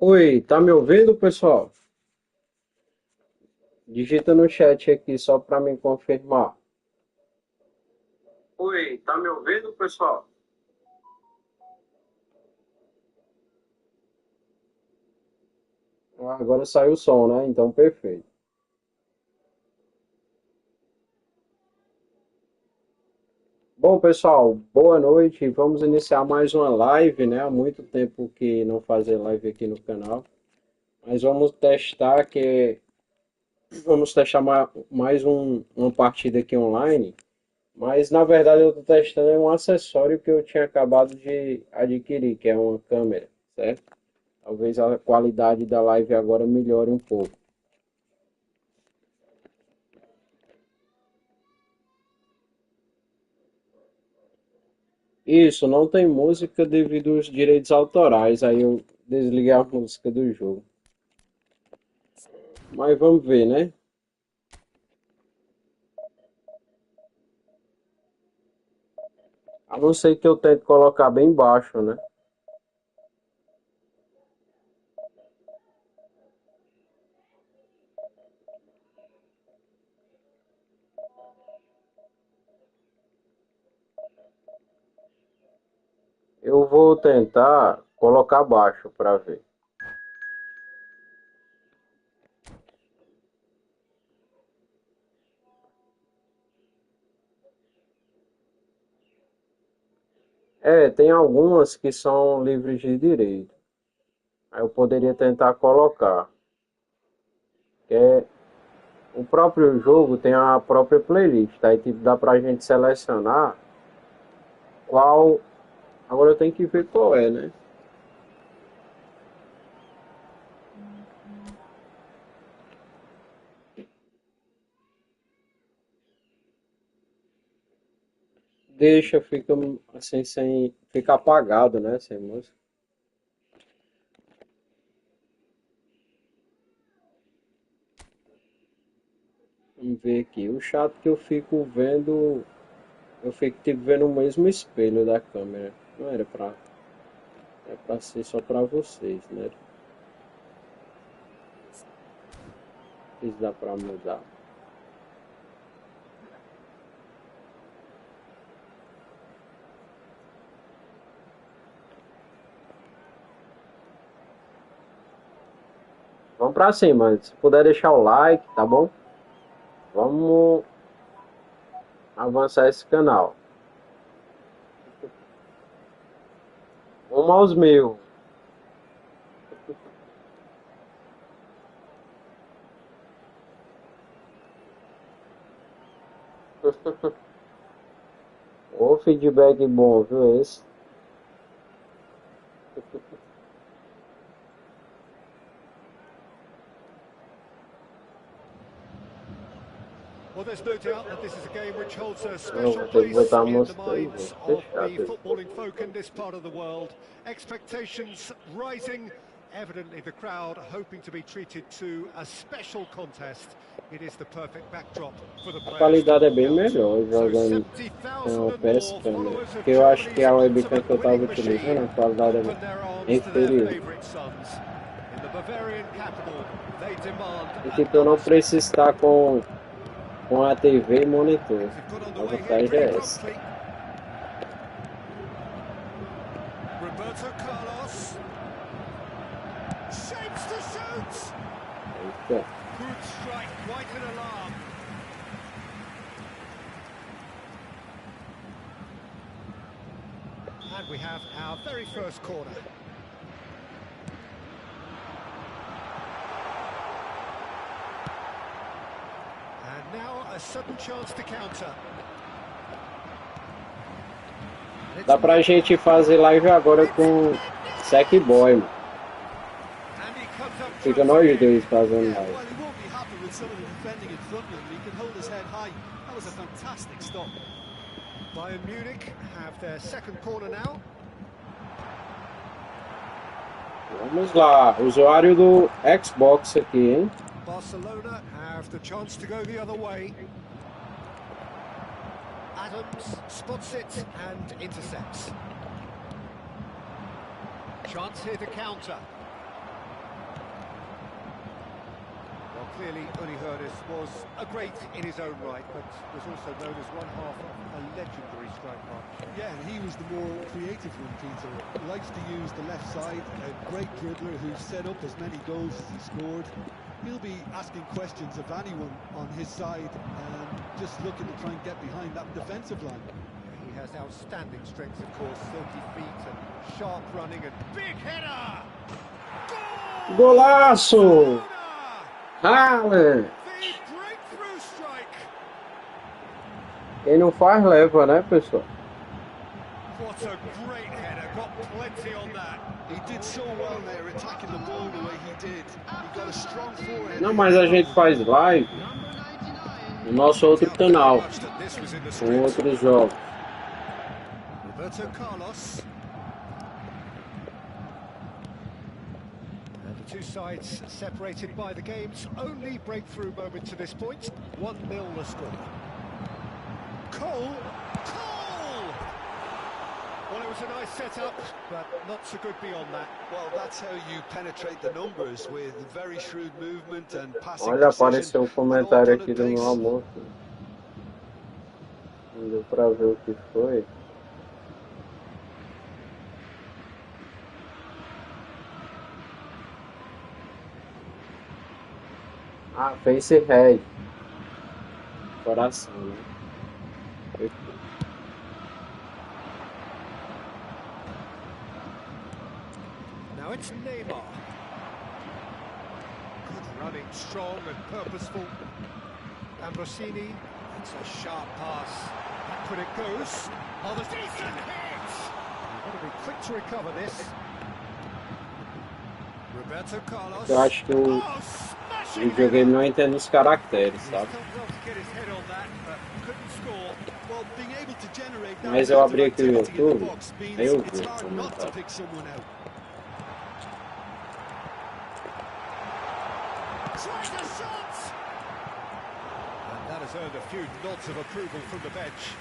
Oi, tá me ouvindo, pessoal? Digita no chat aqui só para me confirmar. Oi, tá me ouvindo, pessoal? Ah, agora saiu o som, né? Então, perfeito. Bom, pessoal, boa noite. Vamos iniciar mais uma live, né? Há muito tempo que não fazia live aqui no canal. Mas vamos testar vamos testar mais uma partida aqui online. Mas na verdade eu estou testando um acessório que eu tinha acabado de adquirir, que é uma câmera, certo? Talvez a qualidade da live agora melhore um pouco. Isso, não tem música devido aos direitos autorais, aí eu desliguei a música do jogo. Mas vamos ver, né? A não ser que eu tente colocar bem baixo, né? Eu vou tentar colocar baixo para ver. É, tem algumas que são livres de direito. Aí eu poderia tentar colocar. Que é, o próprio jogo tem a própria playlist. Aí tipo, dá pra gente selecionar qual. Agora eu tenho que ver qual é, né? Deixa, fica assim, sem. Fica apagado, né? Sem música. Vamos ver aqui. O chato que eu fico vendo. Eu fico tipo vendo o mesmo espelho da câmera. Não era pra. É pra ser só pra vocês, né? Isso dá pra mudar. Vamos pra cima. Se puder deixar o like, tá bom? Vamos avançar esse canal. Vamos aos mil. Ô feedback bom, viu esse? Well, there's no doubt that this is a game which holds a Eu special vou ter que place botar a in the música aí, minds gente. of Que the chato esse footballing botão. folk in this part of the world. Expectations rising, evidently the crowd hoping to be treated to a special contest. It is the perfect backdrop for the A players to qualidade é walk bem out. melhor So jogando com 70,000 a and PS more Câmera. followers of Porque eu acho que Germany's a webcam ultimate que eu estava winning machine utilizando, a qualidade open their é arms to their inferior. favourite sons. In the Bavarian capital, they demand E tipo, eu another não step. preciso estar com a TV e monitor. Things have got A underway here vantagem pretty é essa. promptly. Roberto Carlos shapes to shoot. Eita. Good strike, quite an alarm. And we have our very first corner. And now a sudden chance to counter. And it's Dá pra gente fazer live agora com Sackboy, mano. and he comes up Fica trumps nós again. dois fazendo Yeah, live. well, he won't be happy with some of the defending in front of him, but he can hold his head high. That was a fantastic stop. Bayern Munich have their second corner now. Vamos lá, usuário do Xbox aqui, hein? Barcelona have the chance to go the other way. Adams spots it and intercepts. Chance here to counter. clearly Uli Hoeneß was a great in his own right, but was also known as one half of a legendary strike partner. Yeah, and he was the more creative one, Peter. He likes to use the left side, a great dribbler who set up as many goals as he scored. He'll be asking questions of anyone on his side, just looking to try and get behind that defensive line. He has outstanding strength, of course, silky feet and sharp running and big header! Goal! Golaço! Haaland! The breakthrough strike! Quem não faz leva, né, pessoal? What a great header, got plenty on that. He did so well there, attacking the ball the way he did. He got a strong forehand. Não, mas a gente faz live no nosso outro canal, com outros jogos. Roberto Carlos. And the two sides separated by the game's only breakthrough moment to this point. 1-0 the score. Cole! Well, it was a nice setup, but not so good beyond that. Well, that's how you penetrate the numbers, with very shrewd movement and passing. Olha, apareceu um comentário aqui do meu almoço. Não deu pra ver o que foi. Ah, face head. Coração, né? Now it's Neymar. Good running, strong and purposeful. Ambrosini, it's a sharp pass. Back when it goes. Oh, the decent hit! You've got to be quick to recover this. Roberto Carlos. Eu acho que o videogame não entende os caracteres, sabe? Mas eu abri aqui o YouTube, aí eu vi o comentário. And that has earned a few nods of approval from the bench.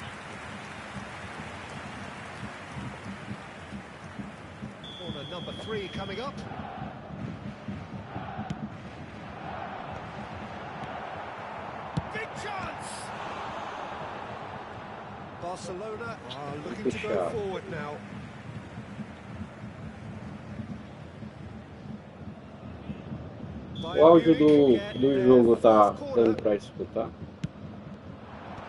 Corner number 3 coming up. Big chance! Barcelona are looking to go forward now. O áudio do jogo tá dando pra escutar?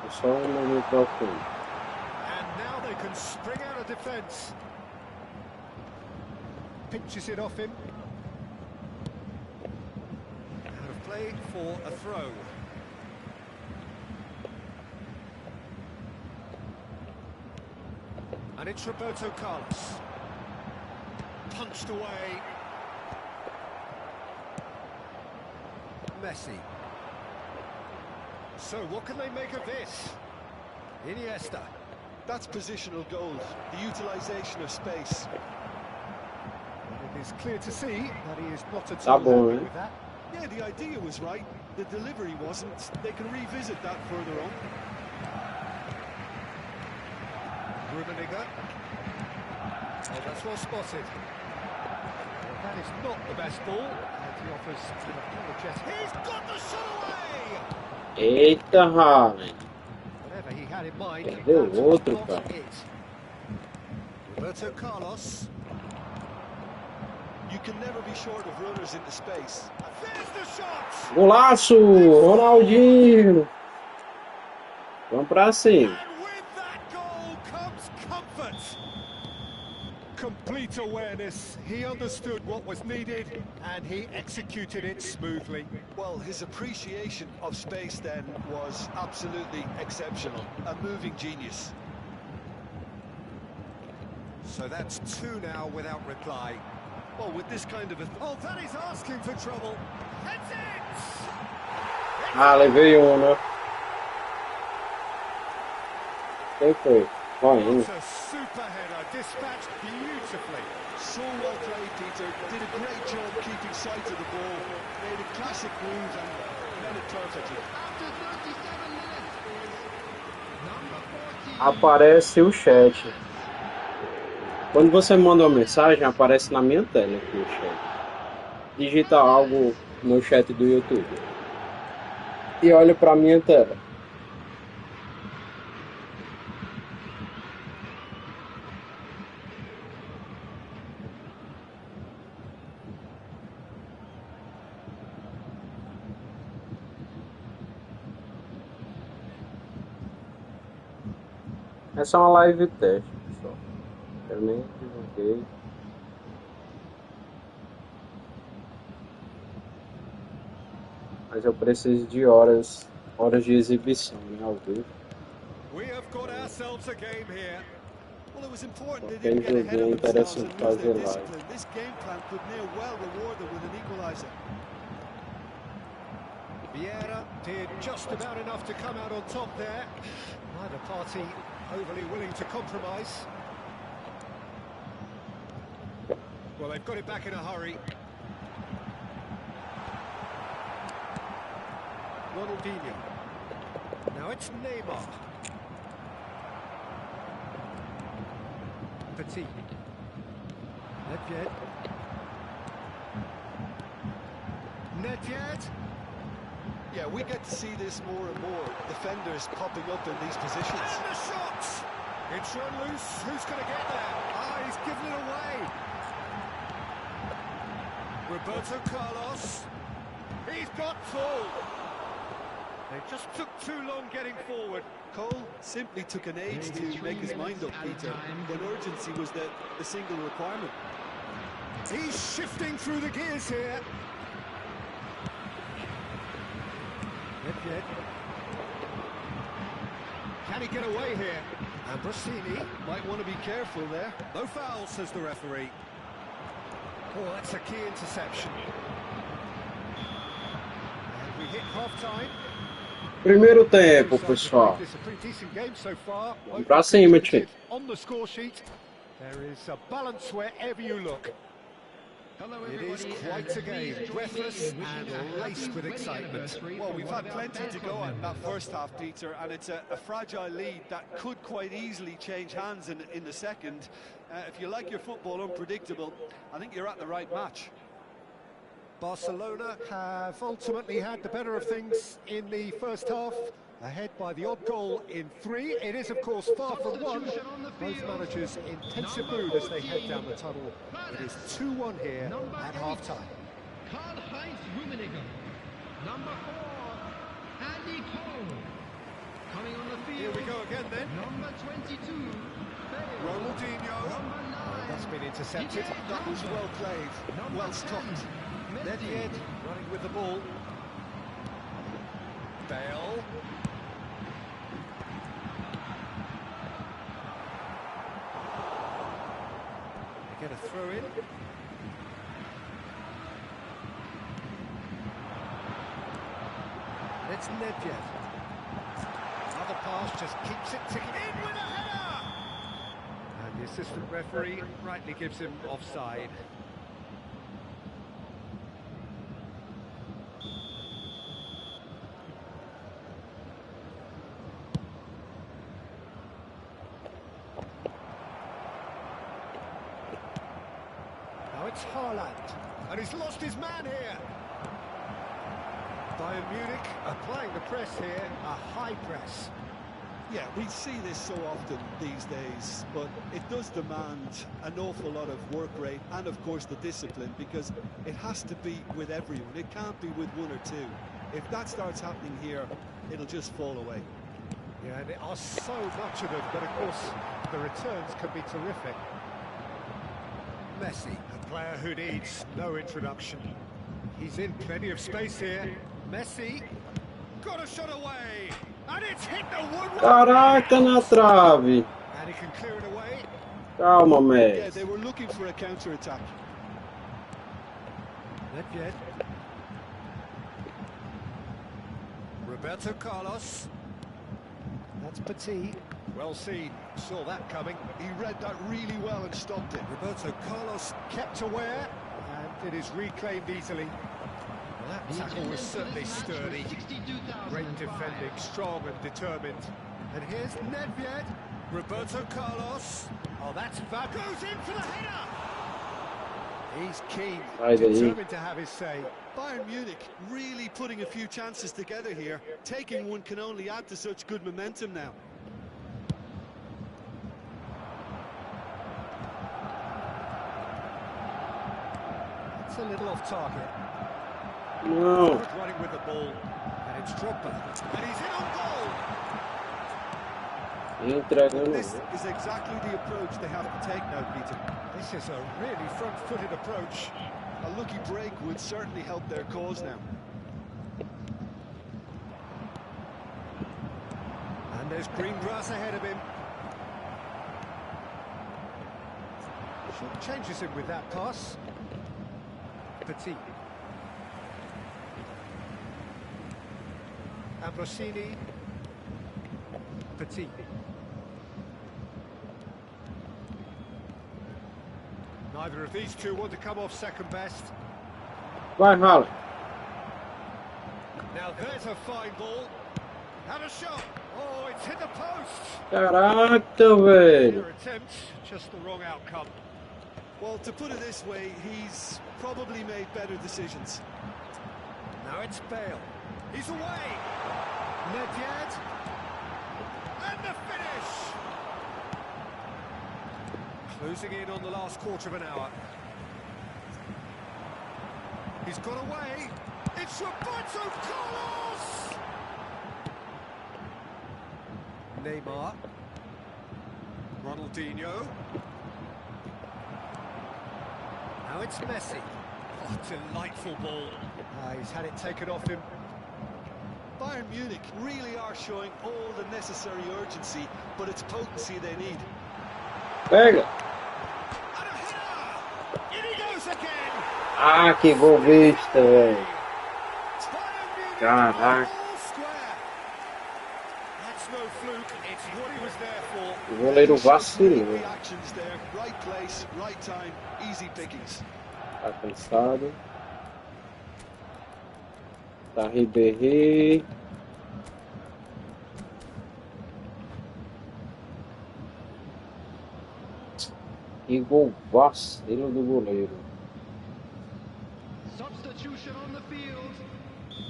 É só no microfone. And now they can spring out of defence. Pinches it off him. Out of play for a throw. And it's Roberto Carlos. Punched away. Messi. So what can they make of this? Iniesta. That's positional goals, the utilisation of space. It is clear to see that he is not at all happy with that. Yeah, the idea was right. The delivery wasn't. They can revisit that further on. Rummenigge. Oh, that's well spotted. Well, that is not the best ball. And he offers an apologetic. He's got the shot away! Eita, Haaland. Whatever he had in mind, Cadê o outro, cara? Roberto Carlos. You can never be short of runners into space. There's the shot! Golaço! Ronaldinho! Vamos pra cima. And with that goal comes comfort. Complete awareness. He understood what was needed and he executed it smoothly. Well, his appreciation of space then was absolutely exceptional. A moving genius. So that's 2 now without reply. Well, with this kind of a... Oh, that is asking for trouble. Heads it! Ah, levei né? Quem foi? It's a super header, dispatched beautifully. So well played, Peter. Did a great job keeping sight of the ball. Made a classic move and met it perfectly. Aparece o chat. Quando você manda uma mensagem, aparece na minha tela aqui o chat. Digita algo no chat do YouTube. e olho para minha tela. Essa é uma live teste, pessoal. Eu nem divulguei. Mas eu preciso de horas de exibição, né, ao vivo. We have got ourselves a game here. Well, it was important they Quem didn't get ahead joguinho of themselves interessante and lose their fazer live. discipline. This game plan could near well reward them with an equaliser. Vieira did just about enough to come out on top there. Neither party overly willing to compromise. Well, they've got it back in a hurry. Ronaldinho. Now it's Neymar. Petit. Nedved. Nedved. Yeah, we get to see this more and more. Defenders popping up in these positions. And the shot! It's run loose. Who's going to get there? Ah, he's given it away. Roberto Carlos. He's got full. They just took too long getting forward. Cole simply took an age to make his mind up, Peter, when urgency was the single requirement. He's shifting through the gears here. Nedved. Can he get away here? And Brasini Might want to be careful there. no foul, says the referee. Oh, that's a key interception. And we hit half-time. Primeiro tempo, pessoal. It's a pretty decent game so far. Vamos pra cima, time. On the score sheet, there is a balance wherever you look. It is quite a game, breathless and laced with excitement. Well, we've had plenty to go at that first half, Peter, and it's a fragile lead that could quite easily change hands in the second. If you like your football unpredictable, I think you're at the right match. Barcelona have ultimately had the better of things in the first half, ahead by the odd goal in 3. It is, of course, far from 1. Both managers in pensive mood as they head down the tunnel. It is 2-1 here at half-time. Karl-Heinz Rummenigge. Number 4, Andy Cole. Coming on the Here field. we go again then. Number 22, Bale. Ronaldinho. Number 9, That's been intercepted. That was well played, well stopped. Nedved running with the ball. Bale. They get a throw in. It's Nedved. Another pass just keeps it ticking in with a header. And the assistant referee rightly gives him offside. Now it's Haaland, and he's lost his man here. Bayern Munich applying the press here, a high press. Yeah, we see this so often these days, but it does demand an awful lot of work rate and, of course, the discipline, because it has to be with everyone. It can't be with one or two. If that starts happening here, it'll just fall away. Yeah, and there are so much of them, but of course the returns can be terrific. Messi, a player who needs no introduction. He's in plenty of space here. Messi, got a shot away, and it's hit the woodwork. Caraca, na trave. And he can clear it away. Calma, Yeah, Messi. they were looking for a counter-attack. Nedved. Roberto Carlos. That's Petit. Well seen. Saw that coming. He read that really well and stopped it. Roberto Carlos kept aware, and it is reclaimed easily. Well, that tackle was certainly sturdy. Great defending, strong and determined. And here's Nedved. Roberto Carlos. Oh, that's Goes in for the header. He's keen, Sai daí. determined to have his say. Bayern Munich really putting a few chances together here. Taking one can only add to such good momentum now. It's a little off target. Não. Good running with the ball. And it's Drogba. And he's in on goal. Entregando. This is exactly the approach they have to take now, Peter. This is a really front-footed approach. A lucky break would certainly help their cause now. And there's green grass ahead of him. Short changes him with that pass. Petit. Ambrosini. Petit. Neither of these two want to come off second best. Vai, Haaland. Now there's a fine ball. And a shot. Oh, it's hit the post. Caraca, velho. Their attempt, just the wrong outcome. Well, to put it this way, he's probably made better decisions. Now it's Bale. He's away. Nedved. And the finish. Closing in on the last quarter of an hour. He's got away. It's Roberto Carlos. Neymar. Ronaldinho. Now it's Messi. Oh, delightful ball. He's had it taken off him. Bayern Munich really are showing all the necessary urgency, but it's potency they need. Pega. And a header! In he goes again! Ah, que gol besta, velho. Bayern Munich Caraca. all square. That's no fluke, it's what he was there for. O goleiro vacilou. Reactions there, right place, right time, easy pickings. Tá cansado. Tá Ribéry. Que gol vacilo do goleiro. Substitution on the field.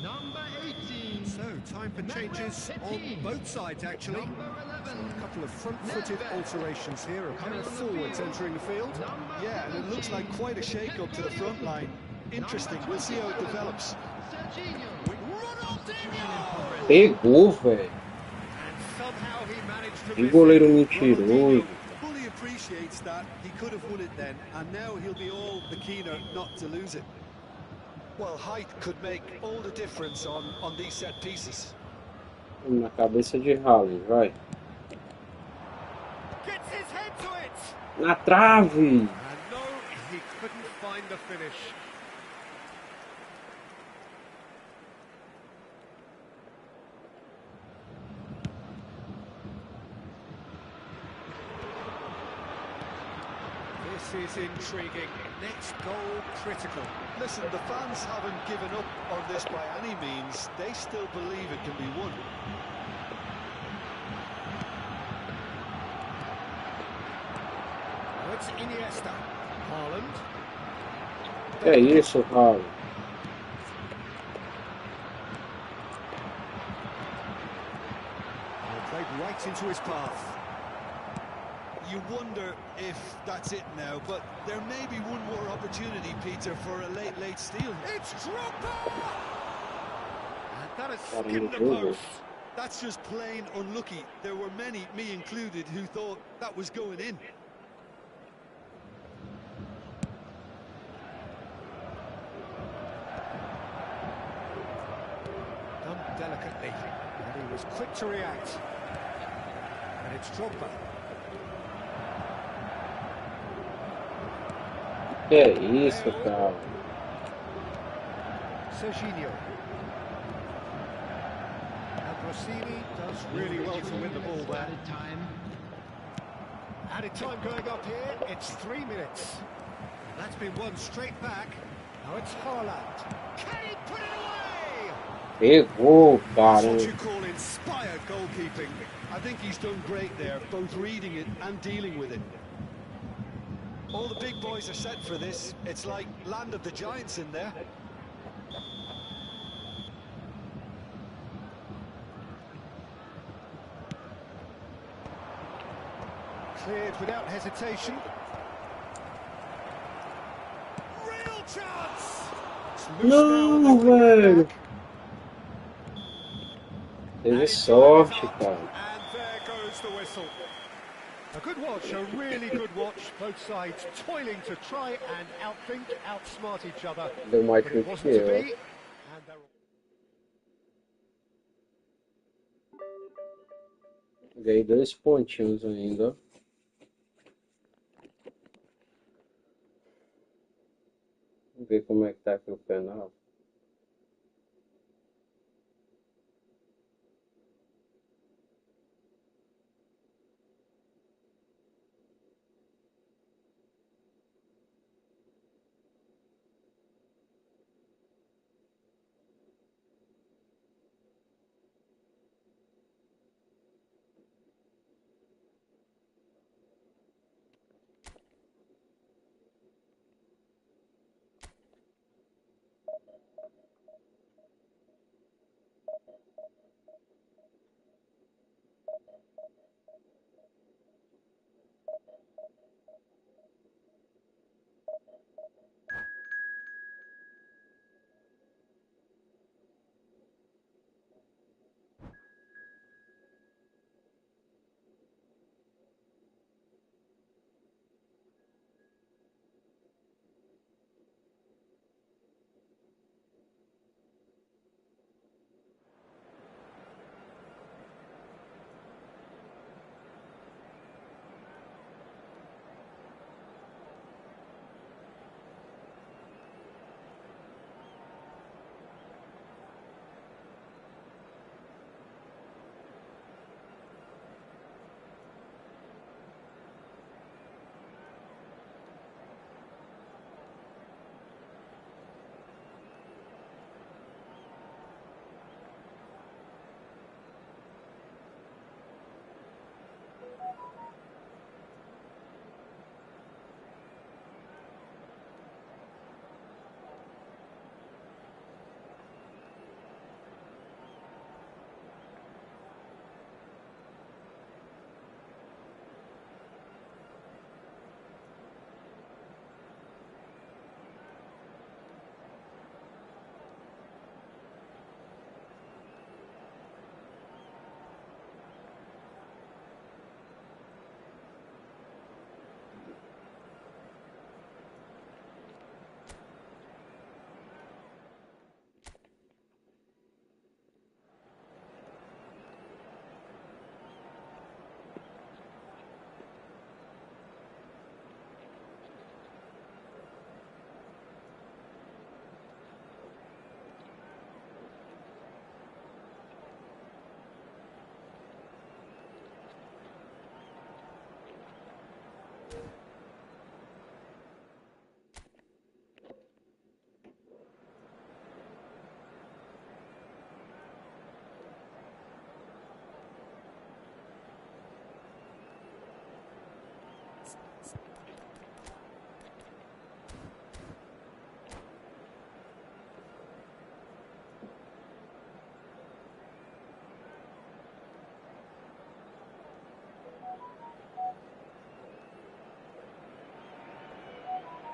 Number 18. So, time for changes on both sides, actually. Number 11. A couple of front-footed alterations here, a pair of forwards entering the field. Yeah, and it looks like quite a shake-up to the front line. Interesting, we'll see how it develops. Serginho. Ronaldinho! Pegou, velho. And somehow he managed to Que miss goleiro it. mentiroso. Fully appreciates that, he could have won it then, and now he'll be all the keener not to lose it. Well, height could make all the difference on these set pieces. Na cabeça de Haaland, vai. Gets his head to it! Na trave. And no, he couldn't find the finish. This is intriguing. Next goal critical. Listen, the fans haven't given up on this by any means. They still believe it can be won. Now it's Iniesta. Haaland. Que é isso, Haaland? Played right into his path. You wonder if that's it now, but there may be one more opportunity, Peter, for a late steal. It's Drogba! And that has Got him skimmed the in the post. That's just plain unlucky. There were many, me included, who thought that was going in. Done delicately, and he was quick to react. And it's Drogba. Que é isso, cara? Serginho. And Rossini does really well to win the ball there. Added time. Added time going up here, it's 3 minutes. That's been won straight back. Now it's Haaland. Can he put it away? Pegou, That's what cara. you call inspired goalkeeping. I think he's done great there, both reading it and dealing with it. All the big boys are set for this. It's like land of the giants in there. Cleared without hesitation. Real chance! It's loose now and Não, they're winning velho. back. Teve sorte, cara. And there goes the whistle. A good watch, a really good watch. Both sides toiling to try and outthink, outsmart each other. Deu mais But it chute que wasn't to eu. be. And they're... Ganhei 2 pontinhos ainda. Vamos ver como é que tá aqui o canal.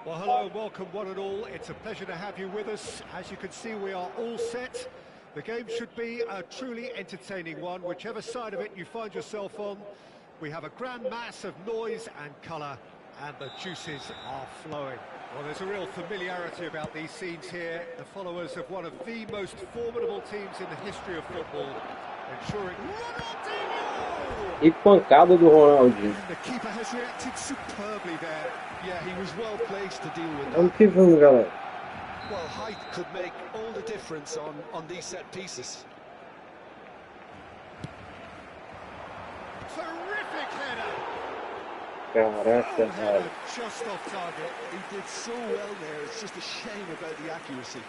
Well, hello and welcome one and all. It's a pleasure to have you with us. As you can see, we are all set. The game should be a truly entertaining one, whichever side of it you find yourself on. We have a grand mass of noise and colour, and the juices are flowing. Well, there's a real familiarity about these scenes here. The followers of one of the most formidable teams in the history of football, ensuring... E pancada do Ronaldinho. The keeper has reacted superbly there. Yeah, he was well placed to deal with Vamos that. que vamos, galera. Well, height could make all the difference on these set pieces. Terrific header! Caraca, Header cara. just off target. He did so well there, it's just a shame about the accuracy.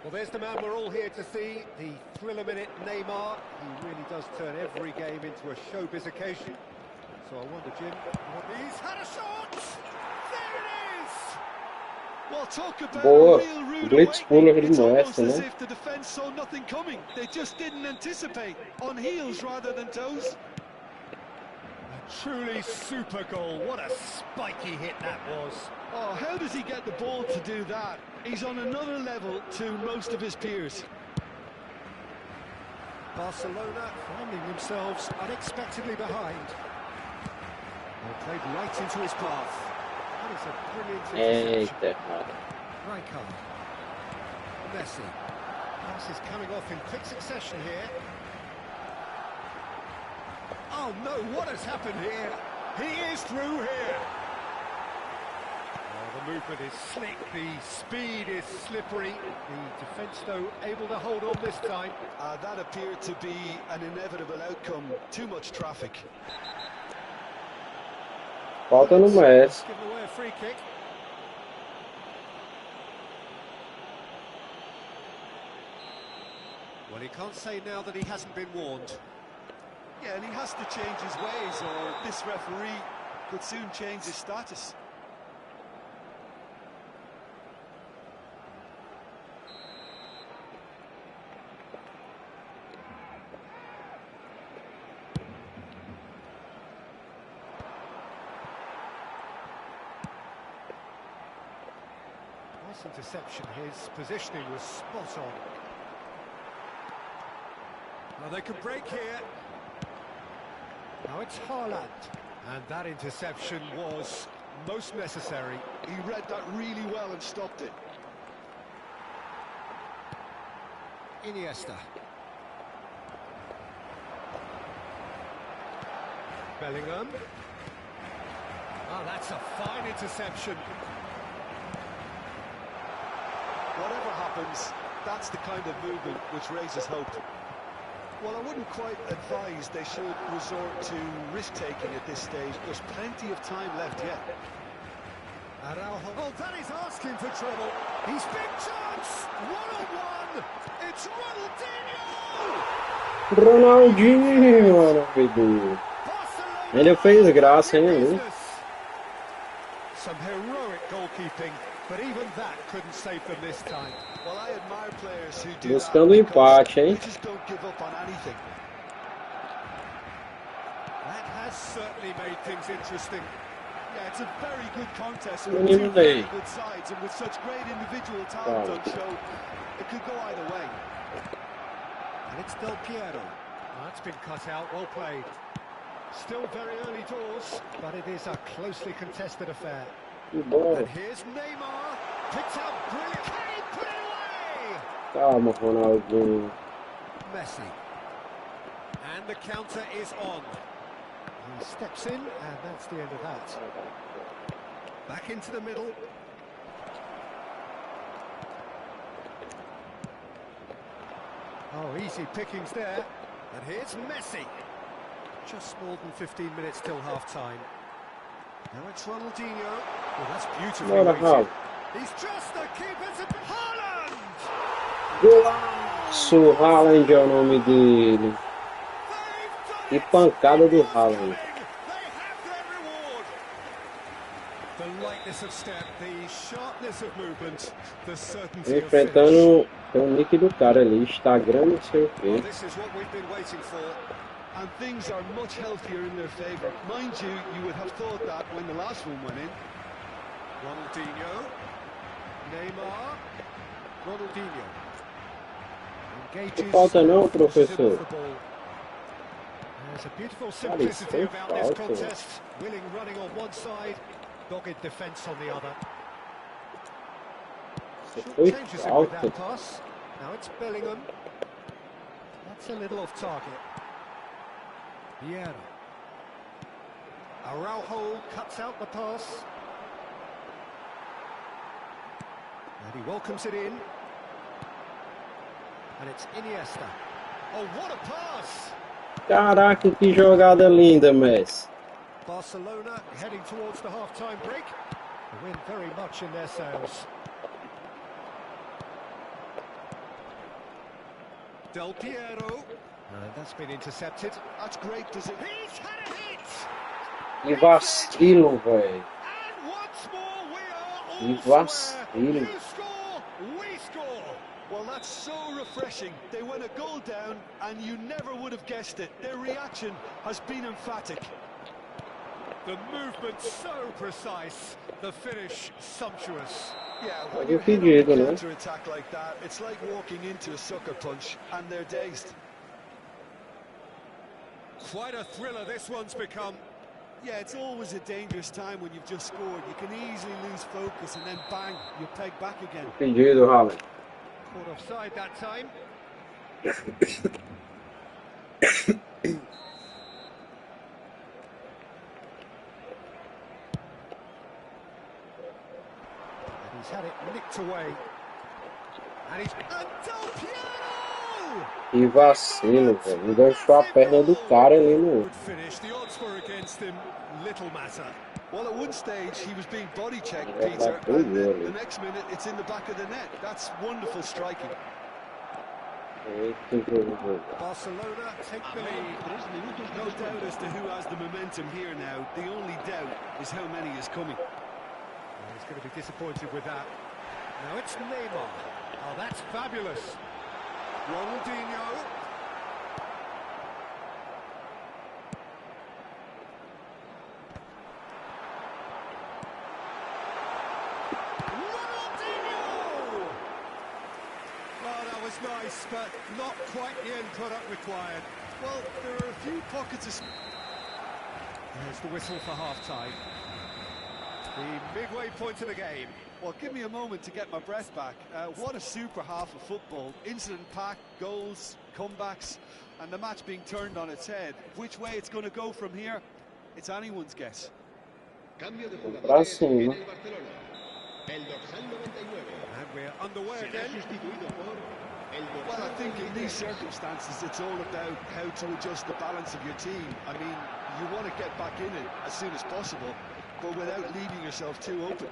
Well, there's the man we're all here to see, the thriller-minute Neymar. He really does turn every game into a showbiz occasion. So I wonder, Jim, he's had a shot! There it is! Well, talk about Boa. a real rude Blitzpuller awakening. It's no almost essa, as né? if the defence saw nothing coming. They just didn't anticipate. On heels rather than toes. A truly super goal. What a spiky hit that was. Oh, how does he get the ball to do that? He's on another level to most of his peers. Barcelona finding themselves unexpectedly behind. They played right into his path. That is a brilliant interception. Eita. Rijkaard. Messi. Pass is coming off in quick succession here. Oh no, what has happened here? He is through here. Oh, the movement is slick, the speed is slippery. The defence, though, able to hold on this time. That appeared to be an inevitable outcome. Too much traffic. Falta no Messi. Giving away a free kick. Well, he can't say now that he hasn't been warned. Yeah, and he has to change his ways, or this referee could soon change his status. Nice interception. His positioning was spot on. Well, they can break here. Now it's Haaland. And that interception was most necessary. He read that really well and stopped it. Iniesta. Bellingham. Oh, that's a fine interception. Whatever happens, that's the kind of movement which raises hope. Well, I wouldn't quite advise they should resort to risk-taking at this stage. There's plenty of time left yet. Araujo. Oh, that is asking for trouble. He's big chance. One-on-one. It's Ronaldinho. Ronaldinho, maravilhoso. Ele fez graça, hein, ali? Some heroic goalkeeping, but even that couldn't save them this time. Well, I admire players who do Buscando that empate, hein? they just don't give up on anything. That has certainly made things interesting. Yeah, it's a very good contest Não with two very eliminei. good sides, and with such great individual talent on show, it could go either way. And it's Del Piero. That's been cut out, well played. Still very early doors, but it is a closely contested affair. Que bom. And here's Neymar. Picked out brilliant. Can he put it away? Calma, Ronaldinho. Messi. And the counter is on. He steps in, and that's the end of that. Back into the middle. Oh, easy pickings there. And here's Messi. Just more than 15 minutes till half-time. Now it's Ronaldinho. Well, that's beautifully Bora, weighted. Raul. He's just the keeper's... Haaland! Golaço! Haaland é o nome dele. Que pancada do Haaland. They have their reward. The lightness of step, the sharpness of movement, the certainty of finish. Enfrentando tem o nick do cara ali, Instagram, não sei o Well, quê. this is what we've been waiting for. And things are much healthier in their favour. Mind you, you would have thought that when the last one went in. Ronaldinho. Neymar. Ronaldinho. Engages. Falta não, pushes it professor? off the ball. There's a beautiful simplicity tem about this falta. contest. Willing running on one side, dogged defence on the other. Foi Changes it with that falta. pass. Now it's Bellingham. That's a little off target. Vieira. Araujo cuts out the pass. And he welcomes it in. And it's Iniesta. Oh, what a pass! Caraca, que jogada linda, Messi. Barcelona heading towards the half-time break. The wind very much in their sails. Del Piero. That's been intercepted. That's great. Does it? He's had a hit. Que vacilo, velho. And once more we are Que all square. vacilo. You score, we score. Well, that's so refreshing. They went a goal down, and you never would have guessed it. Their reaction has been emphatic. The movement so precise, the finish sumptuous. Yeah, Pode when you hit pedir, on a né? counter-attack like that, it's like walking into a sucker punch, and they're dazed. Quite a thriller this one's become. Yeah, it's always a dangerous time when you've just scored. You can easily lose focus, and then bang, you're pegged back again. Pedido, Haaland. Caught offside that time. And he's had it nicked away. And he's... And Del Piero! Que vacilo, velho. Enganchou a perna do cara ali no. Good finish. The odds were against him. Little matter. Well, at one stage, he was being body checked, Yeah, Peter, that's good, and really. the next minute, it's in the back of the net. That's wonderful striking. Eita, jogo. Barcelona take the lead. No doubt as to who has the momentum here now. The only doubt is how many is coming. Oh, he's going to be disappointed with that. Now it's Neymar. Oh, that's fabulous. Ronaldinho. Ronaldinho! Oh, that was nice, but not quite the end product required. Well, there are a few pockets of... There's the whistle for half-time. The midway point of the game. Well, give me a moment to get my breath back. What a super half of football. Incident-packed, goals, comebacks, and the match being turned on its head. Which way it's going to go from here, it's anyone's guess. Pra cima. And we're underway again. Well, I think in these circumstances, it's all about how to adjust the balance of your team. I mean, you want to get back in it as soon as possible, but without leaving yourself too open.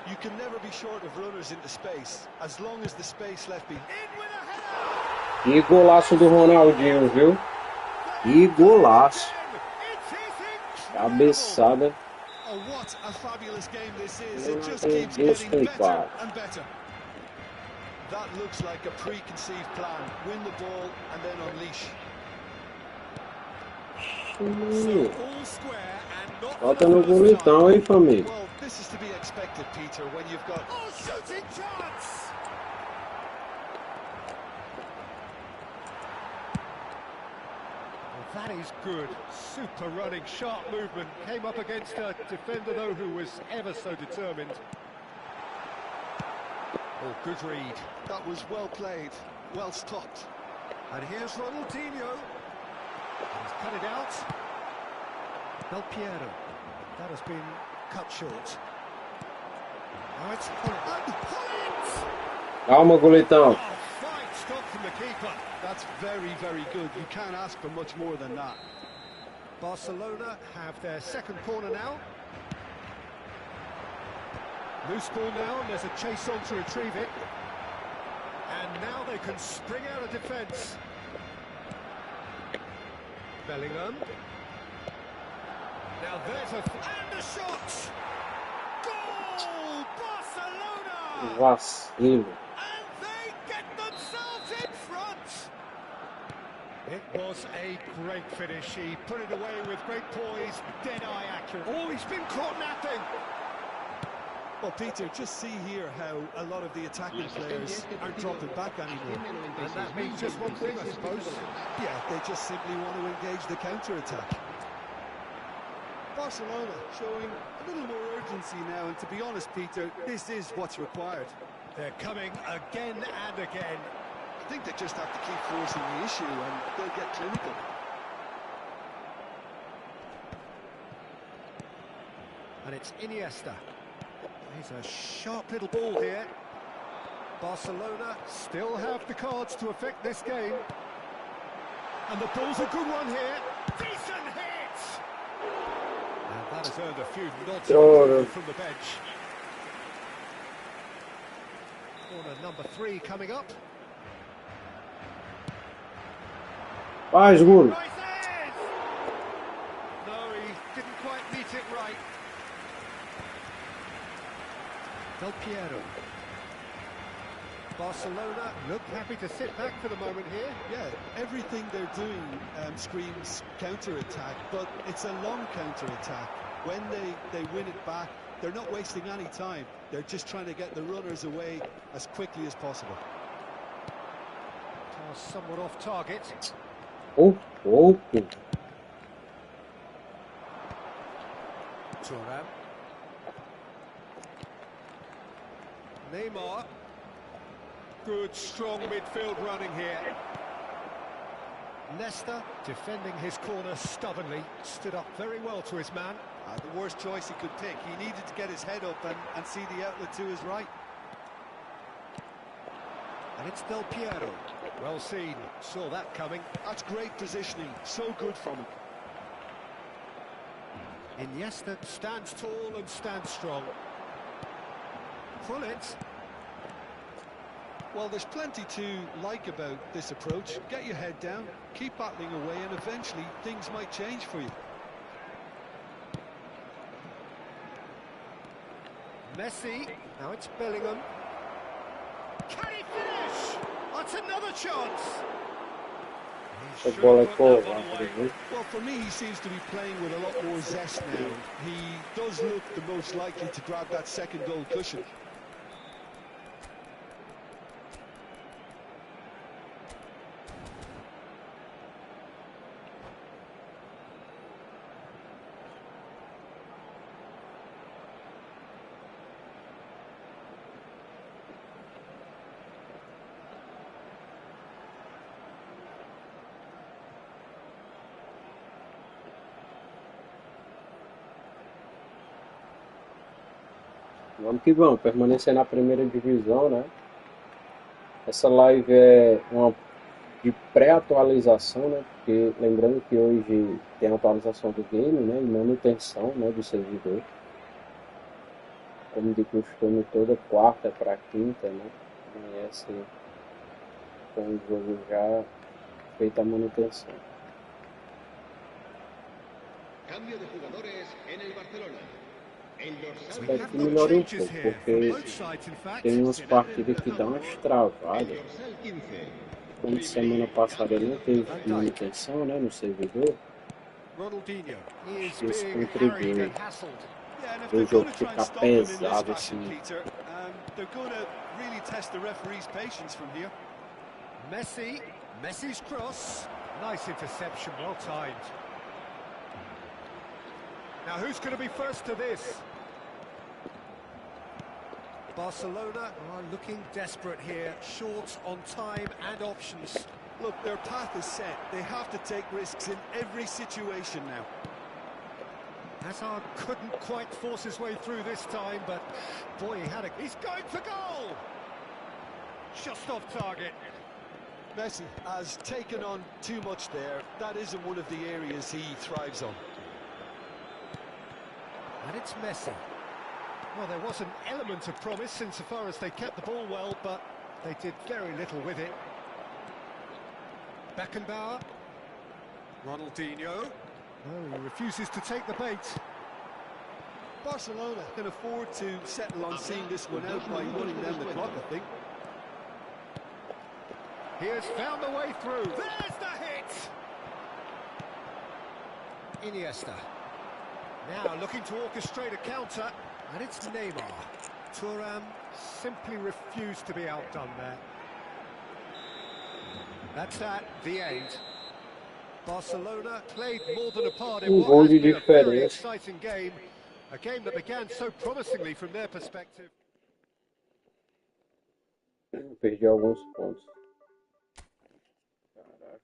You can never be short of runners into space, as long as the space left behind. In with a header! Que golaço do Ronaldinho, viu? Que golaço. Cabeçada. Oh, what a fabulous game this is. Eu It não just tenho keeps getting better explicado. and better. That looks like a preconceived plan. Win the ball and then unleash. All square and not Bota for no the first time. bonitão, hein, família? Well, this is to be expected, Peter, when you've got... Oh, shooting chance! Well, that is good. Super running, sharp movement. Came up against a defender, though, who was ever so determined. Oh, good read. That was well played, well stopped. And here's Ronaldinho. He's cut it out. Del Piero. That has been cut short. Now it's Holland. Calma, goleitão. Oh, fine stop from the keeper. That's very, very good. You can't ask for much more than that. Barcelona have their second corner now. Loose ball now, and there's a chase on to retrieve it. And now they can spring out of defence. Bellingham. Now there's and a shot! Goal! Barcelona! Vacilo. And they get themselves in front! It was a great finish. He put it away with great poise, dead-eye accurate. Oh, he's been caught napping! Well, Peter, just see here how a lot of the attacking players aren't dropping back anymore. And that means just one thing, I suppose. Yeah, they just simply want to engage the counter-attack. Barcelona showing a little more urgency now, and to be honest, Peter, this is what's required. They're coming again and again. I think they just have to keep forcing the issue, and they'll get clinical. And it's Iniesta. He's a sharp little ball here. Barcelona still have the cards to affect this game. And the ball's a good one here. Decent hit! And that has earned a few nods from the bench. Corner number 3 coming up. Faz, Guru. Right there! No, he didn't quite meet it right. Del Piero. Barcelona look happy to sit back for the moment here. Yeah, everything they're doing screams counter-attack, but it's a long counter-attack. When they win it back, they're not wasting any time. They're just trying to get the runners away as quickly as possible. Somewhat off target. Oh. Thuram. Neymar. Good, strong midfield running here. Nesta, defending his corner stubbornly, stood up very well to his man. The worst choice he could pick. He needed to get his head up and see the outlet to his right. And it's Del Piero. Well seen, saw that coming. That's great positioning, so good from him. Iniesta stands tall and stands strong. Pull it. Well, there's plenty to like about this approach. Get your head down, keep battling away, and eventually things might change for you. Messi, now it's Bellingham. Can he finish? That's another chance. He A should bola have put that one boa, away. Well, for me, he seems to be playing with a lot more zest now. He does look the most likely to grab that second goal cushion. Vamos que vamos, permanecer na primeira divisão, né? Essa live é uma de pré-atualização, né? Porque lembrando que hoje tem a atualização do game, né? E manutenção, né? Do servidor. Como de costume, toda quarta para quinta, né? Amanhece com o jogo já feita a manutenção. Cambio de jugadores en el Barcelona. Espero que melhore um pouco, porque tem umas partidas que dão umas travadas. Como semana passada não teve manutenção, né, no servidor, Ronaldinho is isso being harried contribui and hassled. Yeah, and if para o they're jogo going to try and ficar stop him in this pesado fashion, assim. Peter, they're going to really test the referee's patience from here. Messi's cross. Nice interception, well timed. Now who's going to be first to this? Barcelona are looking desperate here, short on time and options. Look, their path is set. They have to take risks in every situation now. Hazard couldn't quite force his way through this time, but boy, he's going for goal! Just off target. Messi has taken on too much there. That isn't one of the areas he thrives on. And it's Messi. Well, there was an element of promise insofar as they kept the ball well, but they did very little with it. Beckenbauer. Ronaldinho. Oh, he refuses to take the bait. Barcelona can afford to settle on seeing this one out by running down the clock, I think. He has found a way through. There's the hit! Iniesta. Now looking to orchestrate a counter, and it's Neymar. Thuram simply refused to be outdone there. That's the end. Barcelona played more than a part in what has been a very exciting game. A game that began so promisingly from their perspective. Perdi alguns pontos. Caraca.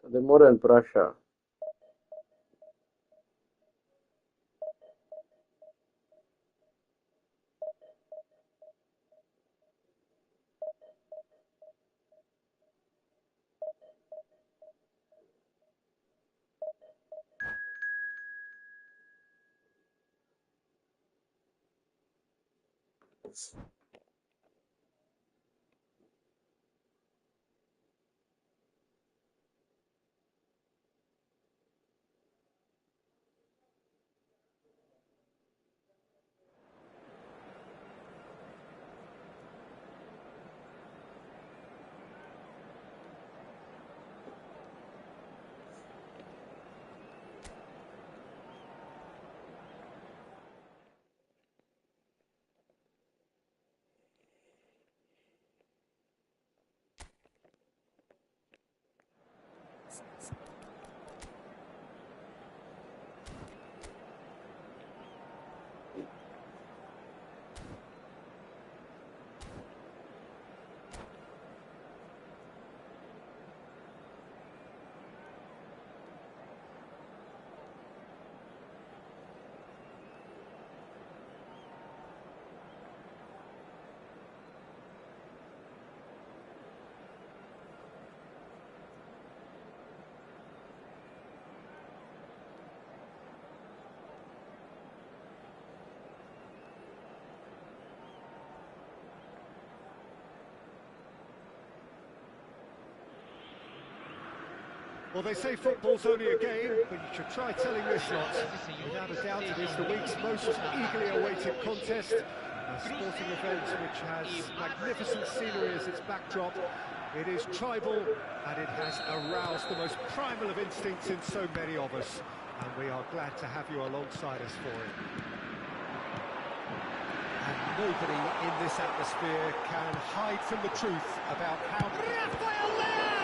Tá demorando para achar. Well, they say football's only a game, but you should try telling this lot. Without a doubt, it is the week's most eagerly awaited contest. A sporting event which has magnificent scenery as its backdrop. It is tribal, and it has aroused the most primal of instincts in so many of us. And we are glad to have you alongside us for it. And nobody in this atmosphere can hide from the truth about how Rafael Leao!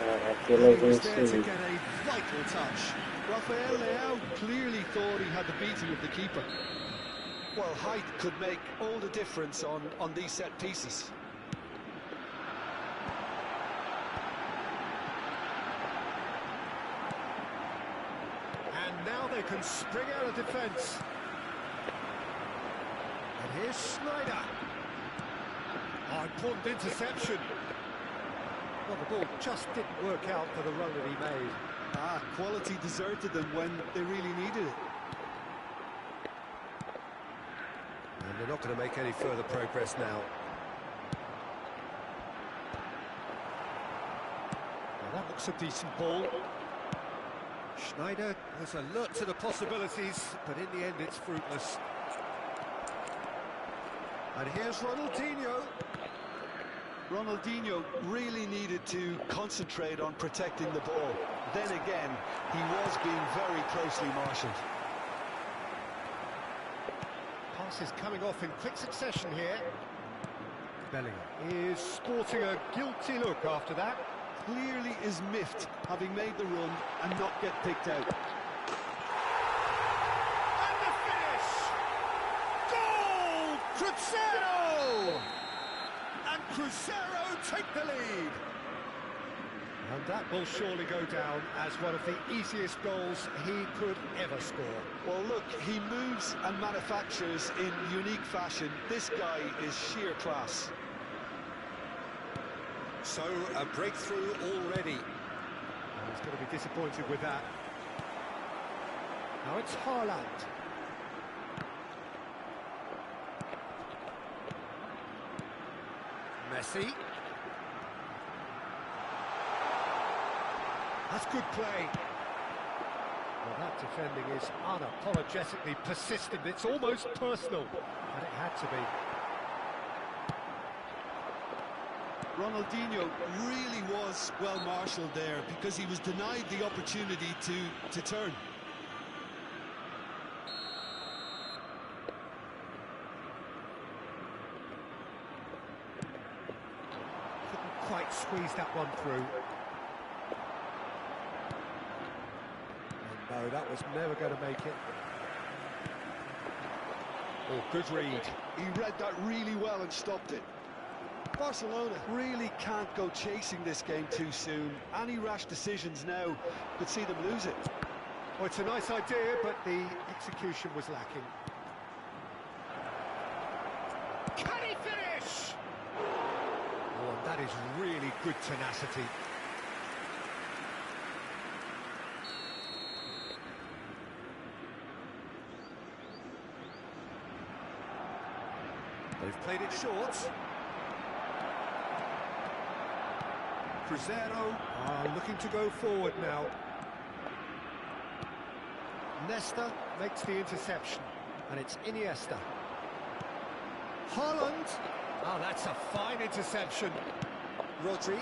Aquele He was there to venceu. get a vital touch. Rafael Leao clearly thought he had the beating of the keeper. Well, height could make all the difference on these set pieces. And now they can spring out of defence. And here's Schneider. Oh, important interception. Well, the ball just didn't work out for the run that he made. Quality deserted them when they really needed it. And they're not going to make any further progress now. Well, that looks a decent ball. Schneider was alert to the possibilities, but in the end it's fruitless. And here's Ronaldinho. Ronaldinho really needed to concentrate on protecting the ball. Then again, he was being very closely marshalled. Passes coming off in quick succession here. Bellingham is sporting a guilty look after that. Clearly is miffed, having made the run and not get picked out. And the finish! Goal! Cruzeiro! And Cruzeiro take the lead. And that will surely go down as one of the easiest goals he could ever score. Well, look, he moves and manufactures in unique fashion. This guy is sheer class. So, a breakthrough already. And he's going to be disappointed with that. Now it's Haaland. Messi. That's good play. Well, that defending is unapologetically persistent. It's almost personal, and it had to be. Ronaldinho really was well marshalled there because he was denied the opportunity to turn. Couldn't quite squeeze that one through. And no, that was never going to make it. Oh, good read. He read that really well and stopped it. Barcelona really can't go chasing this game too soon. Any rash decisions now could see them lose it. Well, it's a nice idea, but the execution was lacking. Can he finish? Oh, that is really good tenacity. They've played it short. Cruzeiro are looking to go forward now. Nesta makes the interception, and it's Iniesta. Haaland. Oh, that's a fine interception. Rodri.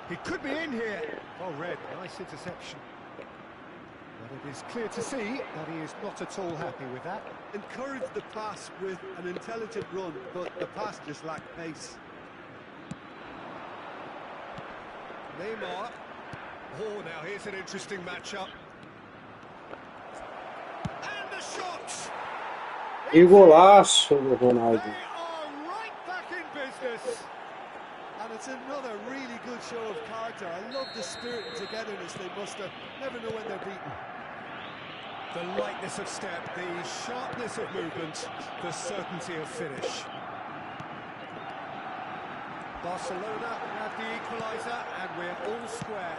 He could be in here. Oh, Red, nice interception. But it is clear to see that he is not at all happy with that. Encouraged the pass with an intelligent run, but the pass just lacked pace. Neymar. Oh, now here's an interesting matchup. And the shots! E golaço do Ronaldo. They are right back in business. And it's another really good show of character. I love the spirit and togetherness they muster. Never know when they're beaten. The lightness of step, the sharpness of movement, the certainty of finish. Barcelona have the equaliser, and we're all square.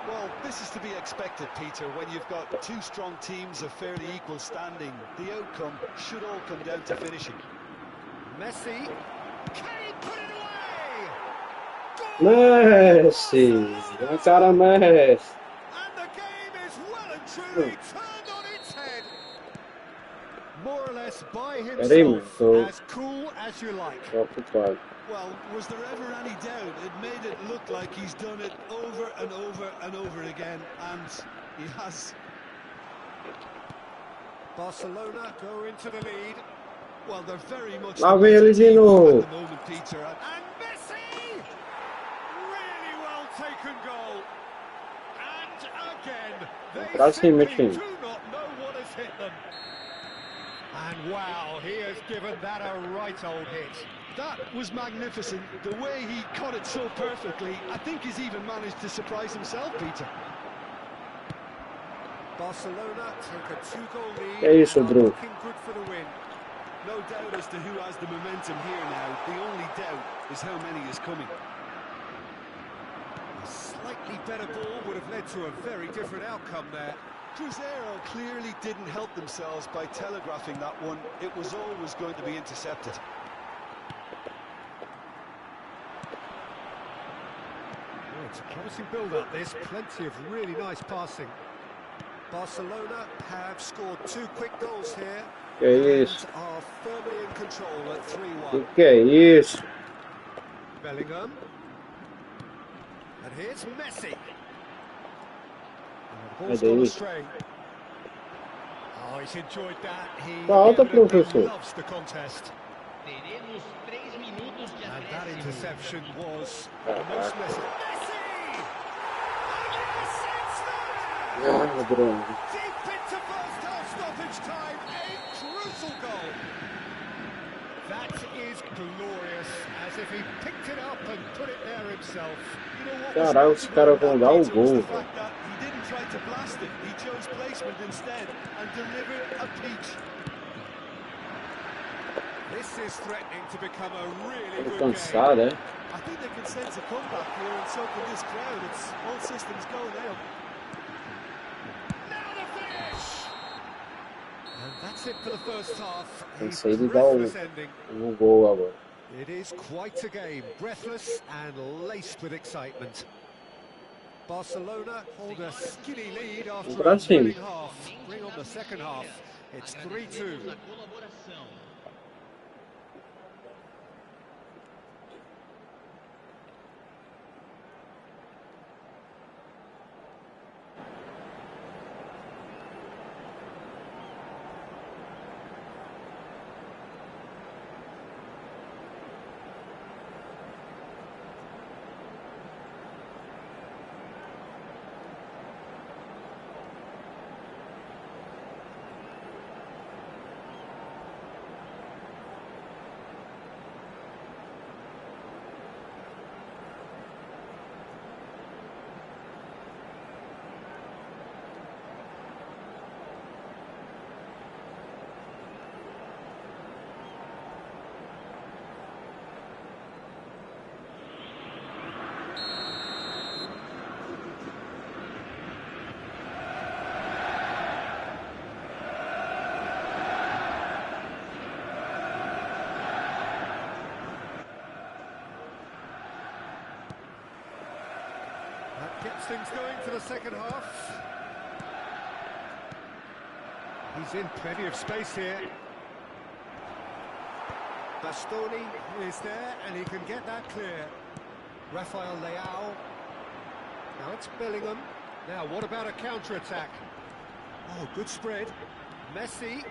Well, this is to be expected, Peter, when you've got two strong teams of fairly equal standing. The outcome should all come down to finishing. Messi, can he put it away? Messi, na cara Messi. And the game is well and truly turned on its head. More or less by himself, as cool as you like. Ocupado. Well, was there ever any doubt? It made it look like he's done it over and over and over again, and he has. Barcelona go into the lead. Well, they're very much Lá the vem ele better de team novo. at the moment, Peter. And Messi! Really well taken goal. And again, Pra they cima, simply time. do not know what has hit them. And wow, he has given that a right old hit. That was magnificent. The way he caught it so perfectly. I think he's even managed to surprise himself, Peter. Barcelona take a 2-goal lead É isso, and are Bru. looking good for the win. No doubt as to who has the momentum here now. The only doubt is how many is coming. A slightly better ball would have led to a very different outcome there. Cruzeiro clearly didn't help themselves by telegraphing that one. It was always going to be intercepted. Oh, it's a promising build-up, this. Plenty of really nice passing. Barcelona have scored 2 quick goals here. Que é isso? And are firmly in control at 3-1. Que é isso? Bellingham. And here's Messi. And the ball's Cadê gone isso? astray. Oh, he's enjoyed that. He Falta, evidently professor. loves the contest. Teremos 3 minutos de And that acréscimo. interception was most necessary. Messi! And he sits there! Ah, Bruno. Deep into first half stoppage time, a crucial goal. That is glorious, as if he picked it up and put it there himself. You know what was Caralho, os caras vão dar o Peter, was gol, the velho. fact that he didn't try to blast it. He chose placement instead and delivered a peach. This is threatening to become a really Tô good game. cansado, é? I think they can sense a comeback here, and so can this crowd. It's all systems go now. Now the finish! And that's it for the first half. A Cansei de dar breathless ending. gol agora. It is quite a game, breathless and laced with excitement. Barcelona hold a skinny lead after Pra a cima. thrilling half. Bring on the second half. It's 3-2. Agradecemos a colaboração. Gets things going for the second half. He's in plenty of space here. Bastoni is there, and he can get that clear. Rafael Leao. Now it's Bellingham. Now, what about a counter-attack? Oh, good spread. Messi.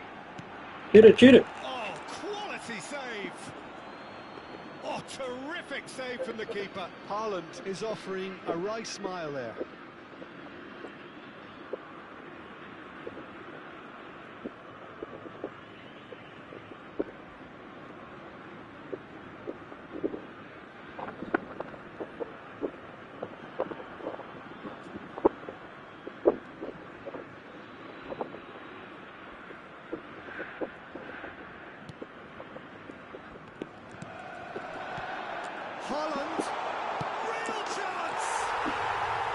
Tira. Oh, quality save. Oh, terrific save from the keeper. Haaland is offering a wry smile there. Haaland, real chance!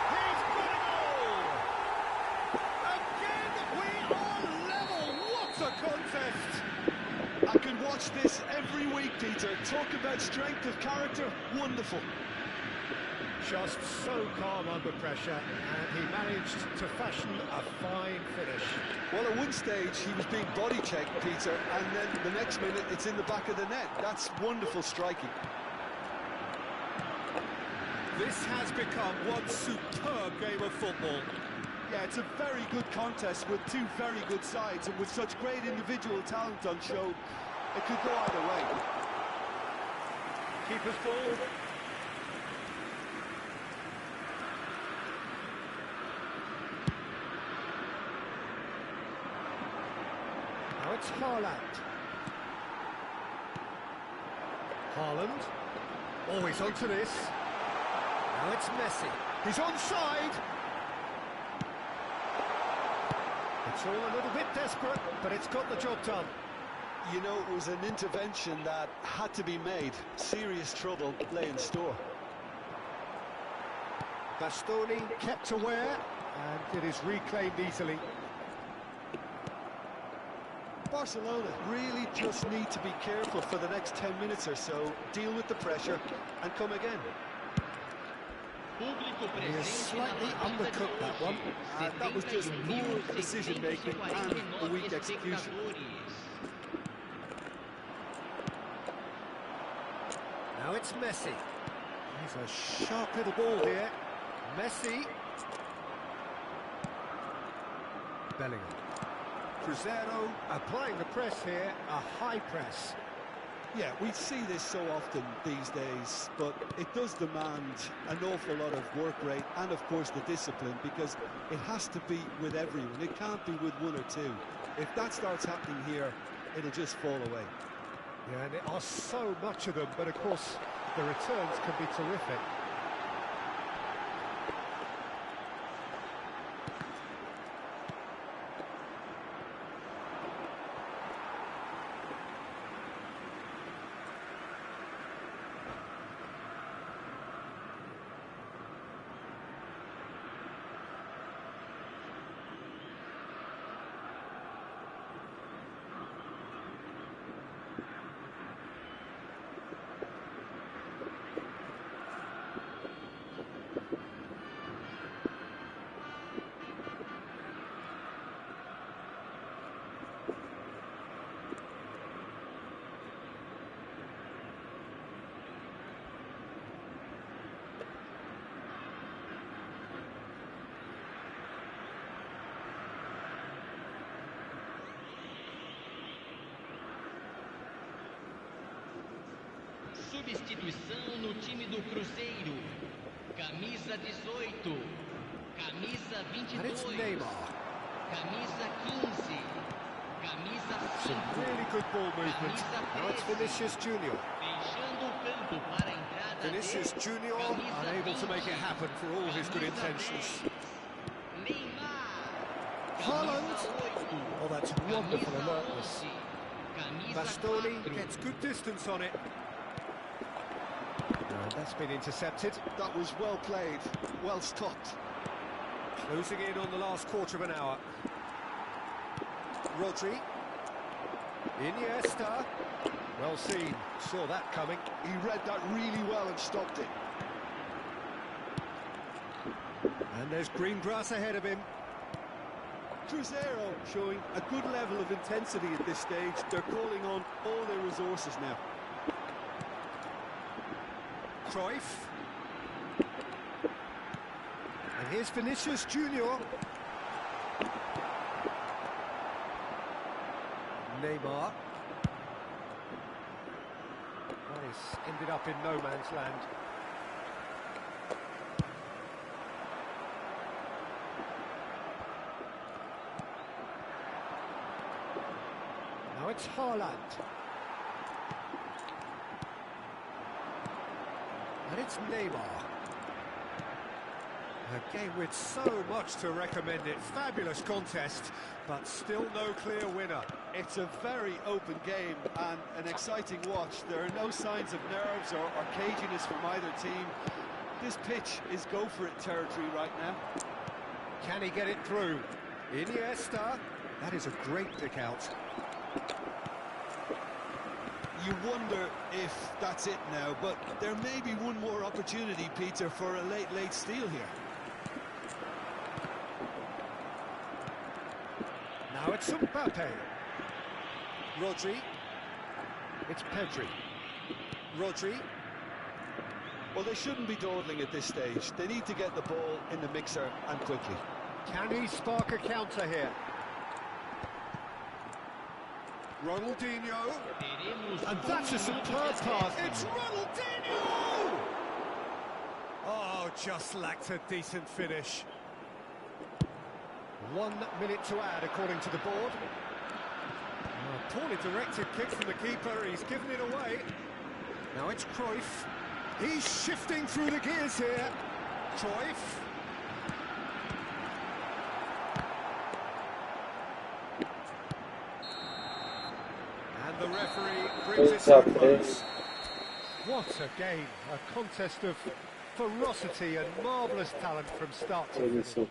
He's got a goal! Again, we are level! What a contest! I could watch this every week, Peter. Talk about strength of character, wonderful. Just so calm under pressure, and he managed to fashion a fine finish. Well, at one stage he was being body checked, Peter, and then the next minute it's in the back of the net. That's wonderful striking. This has become one superb game of football. Yeah, it's a very good contest with two very good sides, and with such great individual talent on show, it could go either way. Keeper's ball. Now it's Haaland. Haaland. Oh, he's onto this. Now it's Messi. He's onside. It's all a little bit desperate, but it's got the job done. You know, it was an intervention that had to be made. Serious trouble lay in store. Bastoni kept aware, and it is reclaimed easily. Barcelona really just need to be careful for the next 10 minutes or so, deal with the pressure, and come again. He has slightly undercooked that one. That was just poor decision-making and a weak execution. Now it's Messi. He's a sharp little ball here. Messi. Bellingham. Cruzeiro applying the press here, a high press. Yeah, we see this so often these days, but it does demand an awful lot of work rate and, of course, the discipline, because it has to be with everyone. It can't be with one or two. If that starts happening here, it'll just fall away. Yeah, and there are so much of them, but of course, the returns can be terrific. Substituição no time do Cruzeiro. Camisa 18. Camisa And it's 22. Neymar. Camisa 15. Camisa 5. Some really good ball movement. Now it's Vinicius Junior. Deixando o campo para a entrada Vinicius de Junior camisa unable to make it 20. happen for all his good intentions. Neymar. Haaland. Camisa 8. Oh, that's wonderful Camisa alertness. 11. Camisa Bastoni 4. gets good distance on it. And that's been intercepted. That was well played, well stopped. Closing in on the last quarter of an hour. Rodri. Iniesta. Well seen. Saw that coming. He read that really well and stopped it. And there's green grass ahead of him. Cruzeiro showing a good level of intensity at this stage. They're calling on all their resources now. Cruyff. And here's Vinicius Junior. Neymar. That is ended up in no man's land. Now it's Haaland. And it's Neymar. A game with so much to recommend it. Fabulous contest, but still no clear winner. It's a very open game and an exciting watch. There are no signs of nerves or caginess from either team. This pitch is go-for-it territory right now. Can he get it through? Iniesta. That is a great pick out. You wonder if that's it now, but there may be one more opportunity, Peter, for a late steal here. Now it's Mbappe. Rodri. It's Pedri. Rodri. Well, they shouldn't be dawdling at this stage. They need to get the ball in the mixer and quickly. Can he spark a counter here? Ronaldinho. And that's a superb pass. It's Ronaldinho! Oh, just lacked a decent finish. 1 minute to add, according to the board. A poorly directed kick from the keeper. He's given it away. Now it's Cruyff. He's shifting through the gears here. Cruyff. And the referee brings it to a close. What a game. A contest of ferocity and marvellous talent from start to finish.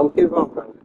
Vamos que vamos, galera.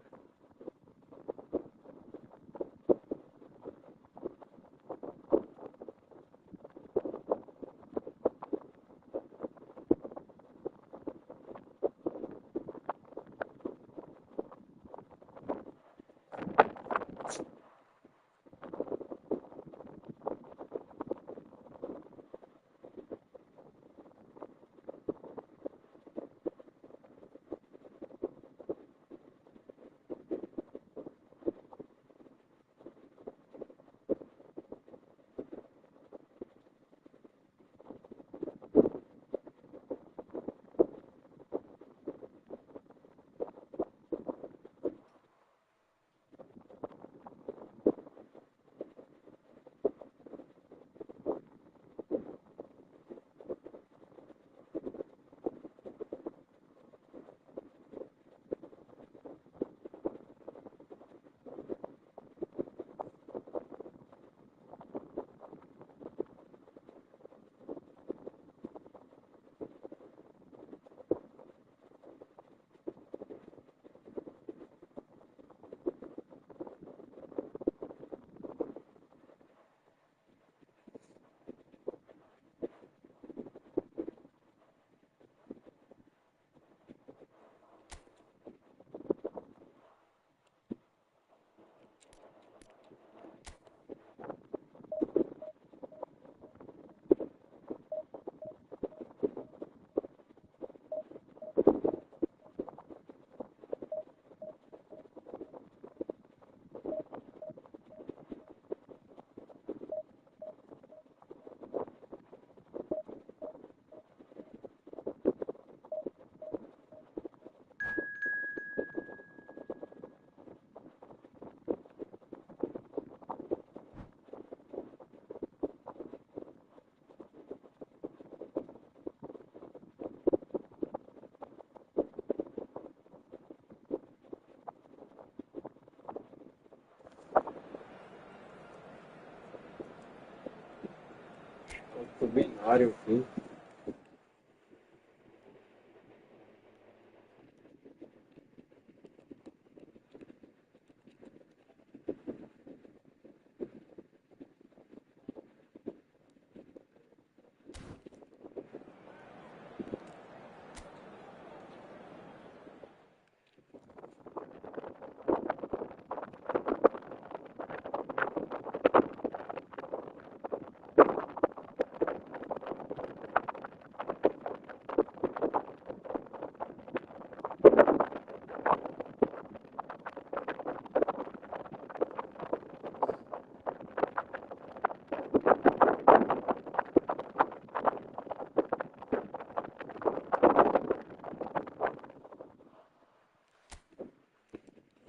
O binário, enfim.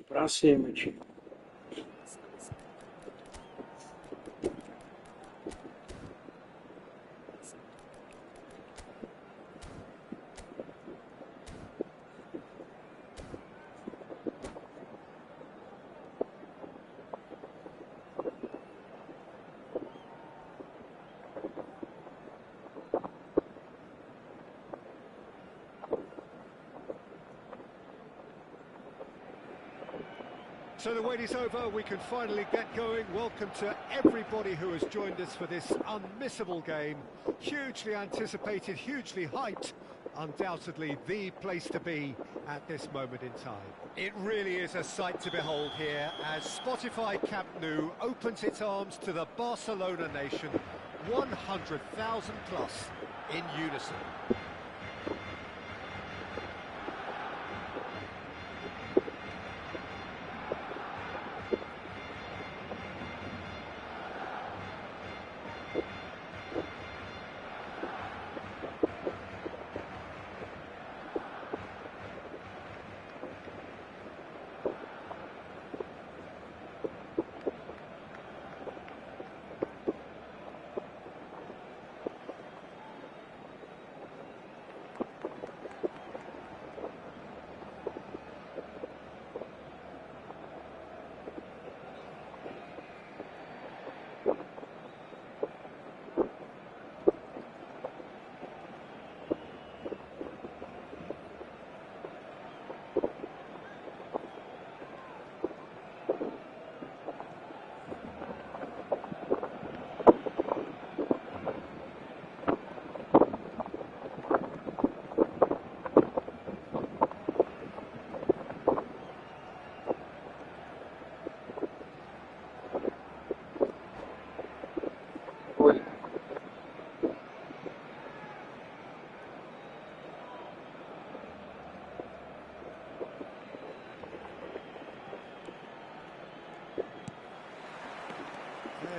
Pra cima, tio. So the wait is over, we can finally get going. Welcome to everybody who has joined us for this unmissable game. Hugely anticipated, hugely hyped. Undoubtedly the place to be at this moment in time. It really is a sight to behold here as Spotify Camp Nou opens its arms to the Barcelona nation. 100,000 plus in unison.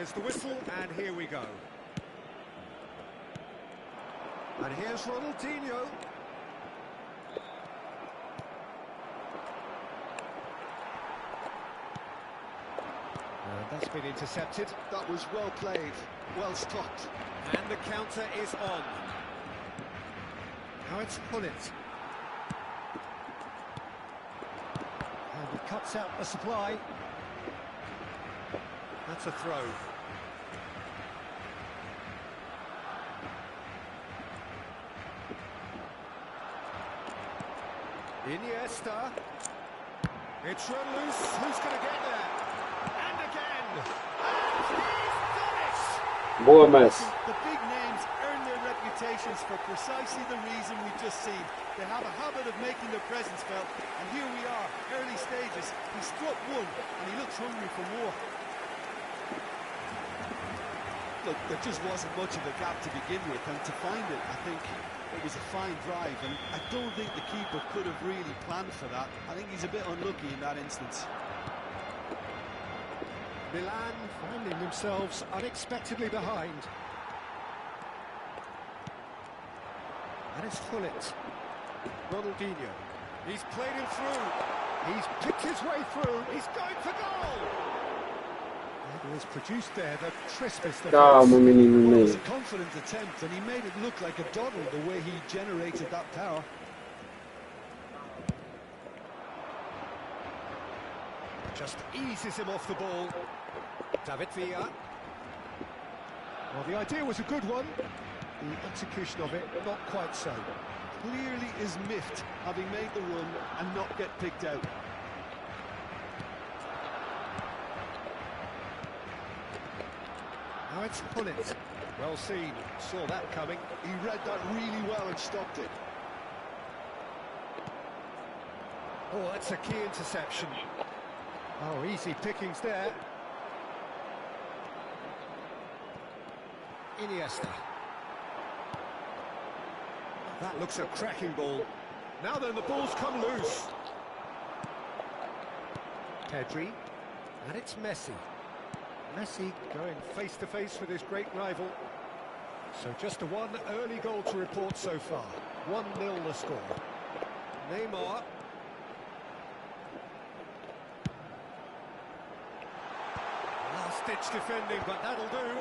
There's the whistle, and here we go. And here's Ronaldinho. That's been intercepted. That was well played, well stopped. And the counter is on. Now it's Hullet. And he cuts out the supply. That's a throw. Iniesta. It's run loose. Who's going to get there? And again. And he's done it! Boa, Messi. The big names earn their reputations for precisely the reason we've just seen. They have a habit of making their presence felt, and here we are, early stages. He struck one, and he looks hungry for more. Look, there just wasn't much of a gap to begin with, and to find it, I think it was a fine drive, and I don't think the keeper could have really planned for that. I think he's a bit unlucky in that instance. Milan finding themselves unexpectedly behind. And it's Hullet. Ronaldinho. He's played him through. He's picked his way through. He's going for goal. It was produced there, the crispest of Calma, menino Well, it was Ney. a confident attempt, and he made it look like a doddle the way he generated that power. Just eases him off the ball. David Villa. Well, the idea was a good one. The execution of it, not quite so. Clearly is miffed, having made the run and not get picked out. Now it's Hullet. Well seen. Saw that coming. He read that really well and stopped it. Oh, that's a key interception. Oh, easy pickings there. Iniesta. That looks a cracking ball. Now then, the ball's come loose. Pedri. And it's Messi. Messi going face-to-face with his great rival. So just one early goal to report so far. 1-0 the score. Neymar. Last-ditch defending, but that'll do.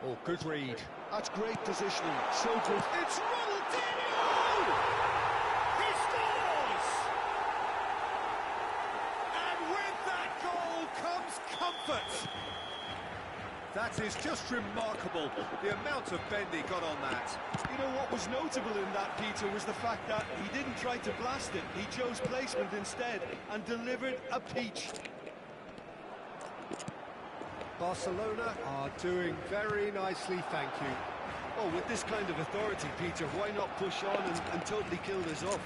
Oh, good read. That's great positioning, so good. It's Ronaldinho! He scores! And with that goal comes comfort. That is just remarkable, the amount of bend he got on that. You know what was notable in that, Peter, was the fact that he didn't try to blast it. He chose placement instead and delivered a peach. Barcelona are doing very nicely, thank you. Oh, with this kind of authority, Peter, why not push on and totally kill this off?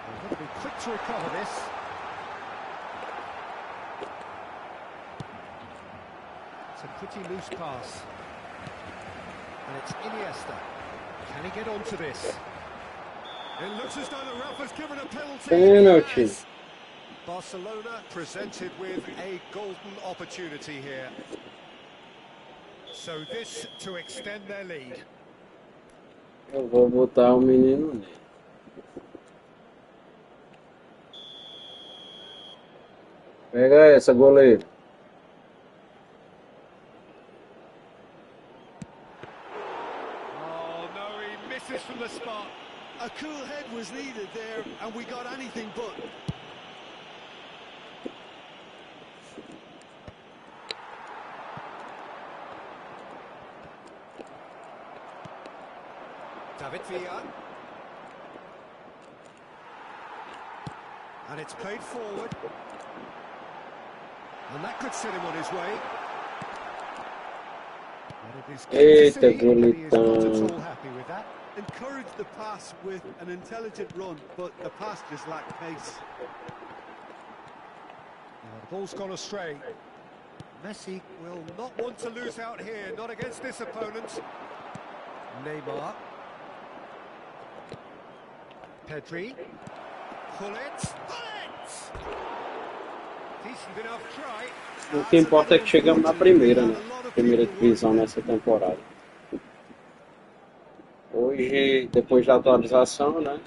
They've got to be quick to recover this. It's a pretty loose pass. And it's Iniesta. Can he get onto this? It looks as though the ref has given a penalty. Penalty. Yes. Barcelona presented with a golden opportunity here. So this to extend their lead. Eu vou botar o menino Ney. Pega essa, goleiro. Oh no, he misses from the spot. A cool head was needed there, and we got anything but. David Villa. And it's played forward. And that could set him on his way. And it is good to see, and he is not at all happy with that. Encouraged the pass with an intelligent run, but the pass just lacked pace. Now, the ball's gone astray. Messi will not want to lose out here, not against this opponent. Neymar. Pedri. Hullet. Hullet! Decent enough try. O que importa é que chegamos na primeira, né? Primeira divisão nessa temporada. Hoje, depois da atualização, né?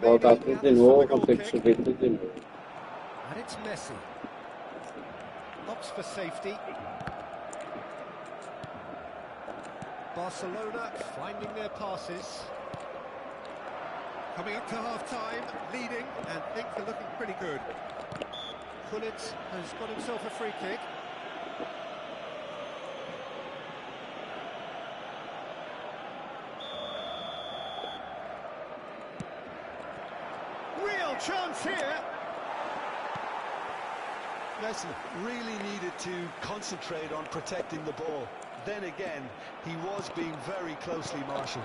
Voltar tudo de novo, vamos ter que subir tudo de novo. And it's Messi. Opts for safety. Barcelona finding their passes. Coming up to half-time, leading, and things are looking pretty good. Gullit has got himself a free kick. Real chance here. Messi really needed to concentrate on protecting the ball. Then again, he was being very closely marshalled.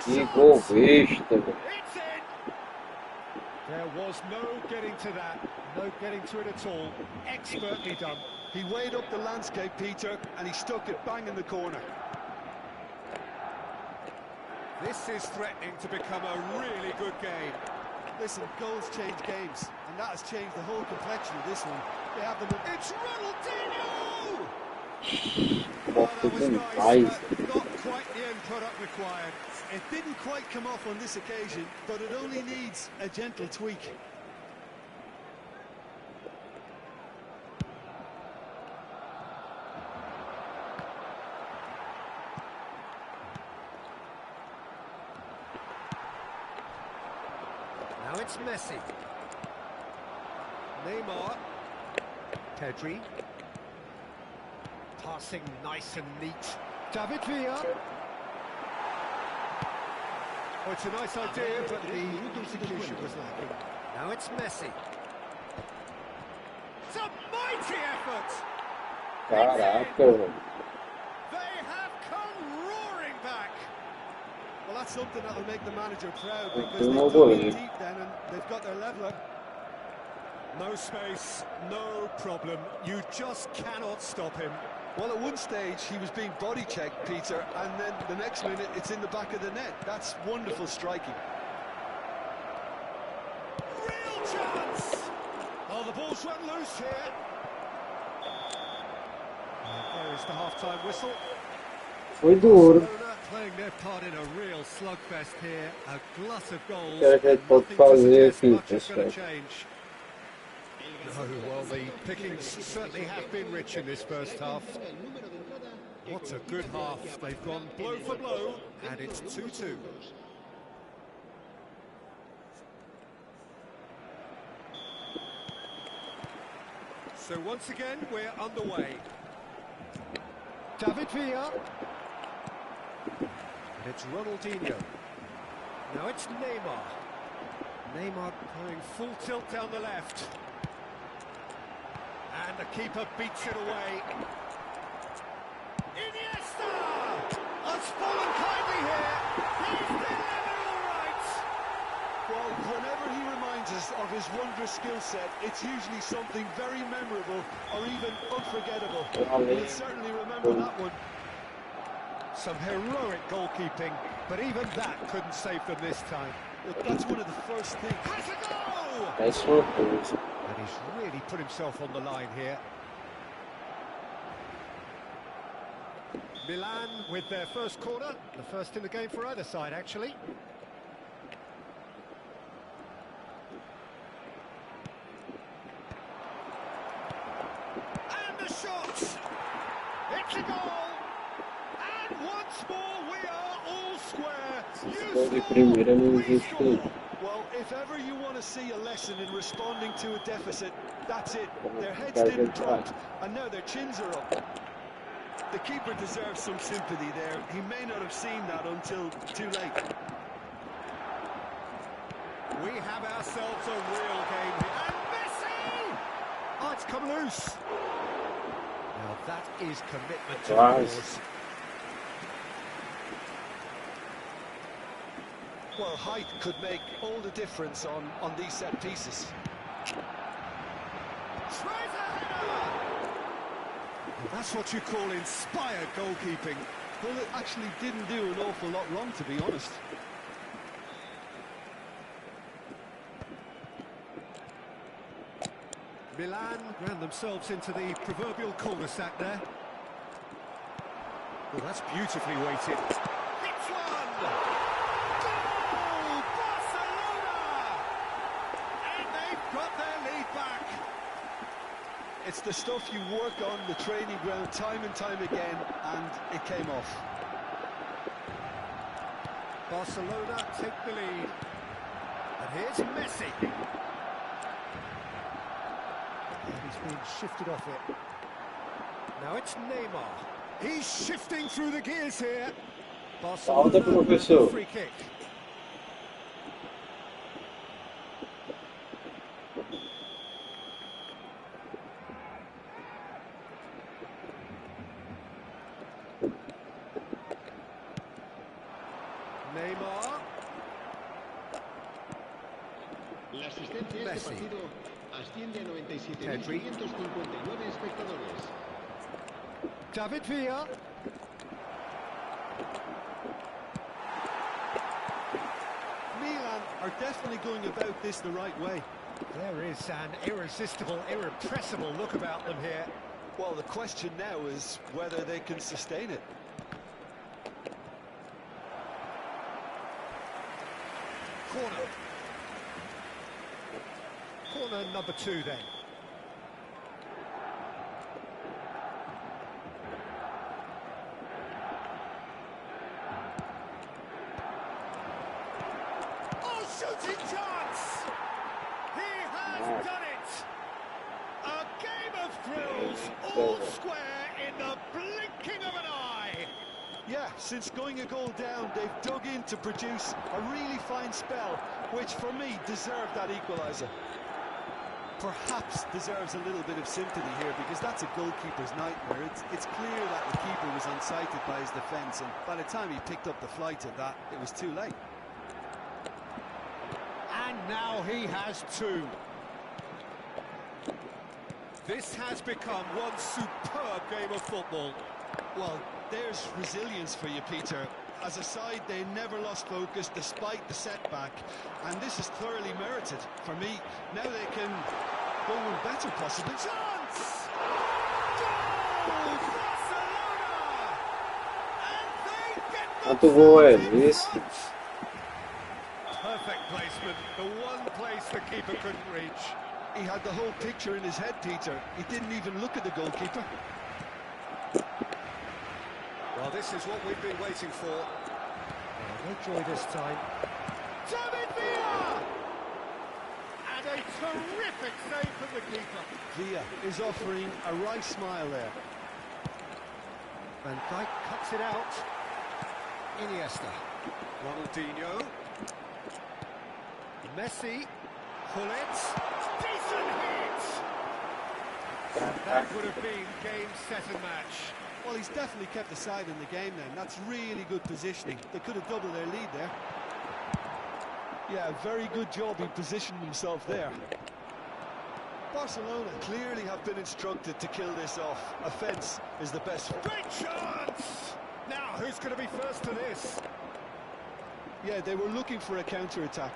Que gol besta, velho. It's in. There was no getting to that, no getting to it at all. Expertly done. He weighed up the landscape, Peter, and he stuck it bang in the corner. This is threatening to become a really good game. Listen, goals change games, and that has changed the whole complexion of this one. They have them. It's Ronaldinho! Bota That was demais. nice, but not quite the end product required. It didn't quite come off on this occasion, but it only needs a gentle tweak. Now it's Messi. Neymar. Pedri. Passing nice and neat. David Villa. Oh, it's a nice idea, but the execution was lacking. Now it's Messi. It's a mighty effort! Caraca, velho. They have come roaring back! Well, that's something that'll make the manager proud, because Tem they've uma dug in goleira. deep then, and they've got their leveler. No space, no problem. You just cannot stop him. Well, at one stage, he was being body checked, Peter, and then the next minute, it's in the back of the net. That's wonderful striking. Real chance! Oh, the ball's run loose here. And there is the half-time whistle. Foi duro. Barcelona playing their part in a real slugfest here. A glut of goals. Que a gente and pode nothing to fazer suggest aqui, much is going to pessoal. change. No, well, the pickings certainly have been rich in this first half. What a good half. They've gone blow for blow, and it's 2-2. So once again, we're underway. David Villa. And it's Ronaldinho. Now it's Neymar. Neymar going full tilt down the left. And the keeper beats it away. Iniesta! Has fallen kindly here. He's delivered all right. Well, whenever he reminds us of his wondrous skill set, it's usually something very memorable or even unforgettable. We'll certainly remember that one. Some heroic goalkeeping, but even that couldn't save them this time. But that's one of the first things. Has a goal! That's uma coisa. And he's really put himself on the line here. Milan with their first corner, the first in the game for either side, actually. And the shot! It's a goal! And once more we are all square. Gol de primeira não existe tudo. Well, if ever you want to see a lesson in responding to a deficit, that's it. Their heads didn't drop, and now their chins are up. The keeper deserves some sympathy there. He may not have seen that until too late. We have ourselves a real game here. And Messi! Oh, it's come loose. Now that is commitment to the Nice. cause. Well, height could make all the difference on these set pieces. Tries a header! That's what you call inspired goalkeeping. Well, it actually didn't do an awful lot wrong, to be honest. Milan ran themselves into the proverbial cul-de-sac there. Oh, that's beautifully weighted. Hits one! Goal! Barcelona! And they've got their lead back. It's the stuff you work on the training ground time and time again, and it came off. Barcelona take the lead. And here's Messi. And he's been shifted off it. Now it's Neymar. He's shifting through the gears here. Barcelona with a free kick. Neymar. La asistencia de este partido asciende a 97.559 espectadores. David Villa. Milan are definitely going about this the right way. There is an irresistible, irrepressible look about them here. Well, the question now is whether they can sustain it. Corner. Corner number 2 then. Oh, shooting chance! He has done it! A game of thrills, all square in the blinking of an eye! Yeah, since going a goal down, they've dug in to produce a really fine spell, which for me deserved that equaliser. Perhaps deserves a little bit of sympathy here, because that's a goalkeeper's nightmare. It's clear that the keeper was unsighted by his defence, and by the time he picked up the flight of that, it was too late. And now he has 2. This has become one superb game of football. Well, there's resilience for you, Peter. As a side, they never lost focus despite the setback, and this is thoroughly merited. For me, now they can go with better possible. Chance! Goal! Barcelona! And they get the Quanto gol é esse? perfect placement, the one place the keeper couldn't reach. He had the whole picture in his head, Peter. He didn't even look at the goalkeeper. Well, this is what we've been waiting for. No joy this time. David Villa! And a terrific save from the keeper. Villa is offering a right smile there. Van Dijk cuts it out. Iniesta. Ronaldinho. Messi. Hullet. Decent hit! And that would have been game, set and match. Well, he's definitely kept the side in the game then. That's really good positioning. They could have doubled their lead there. Yeah, very good job he positioned himself there. Barcelona clearly have been instructed to kill this off. Offence is the best. Great chance! Now, who's going to be first to this? Yeah, they were looking for a counter-attack.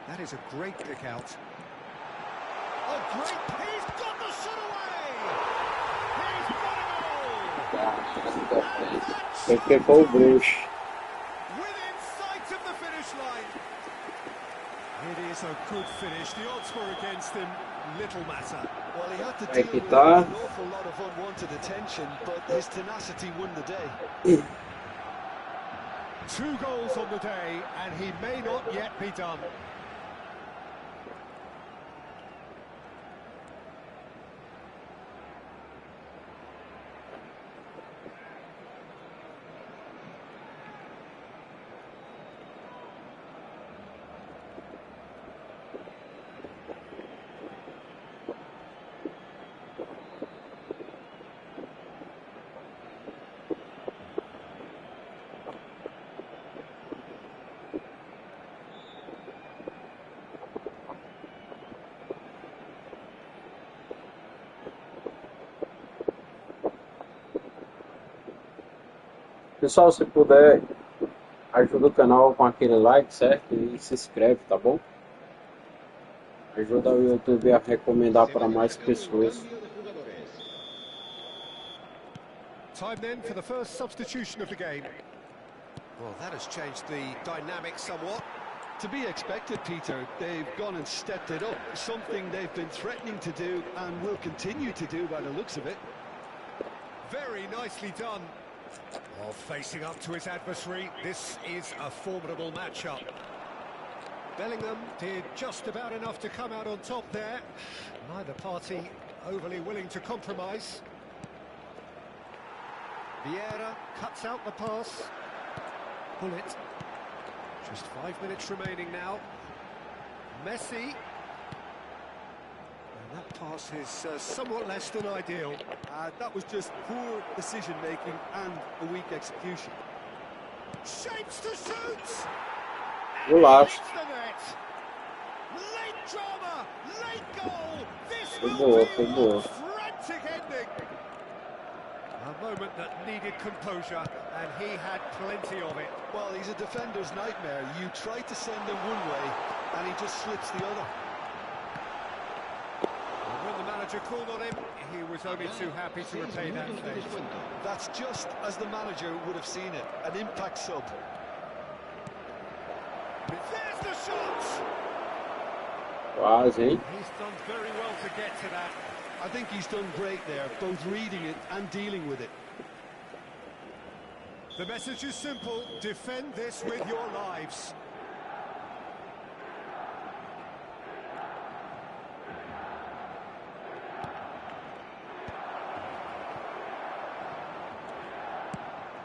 That is a great kick out. Oh, great! He's got the shot away! He's got a goal! Ele pegou o bruxo. Within sight of the finish line. It is a good finish. The odds were against him. Little matter. Well, he had to Aí deal que with tá. an awful lot of unwanted attention, but his tenacity won the day. 2 goals on the day, and he may not yet be done. Pessoal, se puder, ajuda o canal com aquele like, certo? E se inscreve, tá bom? Ajuda o YouTube a recomendar para mais pessoas. Time then for the first substitution of the game. Well, that has changed the dynamic somewhat. To be expected, Peter. They've gone and stepped it up. Something they've been threatening to do and will continue to do by the looks of it. Very nicely done. Well, facing up to his adversary, this is a formidable matchup. Bellingham did just about enough to come out on top there. Neither party overly willing to compromise. Vieira cuts out the pass. Pull it. Just 5 minutes remaining now. Messi. And that pass is somewhat less than ideal. That was just poor decision-making and a weak execution. Shapes to shoot! Golaço. Hits the net. Late drama, late goal. This Foi will boa, be foi boa. a frantic ending. A moment that needed composure, and he had plenty of it. Well, he's a defender's nightmare. You try to send him one way, and he just slips the other. And when the manager called on him, he was only too happy to repay that favor. That's just as the manager would have seen it, an impact sub. There's the shot! Quase, hein? He's done very well to get to that. I think he's done great there, both reading it and dealing with it. The message is simple: defend this with your lives.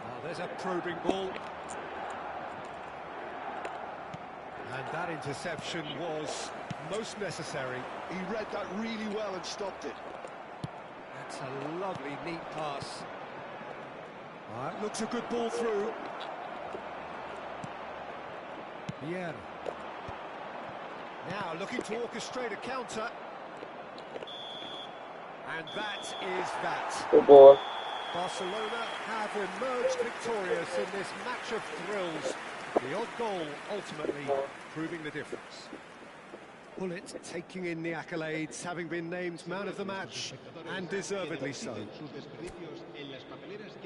Well, there's a probing ball. And that interception was most necessary. He read that really well and stopped it. That's a lovely, neat pass. That looks a good ball through. Vieira. Now looking to orchestrate a counter. And that is that. Foi boa. Barcelona have emerged victorious in this match of thrills. The odd goal ultimately proving the difference. Bullet taking in the accolades, having been named man of the match, and deservedly so.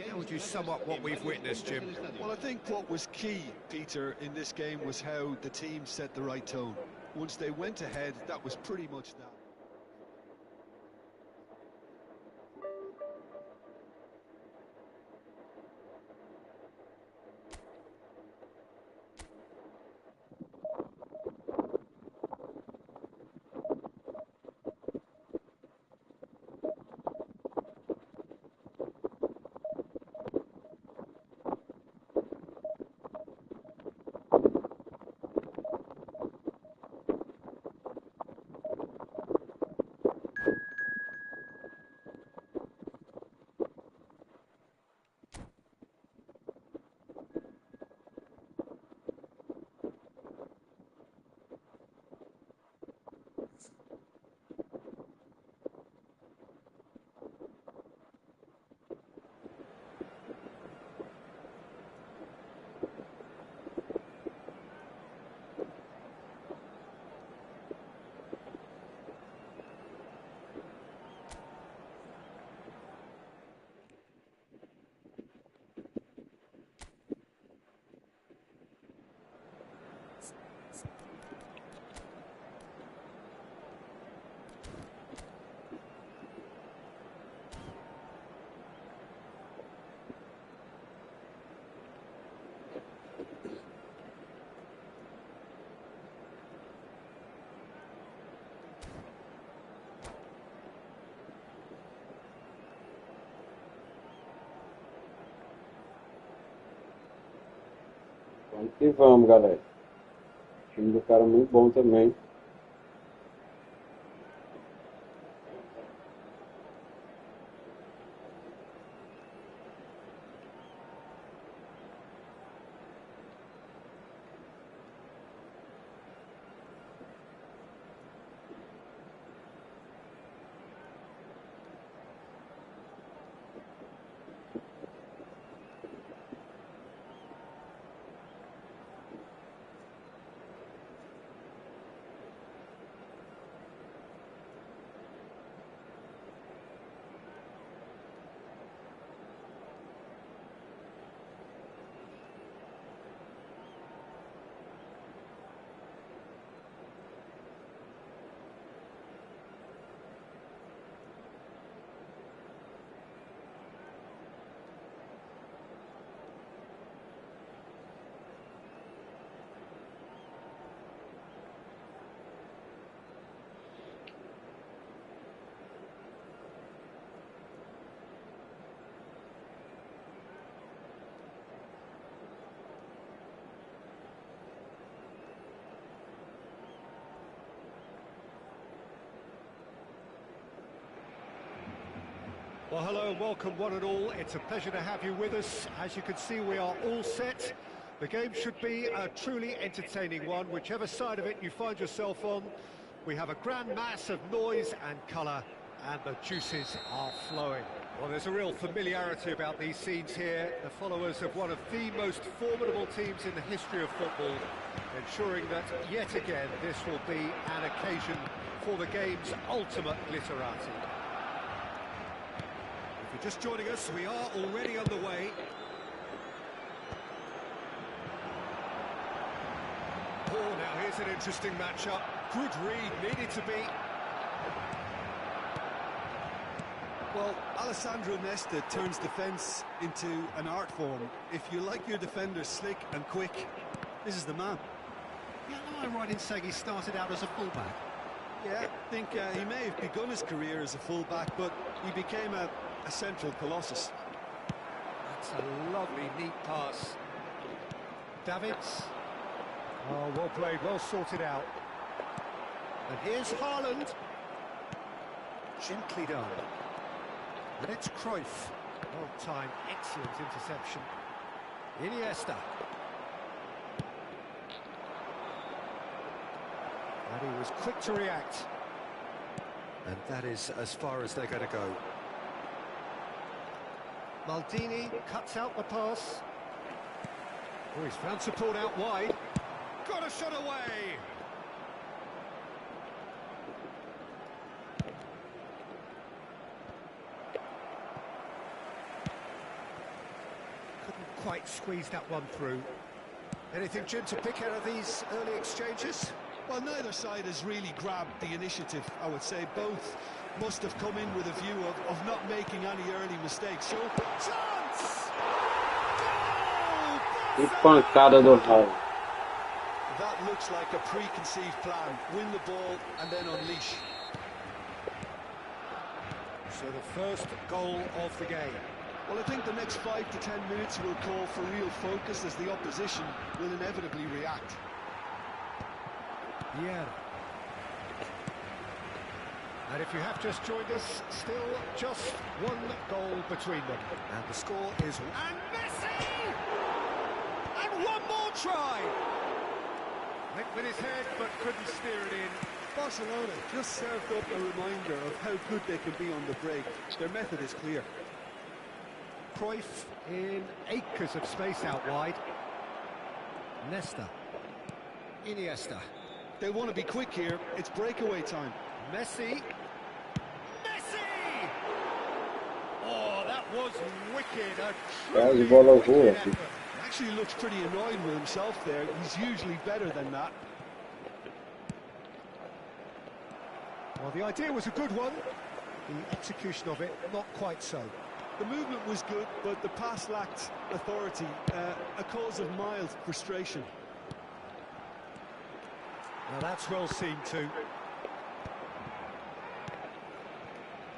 How would you sum up what we've witnessed, Jim? Well, I think what was key, Peter, in this game was how the team set the right tone. Once they went ahead, that was pretty much that. Vamos que vamos, galera. O time do cara é muito bom também. Well, hello and welcome one and all. It's a pleasure to have you with us. As you can see, we are all set. The game should be a truly entertaining one, whichever side of it you find yourself on. We have a grand mass of noise and colour, and the juices are flowing. Well, there's a real familiarity about these scenes here. The followers of one of the most formidable teams in the history of football, ensuring that yet again this will be an occasion for the game's ultimate glitterati. If you're just joining us, we are already underway. Oh, now here's an interesting matchup. Good read, needed to be. Well, Alessandro Nesta turns defence into an art form. If you like your defenders slick and quick, this is the man. Yeah, am I right in saying he started out as a fullback? Yeah, I think he may have begun his career as a fullback, but he became a central colossus. That's a lovely, neat pass. Davids. Oh, well played, well sorted out. And here's Haaland. Gently done. And it's Cruyff. Well timed, excellent interception. Iniesta. And he was quick to react. And that is as far as they're going to go. Maldini cuts out the pass. Oh, he's found support out wide. Got a shot away. Couldn't quite squeeze that one through. Anything, Jim, to pick out of these early exchanges? Well, neither side has really grabbed the initiative, I would say. Both must have come in with a view of not making any early mistakes. So, chance! Que pancada do Haaland. That looks like a preconceived plan. Win the ball and then unleash. So the first goal of the game. Well, I think the next 5 to 10 minutes will call for real focus as the opposition will inevitably react. Yeah. And if you have just joined us, still just one goal between them. And the score is... And Messi! And one more try! Went with his head, but couldn't steer it in. Barcelona just served up a reminder of how good they can be on the break. Their method is clear. Cruyff in acres of space out wide. Nesta. Iniesta. They want to be quick here. It's breakaway time. Messi. Messi! Oh, that was wicked. A truly wicked effort. Actually looks pretty annoyed with himself there. He's usually better than that. Well, the idea was a good one. The execution of it, not quite so. The movement was good, but the pass lacked authority, a cause of mild frustration. Now that's well seen too.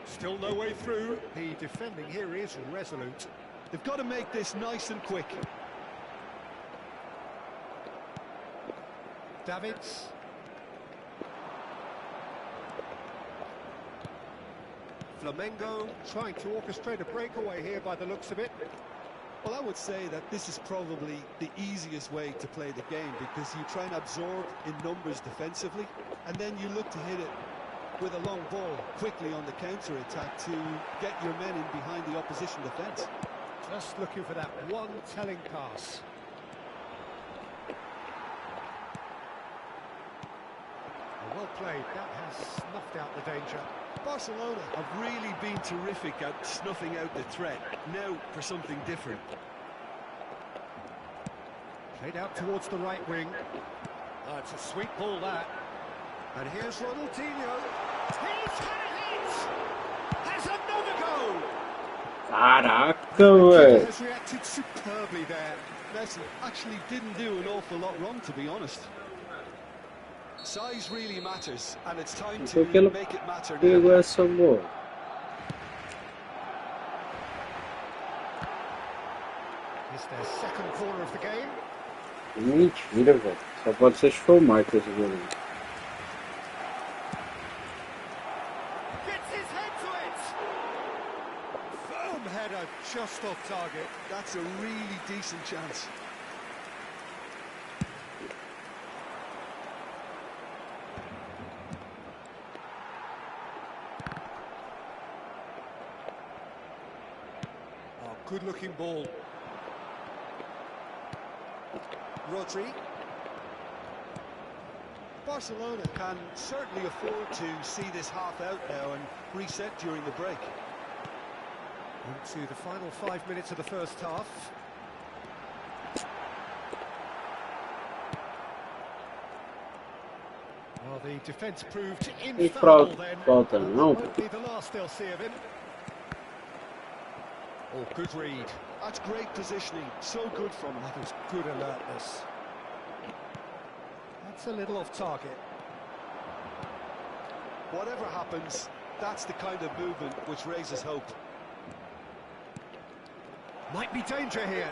Still no way through. The defending here is resolute. They've got to make this nice and quick. Davids. Flamengo trying to orchestrate a breakaway here by the looks of it. Well, I would say that this is probably the easiest way to play the game, because you try and absorb in numbers defensively, and then you look to hit it with a long ball quickly on the counter-attack to get your men in behind the opposition defence. Just looking for that one telling pass. Well played, that has snuffed out the danger. Barcelona have really been terrific at snuffing out the threat. Now for something different. Played out towards the right wing. Oh, it's a sweet ball, that. And here's Ronaldinho. He's had it! Has another goal! Caraca, He velho. has reacted superbly there. Messi actually didn't do an awful lot wrong, to be honest. Size really matters, and it's time to Por que ele make it matter pegou now. essa bola? It's their second corner of the game. Mentira, velho. Só pode ser se for o Michael esse goleiro. Gets his head to it. header just off target. That's a really decent chance. Oh, good-looking ball. Rodri. Barcelona can certainly afford to see this half out now and reset during the break. Into the final 5 minutes of the first half. Well, the defence proved infallible then. Falta That não. won't be the last they'll see of him. Oh, good read. That's great positioning. So good from him. That was good alertness. That's a little off target. Whatever happens, that's the kind of movement which raises hope. Might be danger here.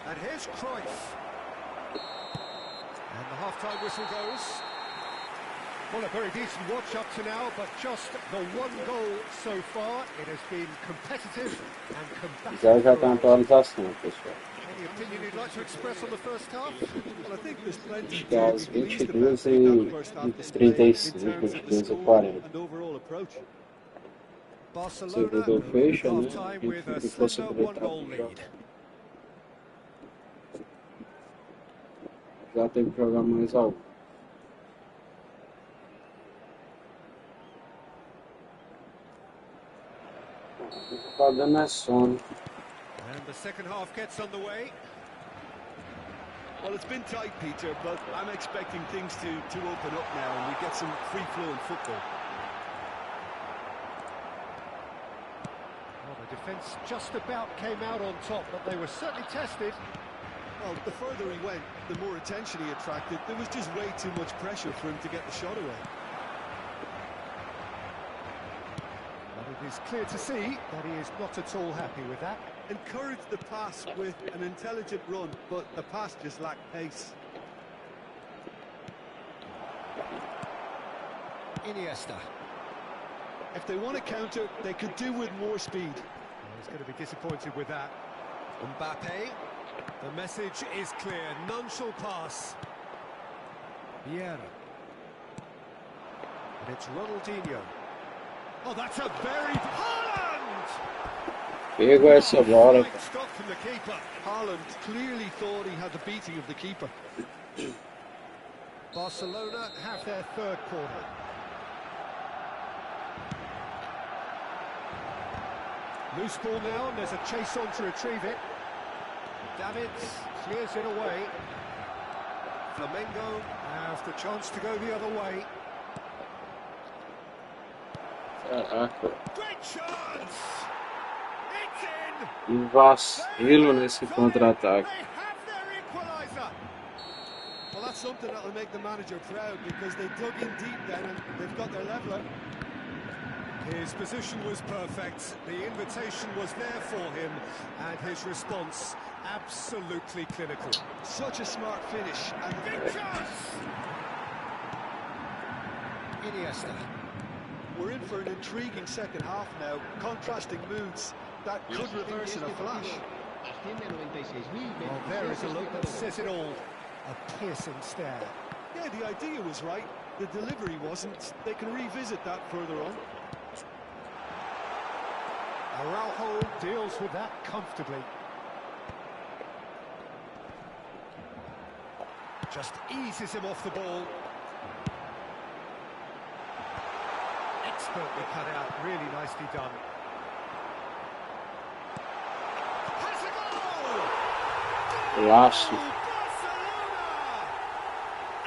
And here's Cruyff. And the half-time whistle goes. Well, a very decent watch up to now, but just the one goal so far. It has been competitive and combative. Já tá na atualização, pessoal. Any opinion you'd like to express on the first half? Well, I think there's plenty Acho que é às 22h35, 22h40. and overall approach. Barcelona Segundo fecha, né? half-time with a E fosse slender aproveitar one-goal o jogo. lead. Já tem que jogar mais algo. Tá dando é sono. And the second half gets underway. Well, it's been tight, Peter, but I'm expecting things to open up now and we get some free-flowing football. Well, the defence just about came out on top, but they were certainly tested. Well, the further he went, the more attention he attracted. There was just way too much pressure for him to get the shot away. But it is clear to see that he is not at all happy with that. Encouraged the pass with an intelligent run, but the pass just lacked pace. Iniesta. If they want to counter, they could do with more speed. Well, he's going to be disappointed with that. Mbappe. The message is clear. None shall pass. Vieira. And it's Ronaldinho. Oh, that's a very... Haaland! Pegou essa bola. Great stop from the keeper. Haaland clearly thought he had the beating of the keeper. Barcelona have their third corner. Loose ball now, and there's a chase on to retrieve it. Davids clears it away. Flamengo have the chance to go the other way. Caraca. Great chance! It's in! E vacilo nesse contra-ataque. They have their equaliser! Well, that's something that'll make the manager proud because they dug in deep then and they've got their leveller. His position was perfect, the invitation was there for him, and his response absolutely clinical. Such a smart finish. And Big chance! Iniesta. we're in for an intriguing second half now. Contrasting moods that could reverse in a flash. Well, there is a look that says it all. A piercing stare. Yeah, the idea was right. The delivery wasn't. They can revisit that further on. Araujo deals with that comfortably. Just eases him off the ball. Expertly cut out, really nicely done. Has a goal! Laço. Barcelona!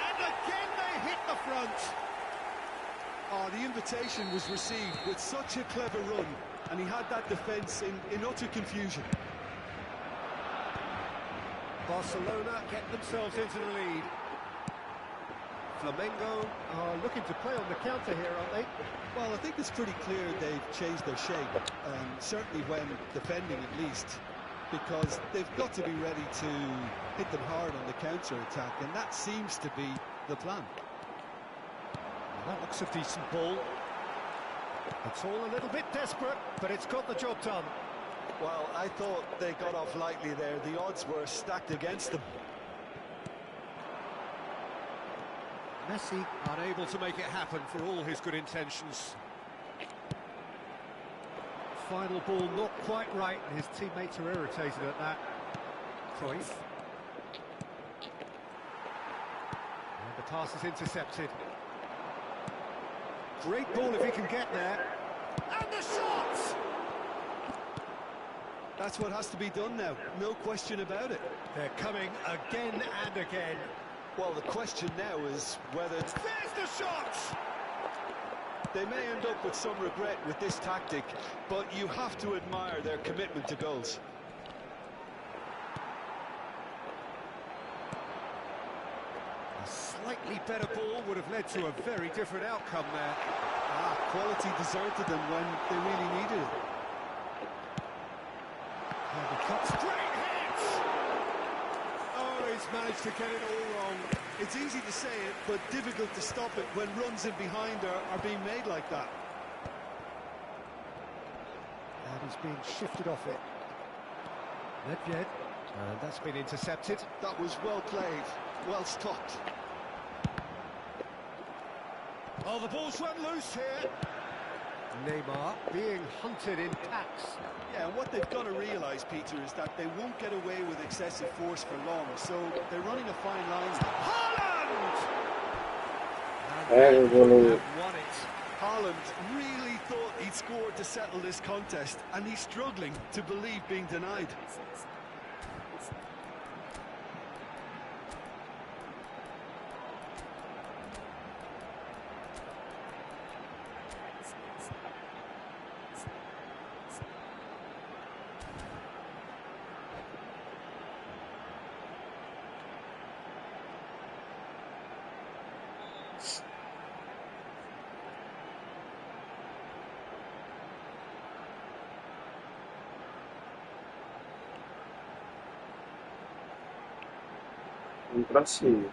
And again they hit the front. Oh, the invitation was received with such a clever run, and he had that defence in utter confusion. Barcelona get themselves into the lead. Flamengo are looking to play on the counter here, aren't they? Well, I think it's pretty clear they've changed their shape, certainly when defending at least, because they've got to be ready to hit them hard on the counter-attack, and that seems to be the plan. That looks a decent ball. It's all a little bit desperate, but it's got the job done. Well, I thought they got off lightly there. The odds were stacked against them. Messi unable to make it happen for all his good intentions. Final ball not quite right, and his teammates are irritated at that. Cruyff. And the pass is intercepted. Great ball if he can get there. And the shot! That's what has to be done now, no question about it. They're coming again and again. Well, the question now is whether... There's the shot! They may end up with some regret with this tactic, but you have to admire their commitment to goals. A slightly better ball would have led to a very different outcome there. Quality deserted them when they really needed it. And the cut straight hit! Oh, he's managed to get it all wrong. It's easy to say it, but difficult to stop it when runs in behind are being made like that. And he's being shifted off it. Nedved, and that's been intercepted. That was well played, well stopped. Oh, the ball's run loose here. Neymar being hunted in packs. Yeah, and what they've got to realise, Peter, is that they won't get away with excessive force for long, so they're running a fine line. Haaland! É, And have won it. Haaland really thought he'd scored to settle this contest, and he's struggling to believe being denied. Pra cima.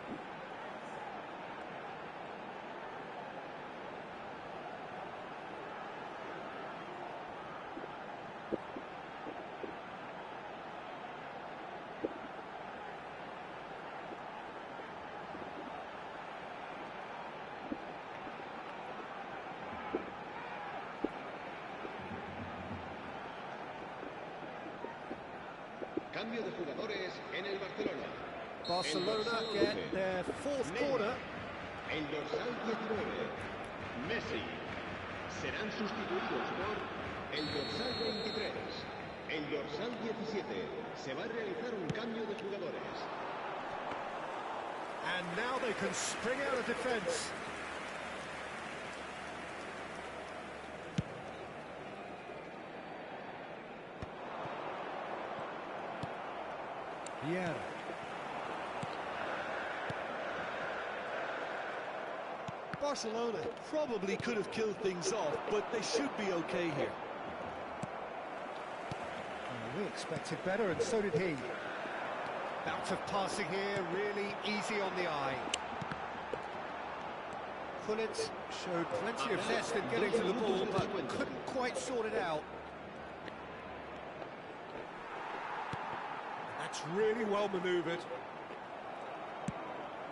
Cambio de jugadores en el Barcelona. Barcelona get their fourth corner. El dorsal 19, Messi. Serán sustituidos por el dorsal 23. El dorsal 17. Se va a realizar un cambio de jugadores. And now they can spring out of defence. Yeah. Barcelona probably could have killed things off, but they should be okay here. We expected better, and so did he. Bout of passing here, really easy on the eye. Gullit showed plenty of zest in getting to the ball, but couldn't quite sort it out. That's really well manoeuvred.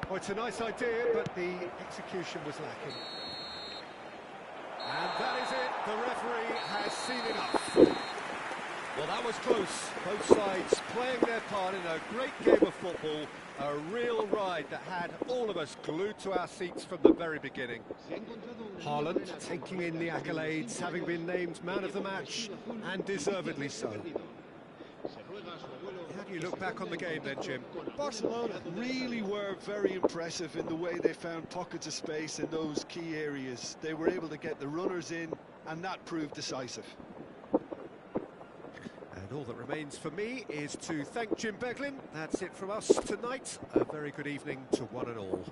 Well, it's a nice idea, but the execution was lacking. And that is it. The referee has seen enough. Well, that was close. Both sides playing their part in a great game of football. A real ride that had all of us glued to our seats from the very beginning. Haaland taking in the accolades, having been named man of the match, and deservedly so. How do you look back on the game then, Jim? Barcelona really were very impressive in the way they found pockets of space in those key areas. They were able to get the runners in, and that proved decisive. And all that remains for me is to thank Jim Beglin. That's it from us tonight. A very good evening to one and all.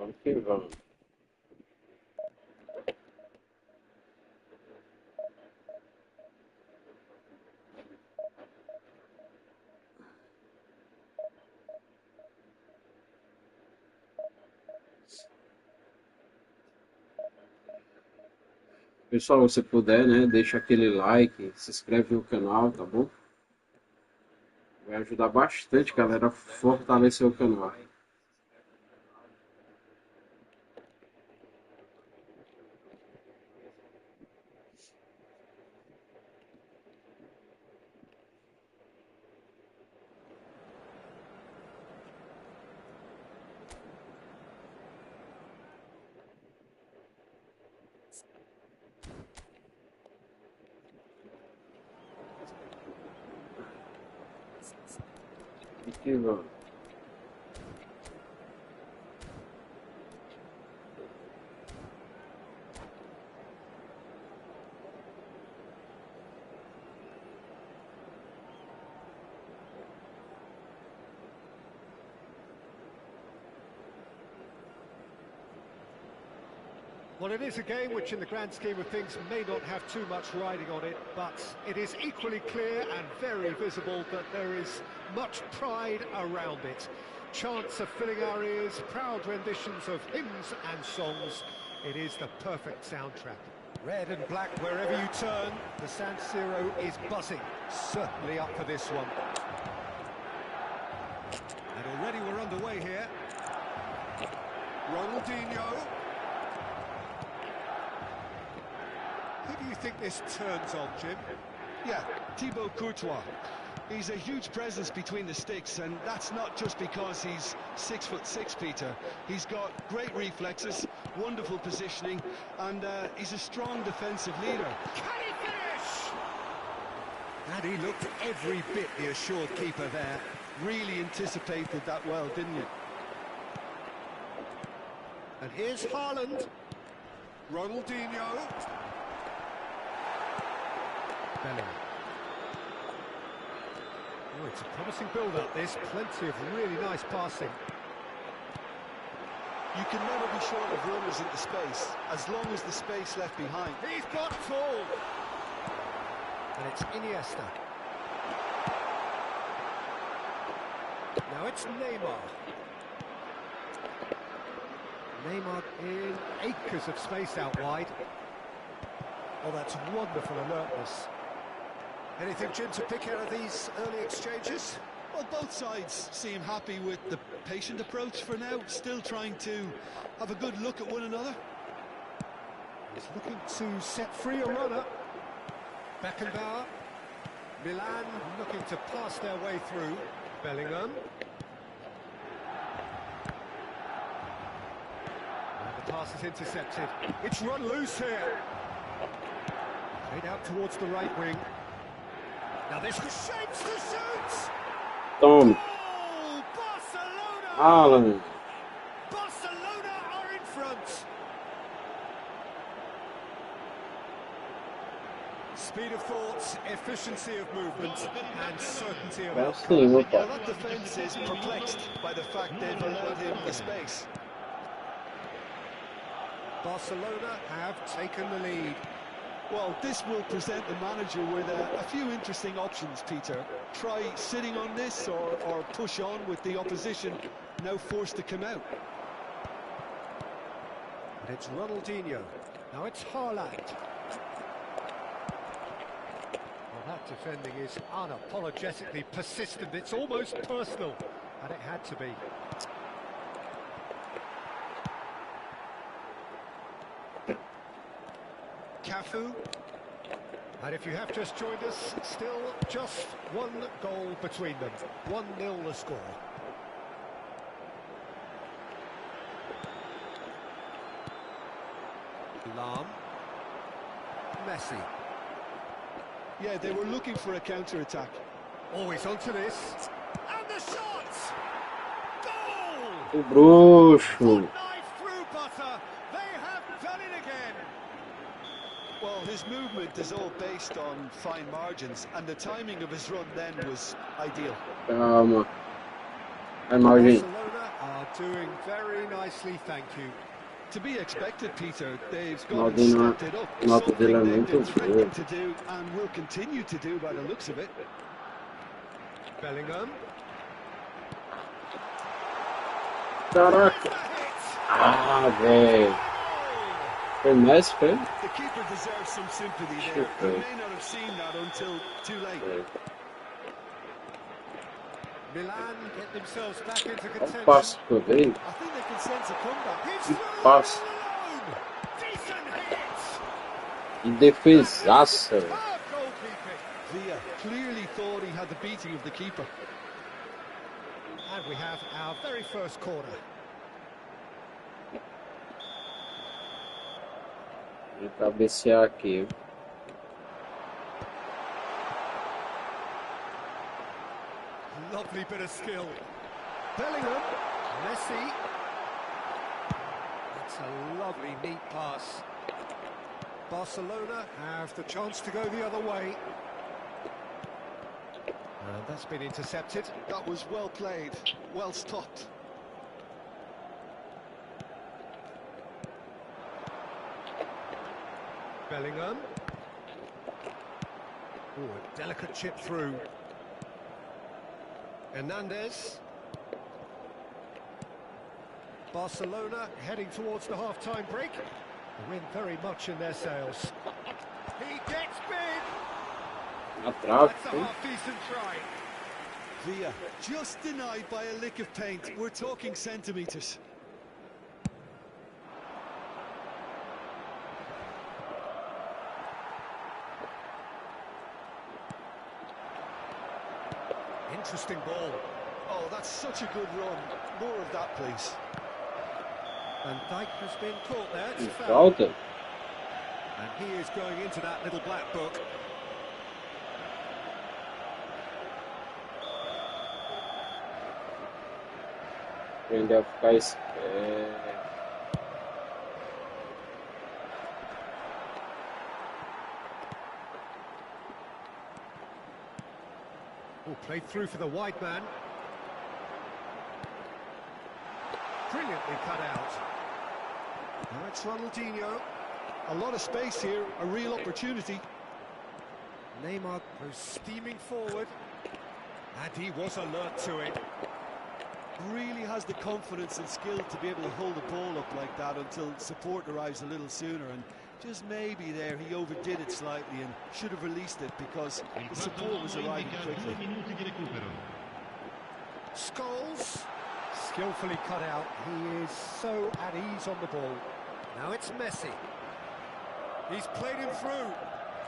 Vamos que vamos. Pessoal, se puder, né, deixa aquele like, se inscreve no canal, tá bom? Vai ajudar bastante, galera, a fortalecer o canal. E que vamos. Well, it is a game which in the grand scheme of things may not have too much riding on it, but it is equally clear and very visible that there is much pride around it. Chants are filling our ears, proud renditions of hymns and songs. It is the perfect soundtrack. Red and black wherever you turn, the San Siro is buzzing. Certainly up for this one. And already we're underway here. Ronaldinho. Who do you think this turns on, Jim? Yeah, Thibaut Courtois. He's a huge presence between the sticks, and that's not just because he's 6'6", Peter. He's got great reflexes, wonderful positioning, and he's a strong defensive leader. Can he finish? And he looked every bit the assured keeper there. Really anticipated that well, didn't he? And here's Haaland. Ronaldinho. Bellingham. Oh, it's a promising build-up, this. Plenty of really nice passing. You can never be short of runners into space, as long as the space left behind. He's got full. And it's Iniesta. Now it's Neymar. Neymar in acres of space out wide. Oh, that's wonderful alertness. Anything, Jim, to pick out of these early exchanges? Well, both sides seem happy with the patient approach for now, still trying to have a good look at one another. He's looking to set free a runner. Beckenbauer. Milan looking to pass their way through. Bellingham. And the pass is intercepted. It's run loose here. Played out towards the right wing. Now this was shapes to shoot. Tome. Oh, Barcelona! Haaland. Barcelona are in front. Speed of thought, efficiency of movement, and certainty of outcome. Well, that defence is perplexed by the fact they've allowed him the space. Barcelona have taken the lead. Well, this will present the manager with a few interesting options, Peter. Try sitting on this or push on with the opposition, now forced to come out. And it's Ronaldinho. Now it's Haaland. Well, that defending is unapologetically persistent. It's almost personal, and it had to be. Cafu. And if you have just joined us, still just one goal between them. 1-0 the score. Lam. Messi. Yeah, they were looking for a counter-attack. Always onto this. And the shot! Goal! O bruxo. One knife through butter. They have done it again. Well, his movement is all based on fine margins, and the timing of his run then was ideal. Calma. Vai, Maldinho. Barcelona are doing very nicely, thank you. To be expected, Peter. They've gone Nota and stepped it up. nota dele é Something they've muito been threatening boa. to do and will continue to do by the looks of it. Bellingham. Caraca. Ah, velho. Foi Messi, foi? The keeper deserves some sympathy there. Sure. He may not have seen that until too late. Milan get themselves back into Olha o contention. passo que eu dei. I think they can sense a comeback. He's Que through passo. alone. Decent hit. Que defesaça, velho. Superb goalkeeping. Villa clearly thought he had the beating of the keeper. And we have our very first corner. Vou cabecear aqui. Lovely bit of skill. Bellingham. Messi. That's a lovely, neat pass. Barcelona have the chance to go the other way. And that's been intercepted. That was well played, well stopped. Bellingham. Ooh, a delicate chip through. Hernandez. Barcelona heading towards the half-time break. The wind very much in their sails. He gets big. Na trave, That's a hein? half-decent try. Villa just denied by a lick of paint. We're talking centimetres. Interesting ball. Oh, that's such a good run. More of that, please. And Dijk has been caught there. It's a foul. Falta. And he is going into that little black book. Aprender a ficar esperto. Oh, played through for the wide man. Brilliantly cut out. Now it's Ronaldinho. A lot of space here, a real opportunity. Neymar goes steaming forward. And he was alert to it. Really has the confidence and skill to be able to hold the ball up like that until support arrives a little sooner. And just maybe there he overdid it slightly and should have released it because the support was arriving quickly. Scholes, skillfully cut out. He is so at ease on the ball. Now it's Messi. He's played him through.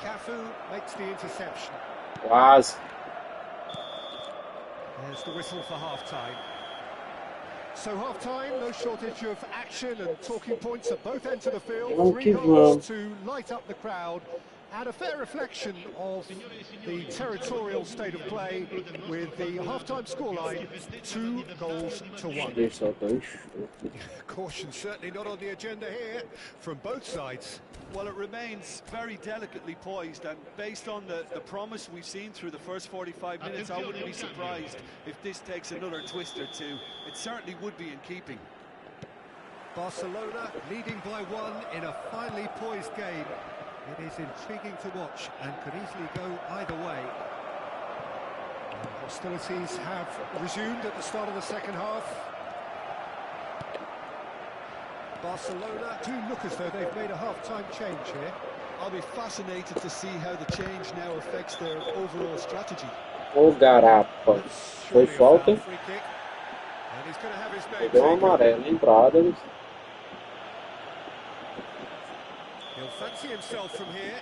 Cafu makes the interception. Quase. There's the whistle for half-time. So half-time, no shortage of action and talking points at both ends of the field. Vamos 3 que goals vamos. to light up the crowd. And a fair reflection of the territorial state of play with the half-time scoreline, 2-1. Deixa só tão enxuto. Caution certainly not on the agenda here from both sides. Well, it remains very delicately poised, and based on the promise we've seen through the first 45 minutes, I wouldn't be surprised if this takes another twist or two. It certainly would be in keeping. Barcelona leading by 1 in a finely poised game. It is intriguing to watch and could easily go either way. And hostilities have resumed at the start of the second half. Barcelona do look as though they've made a half-time change here. I'll be fascinated to see how the change now affects their overall strategy. Ô garapa. Foi Surely a falta. foul, free kick. And he's going to have his name Deu uma taken. amarela entrada. He'll fancy himself from here.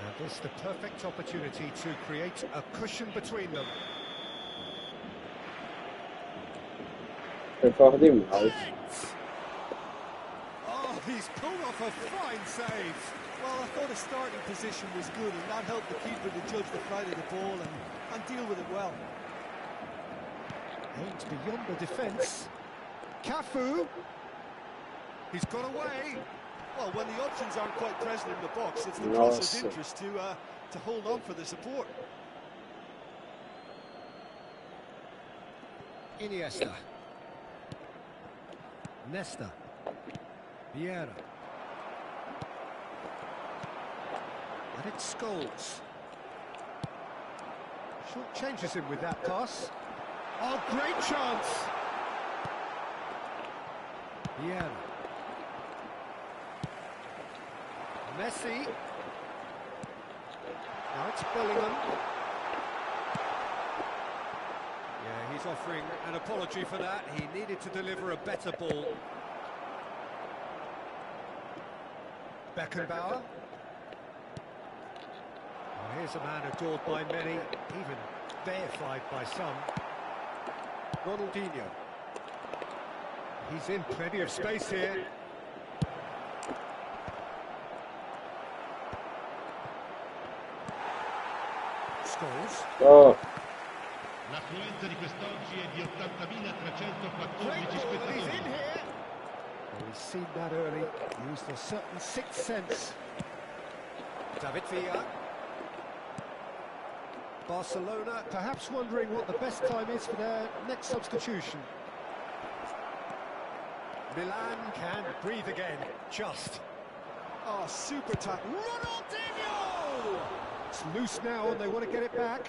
And this is the perfect opportunity to create a cushion between them. Foi fora demais. Oh, he's pulled off a fine save. Well, I thought his starting position was good, and that helped the keeper to judge the flight of the ball and deal with it well. Aims beyond the defence. Cafu. He's got away. Well, when the options aren't quite present in the box, it's the Nossa. process interest to hold on for the support. Iniesta. Nesta. Vieira. And it's Scholes. Short changes him with that pass. Oh, great chance! Vieira. Messi. Now it's Bellingham. Yeah, he's offering an apology for that. He needed to deliver a better ball. Beckenbauer. Oh, here's a man adored by many, even deified by some. Ronaldinho. He's in plenty of space here. Scholes. Oh, L'affluenza di quest'oggi è di 80.314 Great ball, and he's in spettatori. here. Well, he's seen that early, used a certain sixth sense. David Villa. Barcelona perhaps wondering what the best time is for their next substitution. Milan can breathe again, just. Oh, super tackle. Ronaldinho! It's loose now and they want to get it back.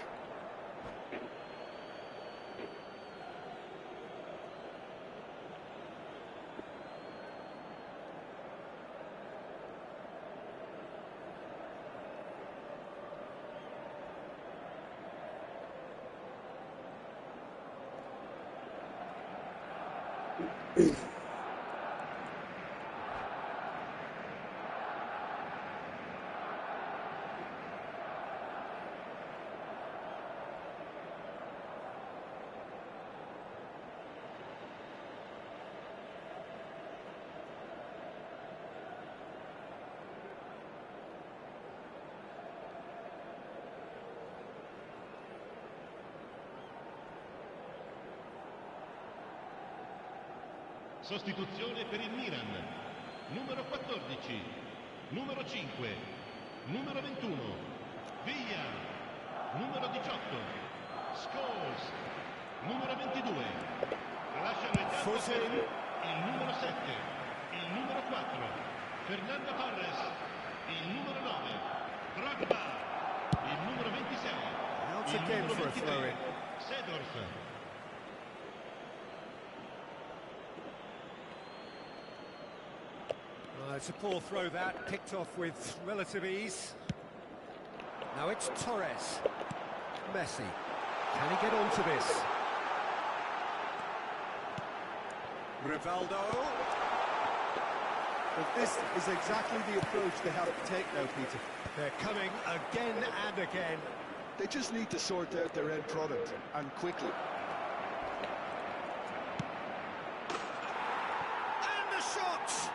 Sostituzione per il Milan. Numero 14, numero 5, numero 21, Villa, numero 18, Scholes, numero 22. Lasciano il campo per il numero 7, il numero 4, Fernando Torres, il numero 9, Drogba, il numero 26, Out il again numero for a 23, throw-in. Seedorf. It's a poor throw that, picked off with relative ease. Now it's Torres. Messi. Can he get onto this? Rivaldo. But this is exactly the approach they have to take now, Peter. They're coming again and again. They just need to sort out their end product, and quickly. And the shot!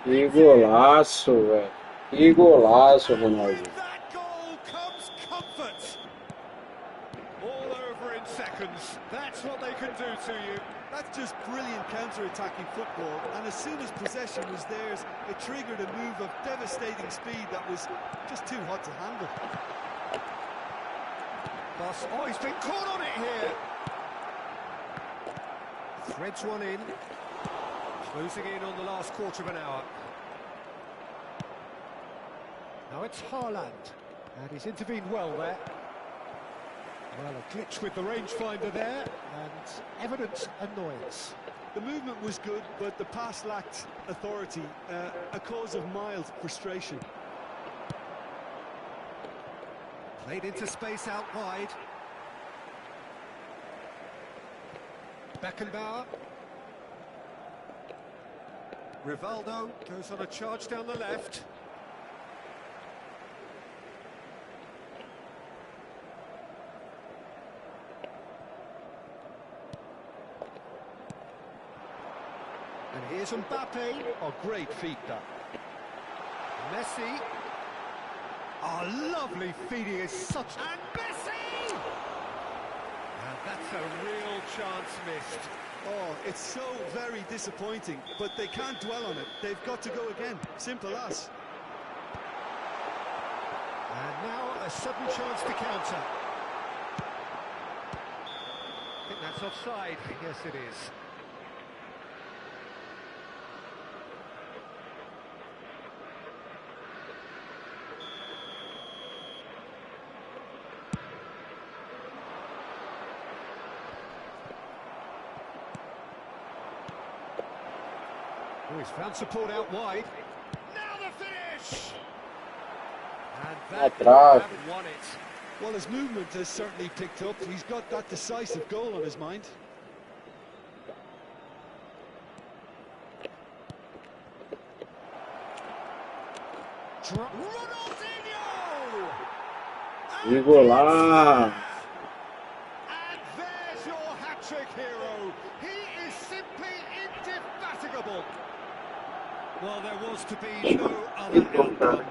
que golaço, velho. Que golaço, Ronaldo. With that goal comes comfort. All over in seconds. That's what they can do to you. That's just brilliant counter-attacking football, and as soon as possession was theirs, it triggered a move of devastating speed that was just too hot to handle. Oh, he's been caught on it here. Threads one in. Closing in on the last quarter of an hour. Now it's Haaland, and he's intervened well there. Well, a glitch with the rangefinder there, and evident annoyance. The movement was good, but the pass lacked authority, a cause of mild frustration. Played into space out wide. Beckenbauer. Rivaldo goes on a charge down the left. And here's Mbappe. Oh, great feat, that. Messi. Oh, lovely feeding is such... And Messi! And that's a real chance missed. Oh, it's so very disappointing, but they can't dwell on it. They've got to go again. Simple as. And now a sudden chance to counter. I think that's offside. Yes, it is. Oh, he's found support out wide. Now the finish! And that Atrás. haven't won it. Well, his movement has certainly picked up. He's got that decisive goal on his mind. Ronaldinho! Digo lá. And there's your hat-trick hero. He is simply indefatigable. Well, there was to be no other outcome.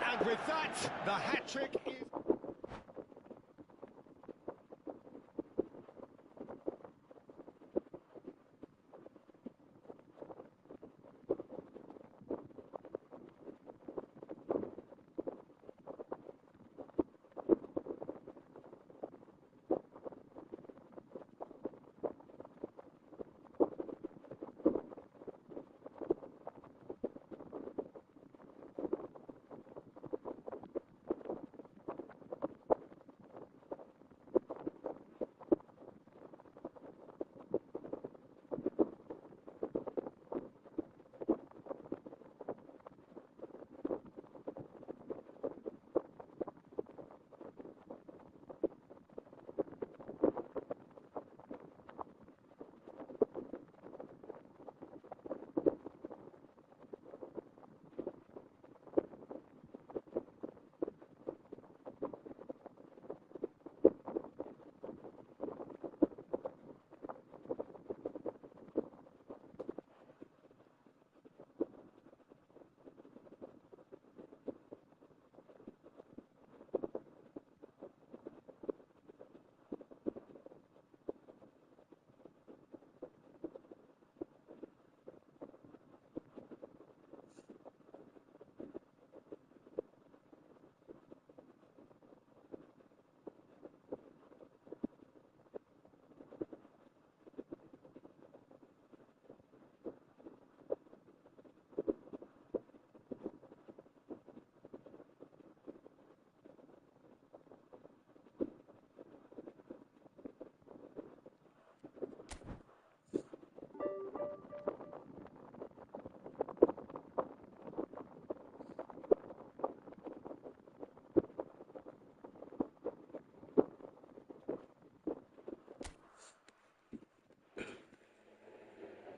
And with that, the hat-trick is...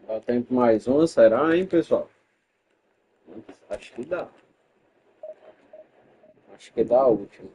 Dá tempo mais uma, será, hein, pessoal? Acho que dá. Acho que dá a última.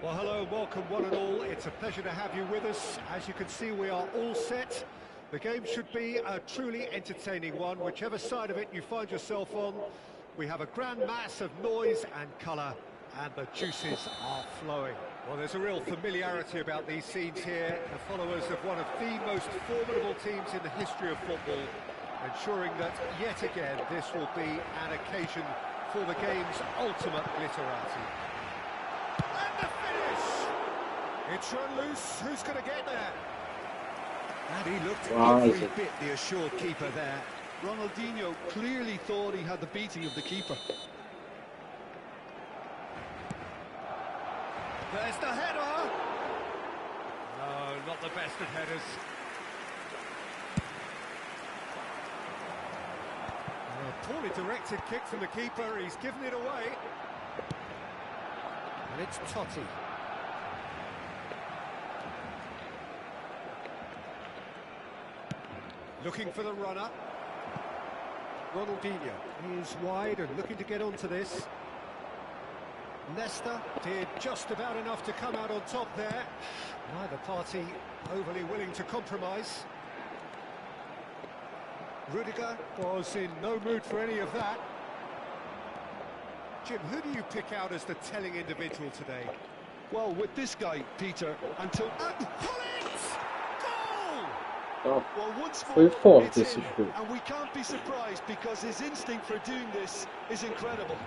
Well, hello, welcome one and all. It's a pleasure to have you with us. As you can see, we are all set. The game should be a truly entertaining one, whichever side of it you find yourself on. We have a grand mass of noise and colour, and the juices are flowing. Well, there's a real familiarity about these scenes here. The followers of one of the most formidable teams in the history of football, ensuring that, yet again, this will be an occasion for the game's ultimate glitterati. And the finish! It's run loose. Who's going to get there? And he looked every bit the assured keeper there. Ronaldinho clearly thought he had the beating of the keeper. There's the header! No, not the best of headers. A poorly directed kick from the keeper, he's given it away. And it's Totti. Looking for the runner. Ronaldinho is wide and looking to get onto this. Nesta did just about enough to come out on top there. Neither party overly willing to compromise. Rudiger was in no mood for any of that. Jim, who do you pick out as the telling individual today? Well, with this guy, Peter, until... Oh, Well, once foi more, forte it's esse him, chute. and we can't be surprised because his instinct for doing this is incredible.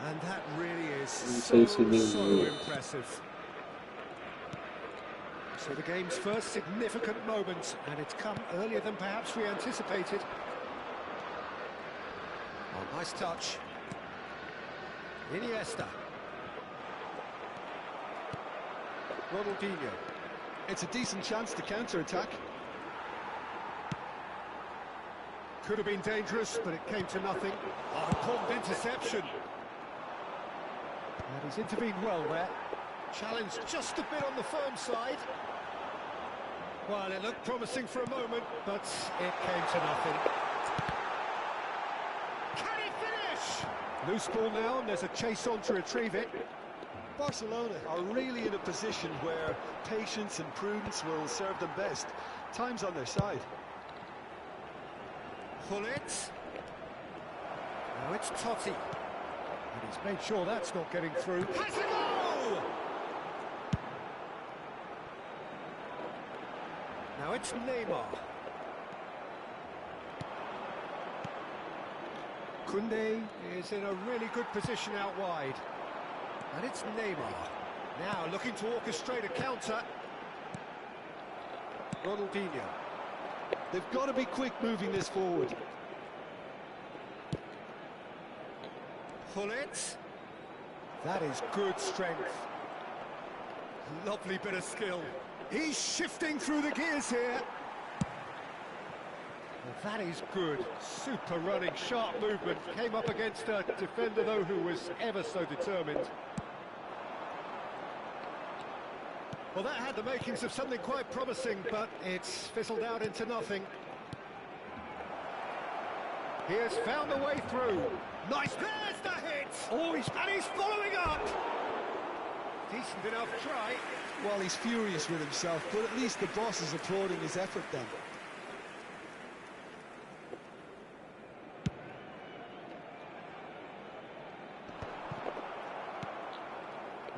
And that really is sei se ele so viu. impressive. So the game's first significant moment, and it's come earlier than perhaps we anticipated. Oh, nice touch. Iniesta. Ronaldinho. It's a decent chance to counter-attack. Could have been dangerous, but it came to nothing. Oh, important interception. And he's intervened well there. Challenge just a bit on the firm side. Well, it looked promising for a moment, but it came to nothing. Can he finish? Loose ball now, and there's a chase on to retrieve it. Barcelona are really in a position where patience and prudence will serve them best. Time's on their side. Gullit. Now it's Totti. And he's made sure that's not getting through. Has a goal! Now it's Neymar. Koundé is in a really good position out wide. And it's Neymar. Now looking to orchestrate a counter. Ronaldinho. They've got to be quick moving this forward. Gullit. That is good strength. Lovely bit of skill. He's shifting through the gears here. Well, that is good. Super running, sharp movement. Came up against a defender, though, who was ever so determined. Well, that had the makings of something quite promising, but it's fizzled out into nothing. He has found a way through. Nice, there's the hit! Oh, he's following up! Decent enough try. Well, he's furious with himself, but at least the boss is applauding his effort then.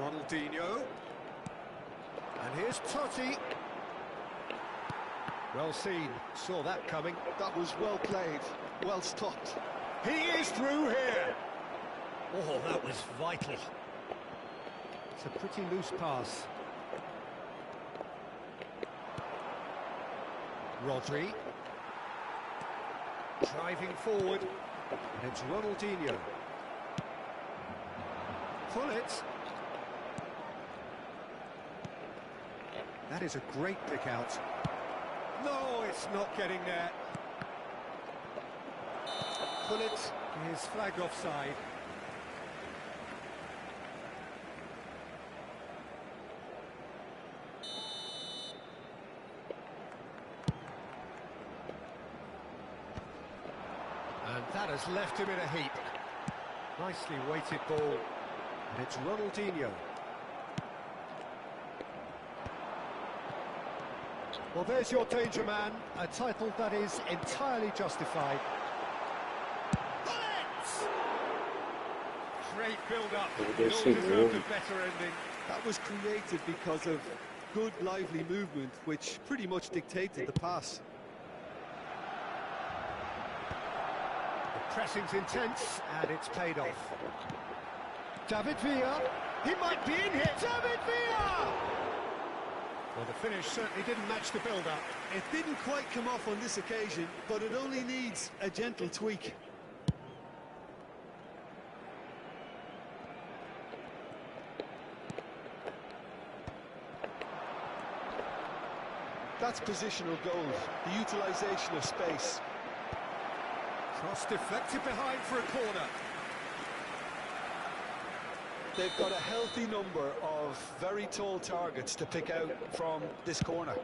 Ronaldinho. And here's Totti. Well seen, saw that coming. That was well played, well stopped. He is through here. Oh, that was vital. It's a pretty loose pass. Rodri. Driving forward. And it's Ronaldinho. Gullit. That is a great pick out. No, it's not getting there. Gullit is flagged offside. And that has left him in a heap. Nicely weighted ball. And it's Ronaldinho. Well, there's your danger man, a title that is entirely justified. Bullets! Great build-up. It all deserved a better ending. That was created because of good, lively movement, which pretty much dictated the pass. The pressing's intense, and it's paid off. David Villa, he might be in here. David Villa! Well, the finish certainly didn't match the build-up. It didn't quite come off on this occasion, but it only needs a gentle tweak. That's positional goals, the utilisation of space. Cross deflected behind for a corner. They've got a healthy number of very tall targets to pick out from this corner.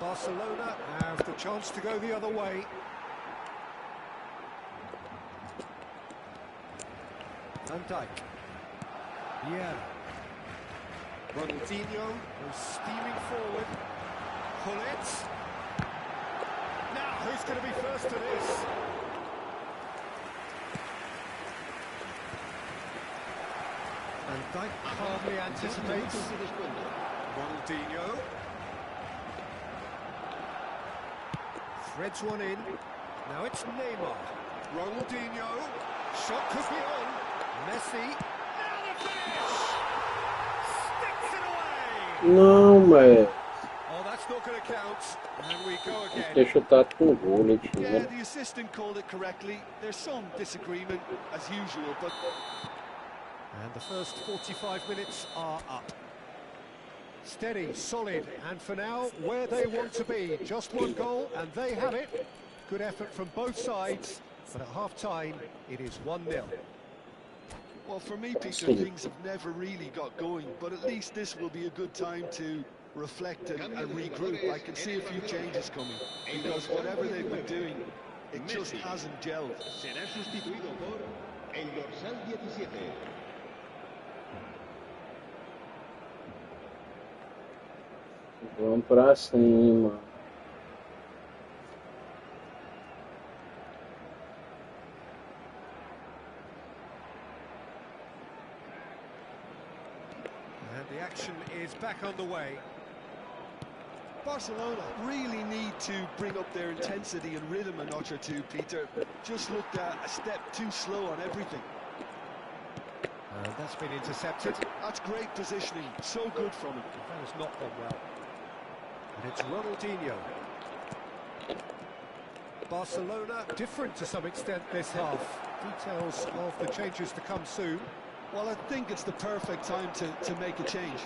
Barcelona have the chance to go the other way. Van Dijk. Yeah. Ronaldinho was steaming forward. Gullit. Now, who's going to be first to this? Van Dijk calmly anticipates. Ronaldinho. Threads one in. Now it's Neymar. Ronaldinho. Shot could be on. Messi. Now the finish! Sticks it away! Não, mas Oh, that's not going to count. And we go again. ter chutado com o Gullit, Yeah, né? the assistant called it correctly. There's some disagreement, as usual, but... And the first 45 minutes are up. Steady, solid, and for now, where they want to be. Just one goal, and they have it. Good effort from both sides, but at half-time, it is 1-0. Well, for me, Peter, things have never really got going, but at least this will be a good time to reflect and regroup. I can see a few changes coming, because whatever they've been doing, it just hasn't gelled. Será sustituido por el dorsal 17. Vamos pra cima. And the action is back on the way. Barcelona really need to bring up their intensity and rhythm a notch or two, Peter. Just looked a step too slow on everything. And that's been intercepted. That's great positioning, so good from him. That has not gone well. And it's Ronaldinho. Barcelona different to some extent this half. Details of the changes to come soon. Well, I think it's the perfect time to make a change.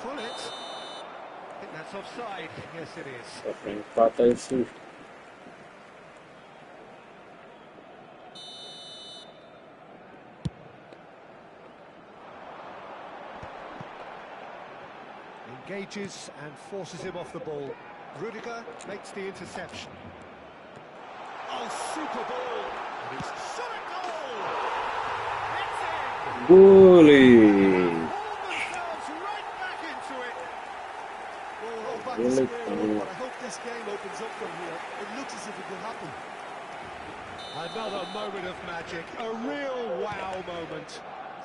Pull it. I think that's offside. Yes, it is. Só pra empatar esse. Engages and forces him off the ball. Rudiger makes the interception. Oh, super ball! And he's shot a goal! It's in! Gullit! Hauled themselves right back into it. Well, we'll hold back to square one, but I hope this game opens up from here. It looks as if it could happen. Another moment of magic, a real wow moment.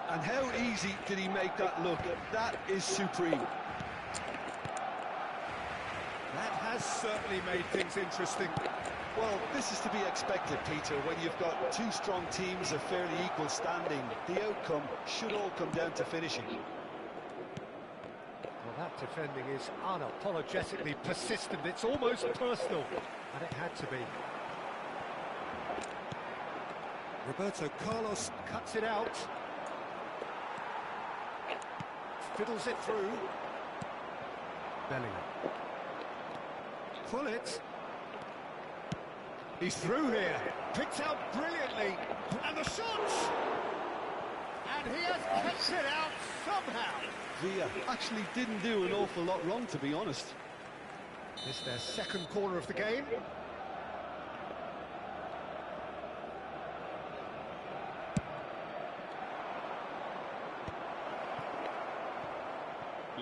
And how easy did he make that look? That is supreme. That has certainly made things interesting. Well, this is to be expected, Peter. When you've got two strong teams of fairly equal standing, the outcome should all come down to finishing. Well, that defending is unapologetically persistent. It's almost personal, and it had to be. Roberto Carlos cuts it out. Fiddles it through. Bellingham. Pull it. He's through here. Picked out brilliantly. And the shot! And he has kept it out somehow. Villa actually didn't do an awful lot wrong, to be honest. This is their second corner of the game.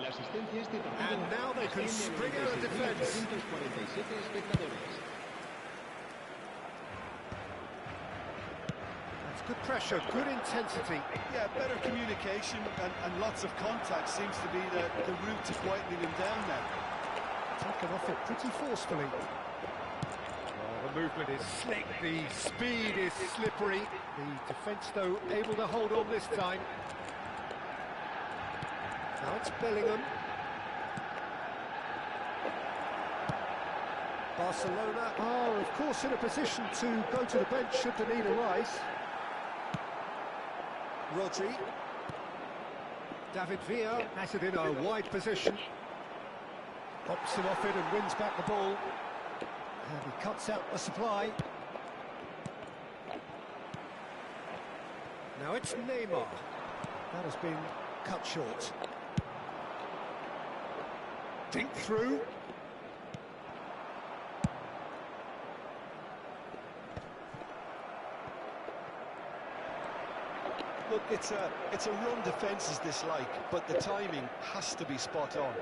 La asistencia a este partido And now they can spring out a defence. 347 espectadores. That's good pressure, good intensity. Yeah, better communication and lots of contact seems to be the route to quietening him down now. Taken off it pretty forcefully. Oh, the movement is slick, the speed is slippery. The defence, though, able to hold on this time. Now it's Bellingham. Barcelona are, of course, in a position to go to the bench should the need arise. Rodri. David Villa has it in a wide position. Pops him off it and wins back the ball. And he cuts out the supply. Now it's Neymar. That has been cut short. Dink through. Look, it's a run defence is dislike, but the timing has to be spot on.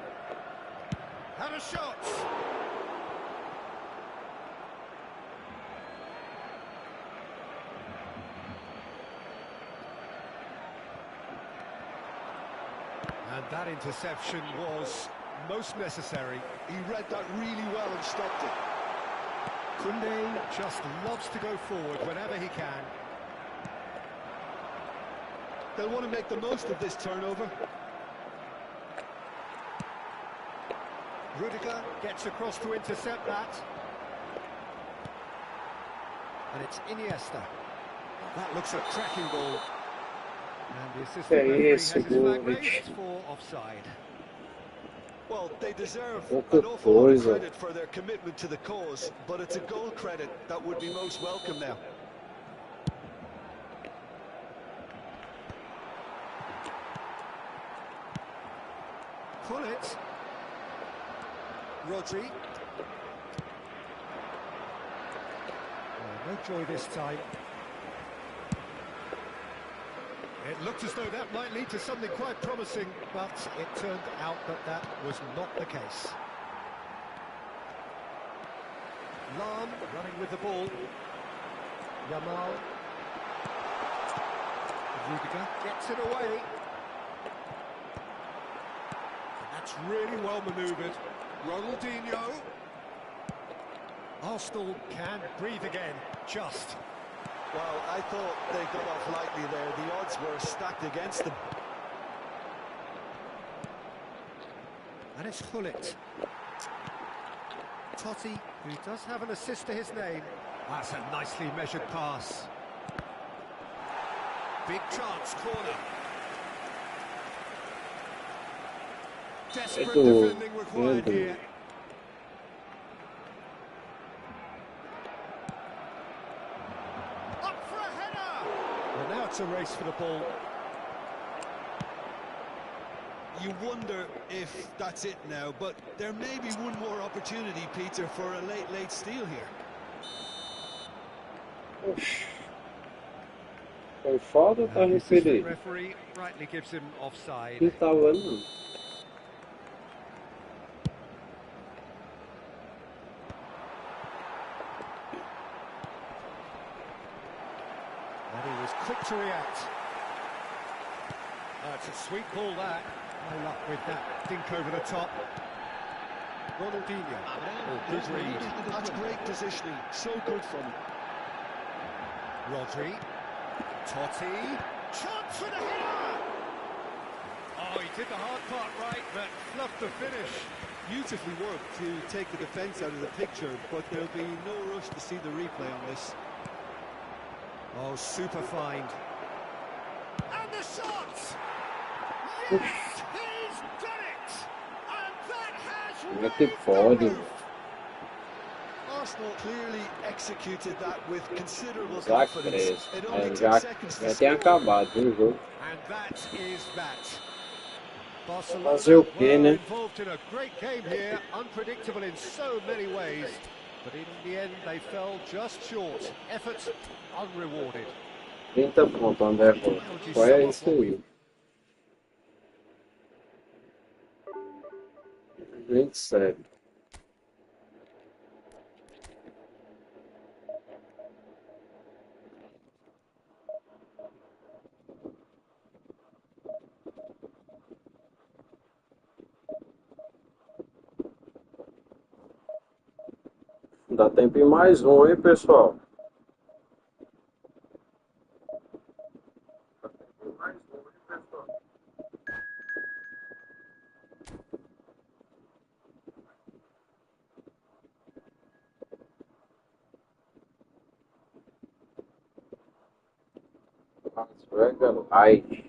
Had a shot. And that interception was most necessary. He read that really well and stopped it. Koundé just loves to go forward whenever he can. They'll want to make the most of this turnover. Rudiger gets across to intercept that. And it's Iniesta. That looks a cracking ball. And the assistant referee has his flag raised for offside. Well, they deserve Outra an awful lot of coisa. credit for their commitment to the cause, but it's a goal credit that would be most welcome now. Pull it. Rodri. Oh, no joy this time. It looked as though that might lead to something quite promising, but it turned out that that was not the case. Lam running with the ball. Yamal. Rudiger gets it away. That's really well manoeuvred. Ronaldinho. Arsenal can breathe again, just. Well, I thought they got off lightly there. The odds were stacked against them. And it's Hullet. Totti, who does have an assist to his name. That's a nicely measured pass. Big chance, corner. Desperate defending required here. Up for a header! And now it's a race for the ball. You wonder if that's it now, but there may be one more opportunity, Peter, for a late steal here. Foi falta ou tá And the assistant referido? referee rightly gives him offside. Quem tava não? And he was quick to react. It's a sweet ball that. No luck with that dink over the top. Ronaldinho. Oh, good read. That's great positioning. So good from him. Rodri. Totti. Chance for the header! Oh, he did the hard part right, but fluffed the finish. Beautifully worked to take the defence out of the picture, but there'll be no rush to see the replay on this. Oh, super find. And the shot! Yes, he's done it! And that has Como é que raised the pode? roof. Arsenal clearly executed that with considerable Já confidence. cresce. It only Já, took seconds to já tem score. acabado, viu, o jogo? And that is that. Barcelona Fazer o quê, were né? involved in a great game here, unpredictable in so many ways. But in the end, they fell just short. Effort unrewarded. 30 pontos, André. Foi isso aí. 27. Dá tempo em mais um, hein, pessoal? Dá tempo em mais um, hein, pessoal? Las Vegas Light.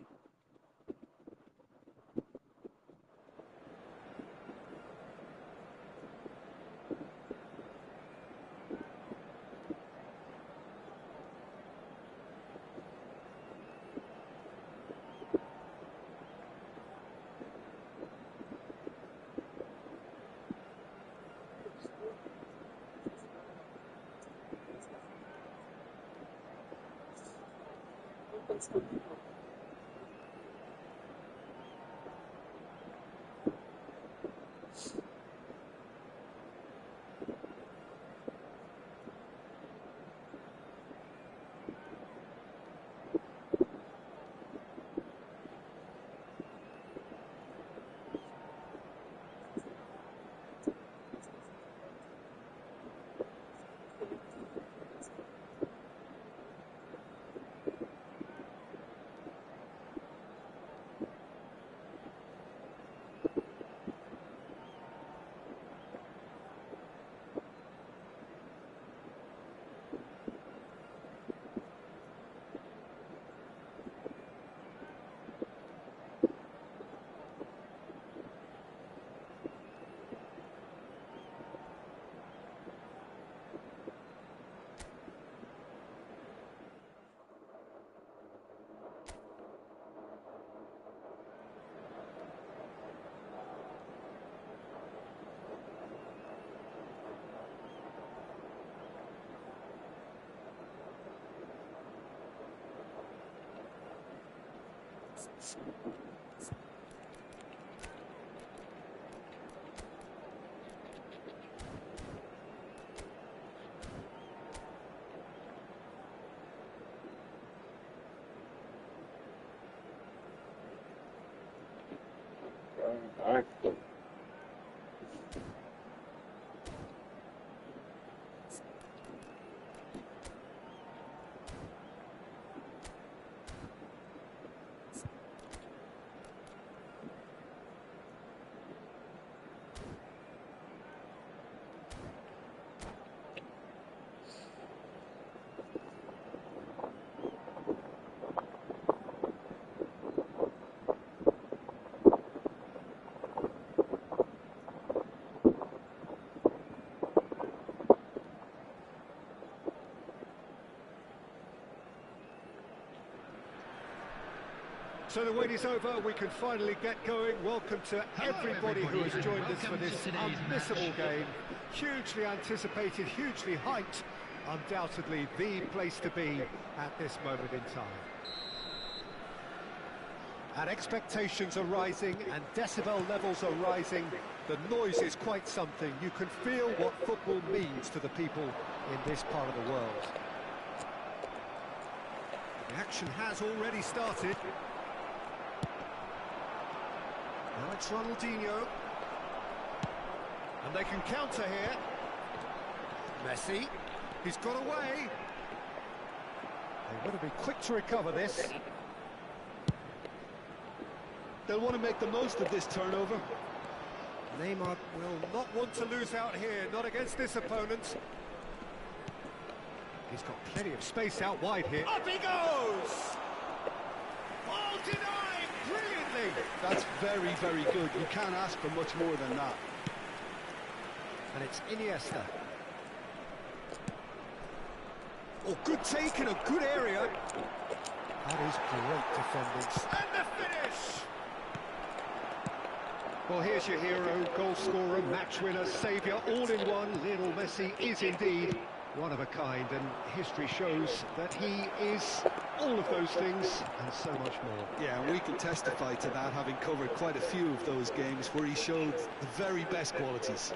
Caraca. So the wait is over, we can finally get going. Welcome to everybody who has joined us for this unmissable game. Hugely anticipated, hugely hyped. Undoubtedly the place to be at this moment in time. And expectations are rising and decibel levels are rising. The noise is quite something. You can feel what football means to the people in this part of the world. The action has already started. Now it's Ronaldinho. And they can counter here. Messi. He's got away. They want to be quick to recover this. They'll want to make the most of this turnover. Neymar will not want to lose out here, not against this opponent. He's got plenty of space out wide here. Up he goes! Oh, denied brilliantly! That's very, very good. You can't ask for much more than that. And it's Iniesta. Oh, good take in a good area. That is great defending. And the finish! Well, here's your hero, goal scorer, match winner, saviour, all in one. Lionel Messi is indeed One of a kind, and history shows that he is all of those things and so much more. Yeah, and we can testify to that, having covered quite a few of those games where he showed the very best qualities.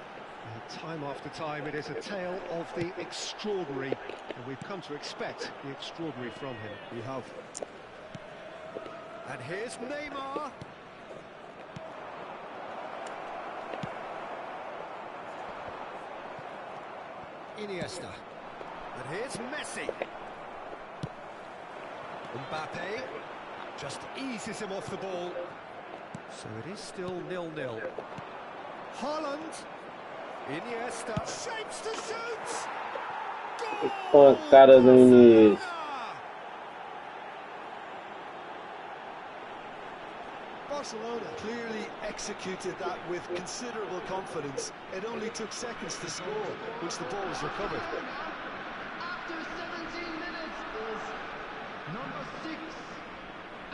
Time after time, it is a tale of the extraordinary, and we've come to expect the extraordinary from him. We have. And here's Neymar. Iniesta. And here's Messi. Mbappe just eases him off the ball. So it is still 0-0. Haaland. Iniesta shapes to shoot. Pancada do Inês. Barcelona clearly executed that with considerable confidence. It only took seconds to score once the ball was recovered. After 17 minutes is number 6,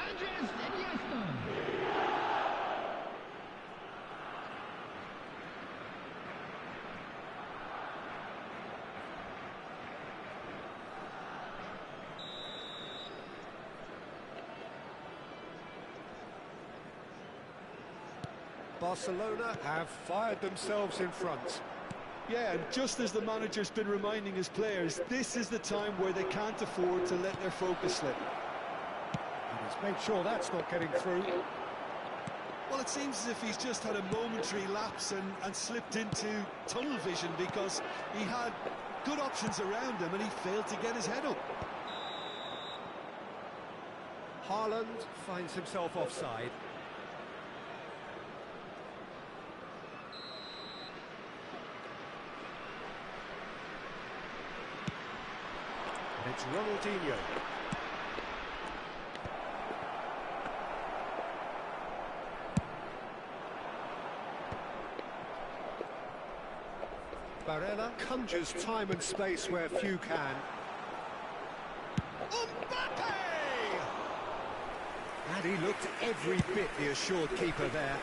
Andres Iniesta. Barcelona have fired themselves in front. Yeah, and just as the manager's been reminding his players, this is the time where they can't afford to let their focus slip. And he's made sure that's not getting through. Well, it seems as if he's just had a momentary lapse and slipped into tunnel vision, because he had good options around him and he failed to get his head up. Haaland finds himself offside. And it's Ronaldinho. Barella conjures time and space where few can. Mbappe! And he looked every bit the assured keeper there.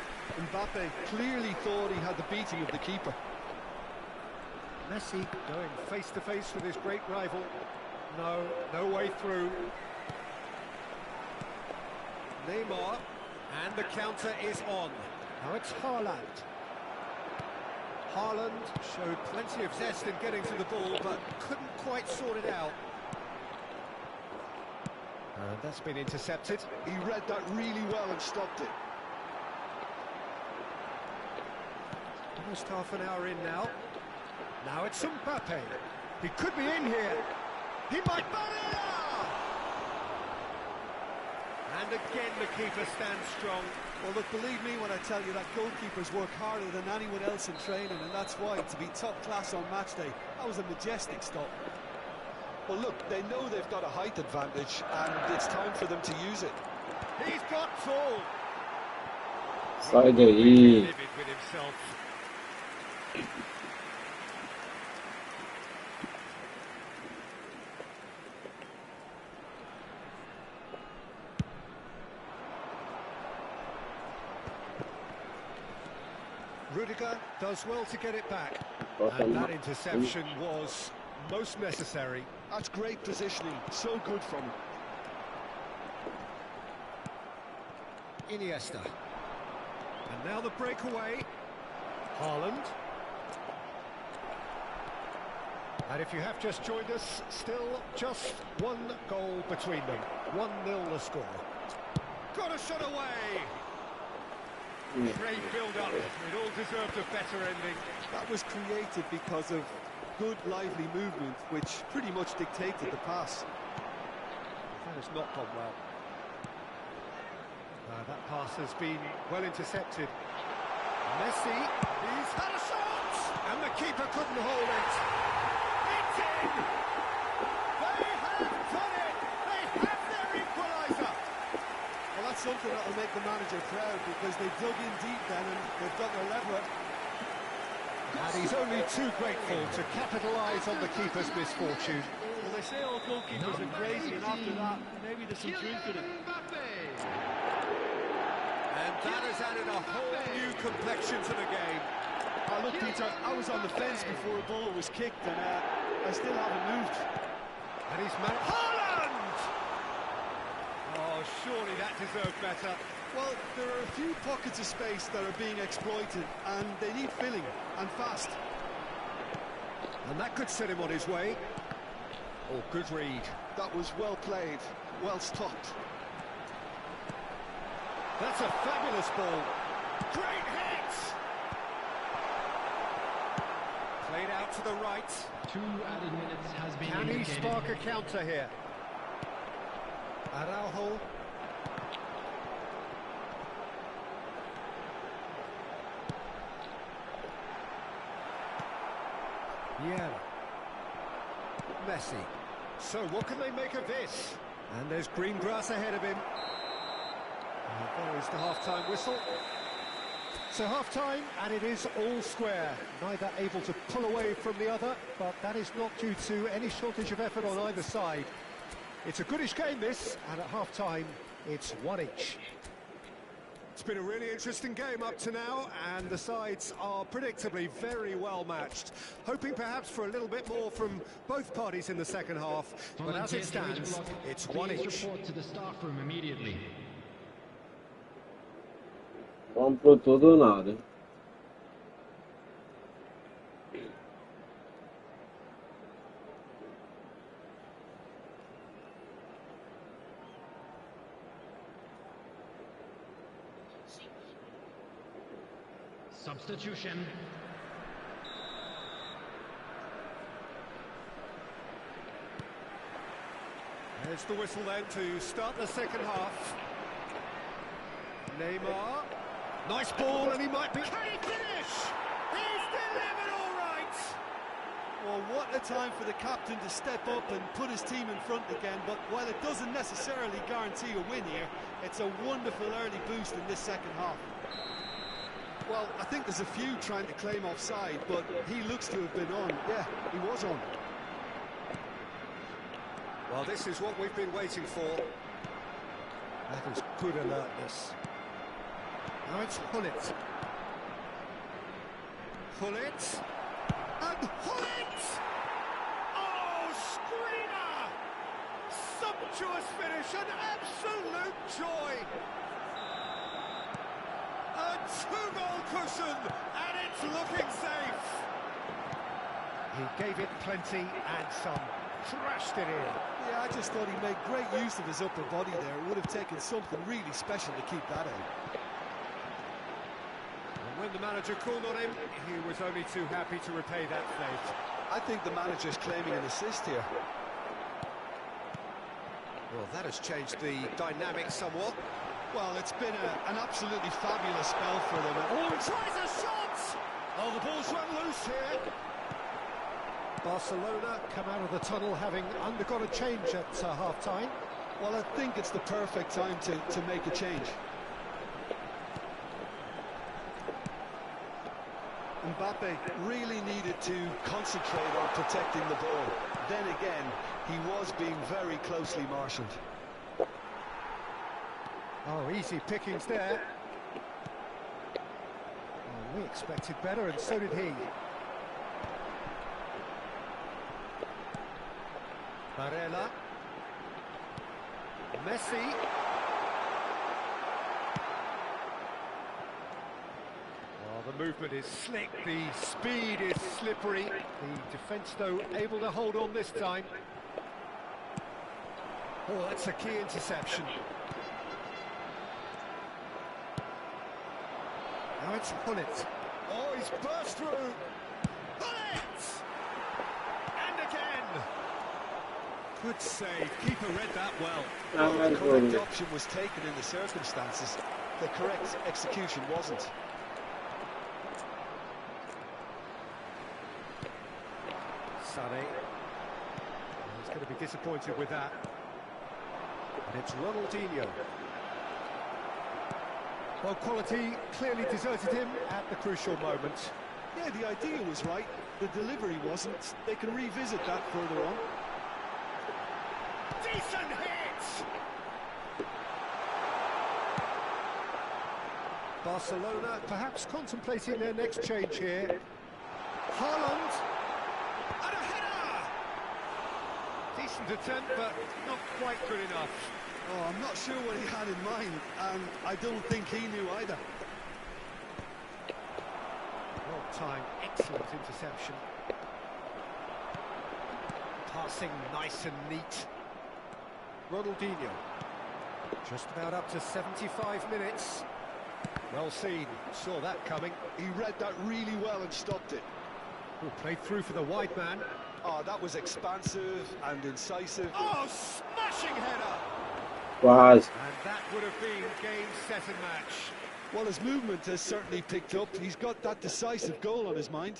Mbappe clearly thought he had the beating of the keeper. Messi going face to face with his great rival. No way through. Neymar, and the counter is on. Now it's Haaland. Haaland showed plenty of zest in getting to the ball, but couldn't quite sort it out. And that's been intercepted. He read that really well and stopped it. Almost half an hour in now. Now it's Mbappe. He could be in here. He might. Barella! And again the keeper stands strong. Well, look, believe me when I tell you that goalkeepers work harder than anyone else in training, and that's why, to be top class on match day, that was a majestic stop. Well, look, they know they've got a height advantage, and it's time for them to use it. He's got full. Sai daí. Livid with himself. Rudiger does well to get it back. And that interception was most necessary. That's great positioning, so good from him. Iniesta. And now the breakaway. Haaland. And if you have just joined us, still just one goal between them. 1-0 the score. Got a shot away. Great build-up. It all deserved a better ending. That was created because of good, lively movement, which pretty much dictated the pass. That has not gone well. That pass has been well intercepted. Messi, he's had a shot! And the keeper couldn't hold it. It's in! They have done it! They have their equaliser! Well, that's something that will make the manager proud, because they dug in deep then and they've got their leveler. And he's only too grateful to capitalise on the keeper's misfortune. Well, they say all goalkeepers are crazy, and after that, maybe there's some truth in it. And that has added a whole new complexion to the game. Oh, look, Peter, I was on the fence before a ball was kicked, and I still haven't moved. And he's managed. Haaland! Oh, surely that deserved better. Well, there are a few pockets of space that are being exploited, and they need filling, and fast. And that could set him on his way. Oh, good read. That was well played, well stopped. That's a fabulous ball. Great hit! Played out to the right. 2 added minutes has been Can he indicated. spark a counter here? Araujo. Yeah. Messi. So what can they make of this? And there's green grass ahead of him. And there is the half-time whistle. So half-time, and it is all square. Neither able to pull away from the other, but that is not due to any shortage of effort on either side. It's a goodish game, this, and at half-time, it's 1 each. It's been a really interesting game up to now, and the sides are predictably very well matched. Hoping perhaps for a little bit more from both parties in the second half, but as it stands, it's 1 each. Report to the staff room immediately. Vamos pro tudo ou nada. Substitution. There's the whistle then to start the second half. Neymar. Nice ball, and he might be... Can he finish? He's delivered all right! Well, what a time for the captain to step up and put his team in front again, but while it doesn't necessarily guarantee a win here, it's a wonderful early boost in this second half. Well, I think there's a few trying to claim offside, but he looks to have been on. Yeah, he was on. Well, this is what we've been waiting for. That is good alertness. Now it's Hullet. Hullet. And Hullet! Oh, screamer! Sumptuous finish, an absolute joy! A 2-goal cushion, and it's looking safe! He gave it plenty and some. Thrashed it in. Yeah, I just thought he made great use of his upper body there. It would have taken something really special to keep that out. And when the manager called on him, he was only too happy to repay that fate. I think the manager's claiming an assist here. Well, that has changed the dynamic somewhat. Well, it's been an absolutely fabulous spell for them. Oh, he tries a shot! Oh, the ball's run loose here. Barcelona come out of the tunnel having undergone a change at half-time. Well, I think it's the perfect time to make a change. Mbappe really needed to concentrate on protecting the ball. Then again, he was being very closely marshalled. Oh, easy pickings there. Oh, we expected better, and so did he. Barella. Messi. Oh, the movement is slick, the speed is slippery. The defence, though, able to hold on this time. Oh, that's a key interception. Now it's Hullet. Oh, he's burst through. Hullet! And again. Good save. Keeper read that well. The correct option was taken in the circumstances. The correct execution wasn't. Sané. He's going to be disappointed with that. And it's Ronaldinho. Well, quality clearly deserted him at the crucial moment. Yeah, the idea was right. The delivery wasn't. They can revisit that further on. Decent hit! Barcelona perhaps contemplating their next change here. Haaland! And a header! decent attempt, but not quite good enough. Oh, I'm not sure what he had in mind, and I don't think he knew either. Well timed, excellent interception. Passing nice and neat. Ronaldinho. Just about up to 75 minutes. Well seen, saw that coming. He read that really well and stopped it. Oh, played through for the wide man. Oh, that was expansive and incisive. Oh, smashing header! Quase. And that would have been game, set and match. Well, his movement has certainly picked up. He's got that decisive goal on his mind.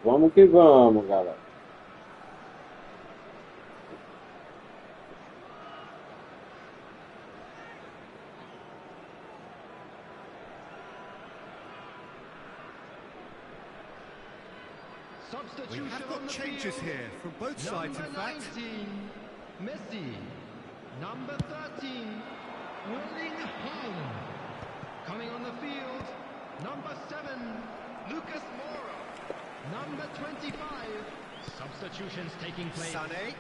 Vamos que vamos, galera. We Substitution have on got the changes field. here from both sides, in Number fact. 19, Messi. Number 13, Willingham. Coming on the field, number 7, Lucas Moura. Number 25, substitutions taking place. Sané.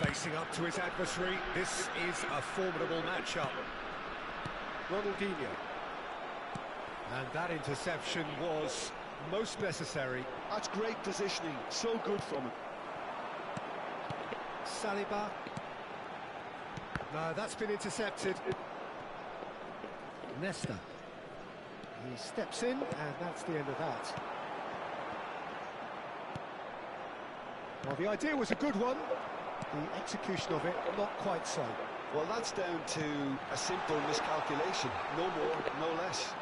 Facing up to his adversary. This is a formidable matchup. Ronaldinho. And that interception was most necessary. That's great positioning. So good from him. Saliba. No, that's been intercepted. Nesta. He steps in, and that's the end of that. Well, the idea was a good one. The execution of it, not quite so. Well, that's down to a simple miscalculation. No more, no less.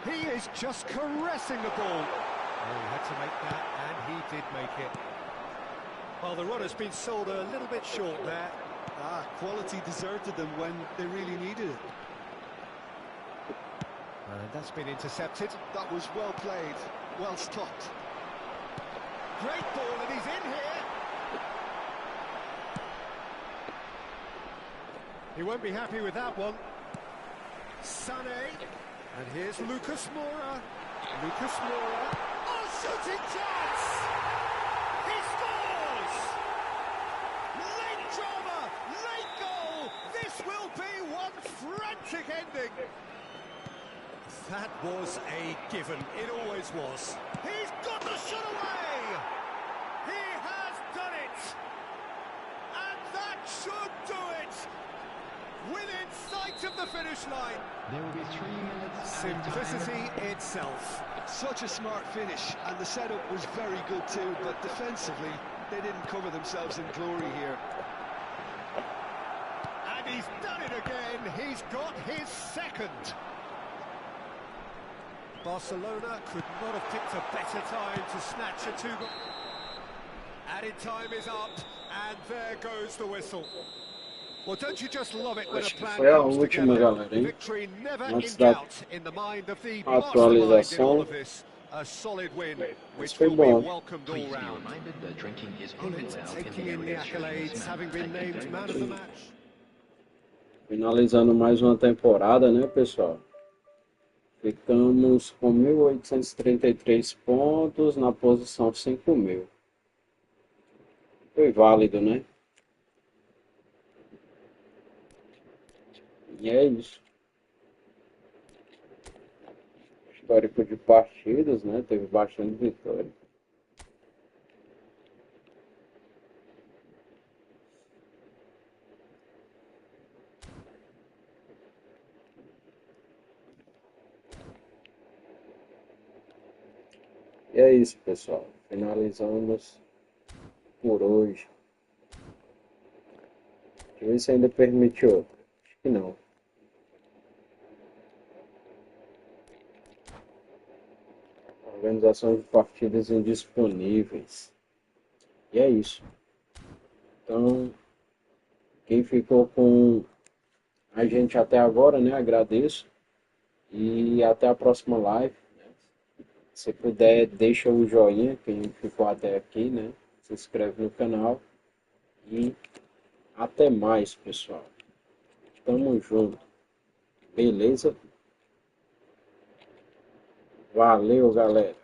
He is just caressing the ball. Oh, he had to make that, and he did make it. Well, the runner's been sold a little bit short there. Quality deserted them when they really needed it. And that's been intercepted. That was well played, well stopped. Great ball, and he's in here. He won't be happy with that one. Sané. And here's Lucas Moura. Lucas Moura. Oh, shooting chance! He scores! Late drama, late goal. This will be one frantic ending. That was a given. It always was. He's got the shot away! He has done it! And that should do it! Within sight of the finish line. There will be 3 minutes. Simplicity itself. Such a smart finish, and the setup was very good too, but defensively, they didn't cover themselves in glory here. And he's done it again. He's got his second. Barcelona could not have picked a better time to snatch a 2-goal. Added time is up, and there goes the whistle. Well, don't you just love it when a Acho que plan foi a comes última, together? galera, hein? Victory never Antes in da doubt in the mind of the mastermind in atualização. all of this. A solid win, which foi will bom. be welcomed all Please be round. reminded that drinking is Well, only it's allowed taking in in the areas showing accolades, this having map. been Thank you named very man much. of the match. Finalizando mais uma temporada, né, pessoal? Ficamos com 1.833 pontos na posição 5.000. Foi válido, né? E é isso. Histórico de partidas, né? Teve bastante vitória. E é isso, pessoal. Finalizamos por hoje. Deixa eu ver se ainda permite outro. Acho que não. Organização de partidas indisponíveis. E é isso. Então, quem ficou com a gente até agora, né? Agradeço. E até a próxima live. Se puder, deixa o joinha, quem ficou até aqui, né? Se inscreve no canal. E até mais, pessoal. Tamo junto. Beleza? Valeu, galera.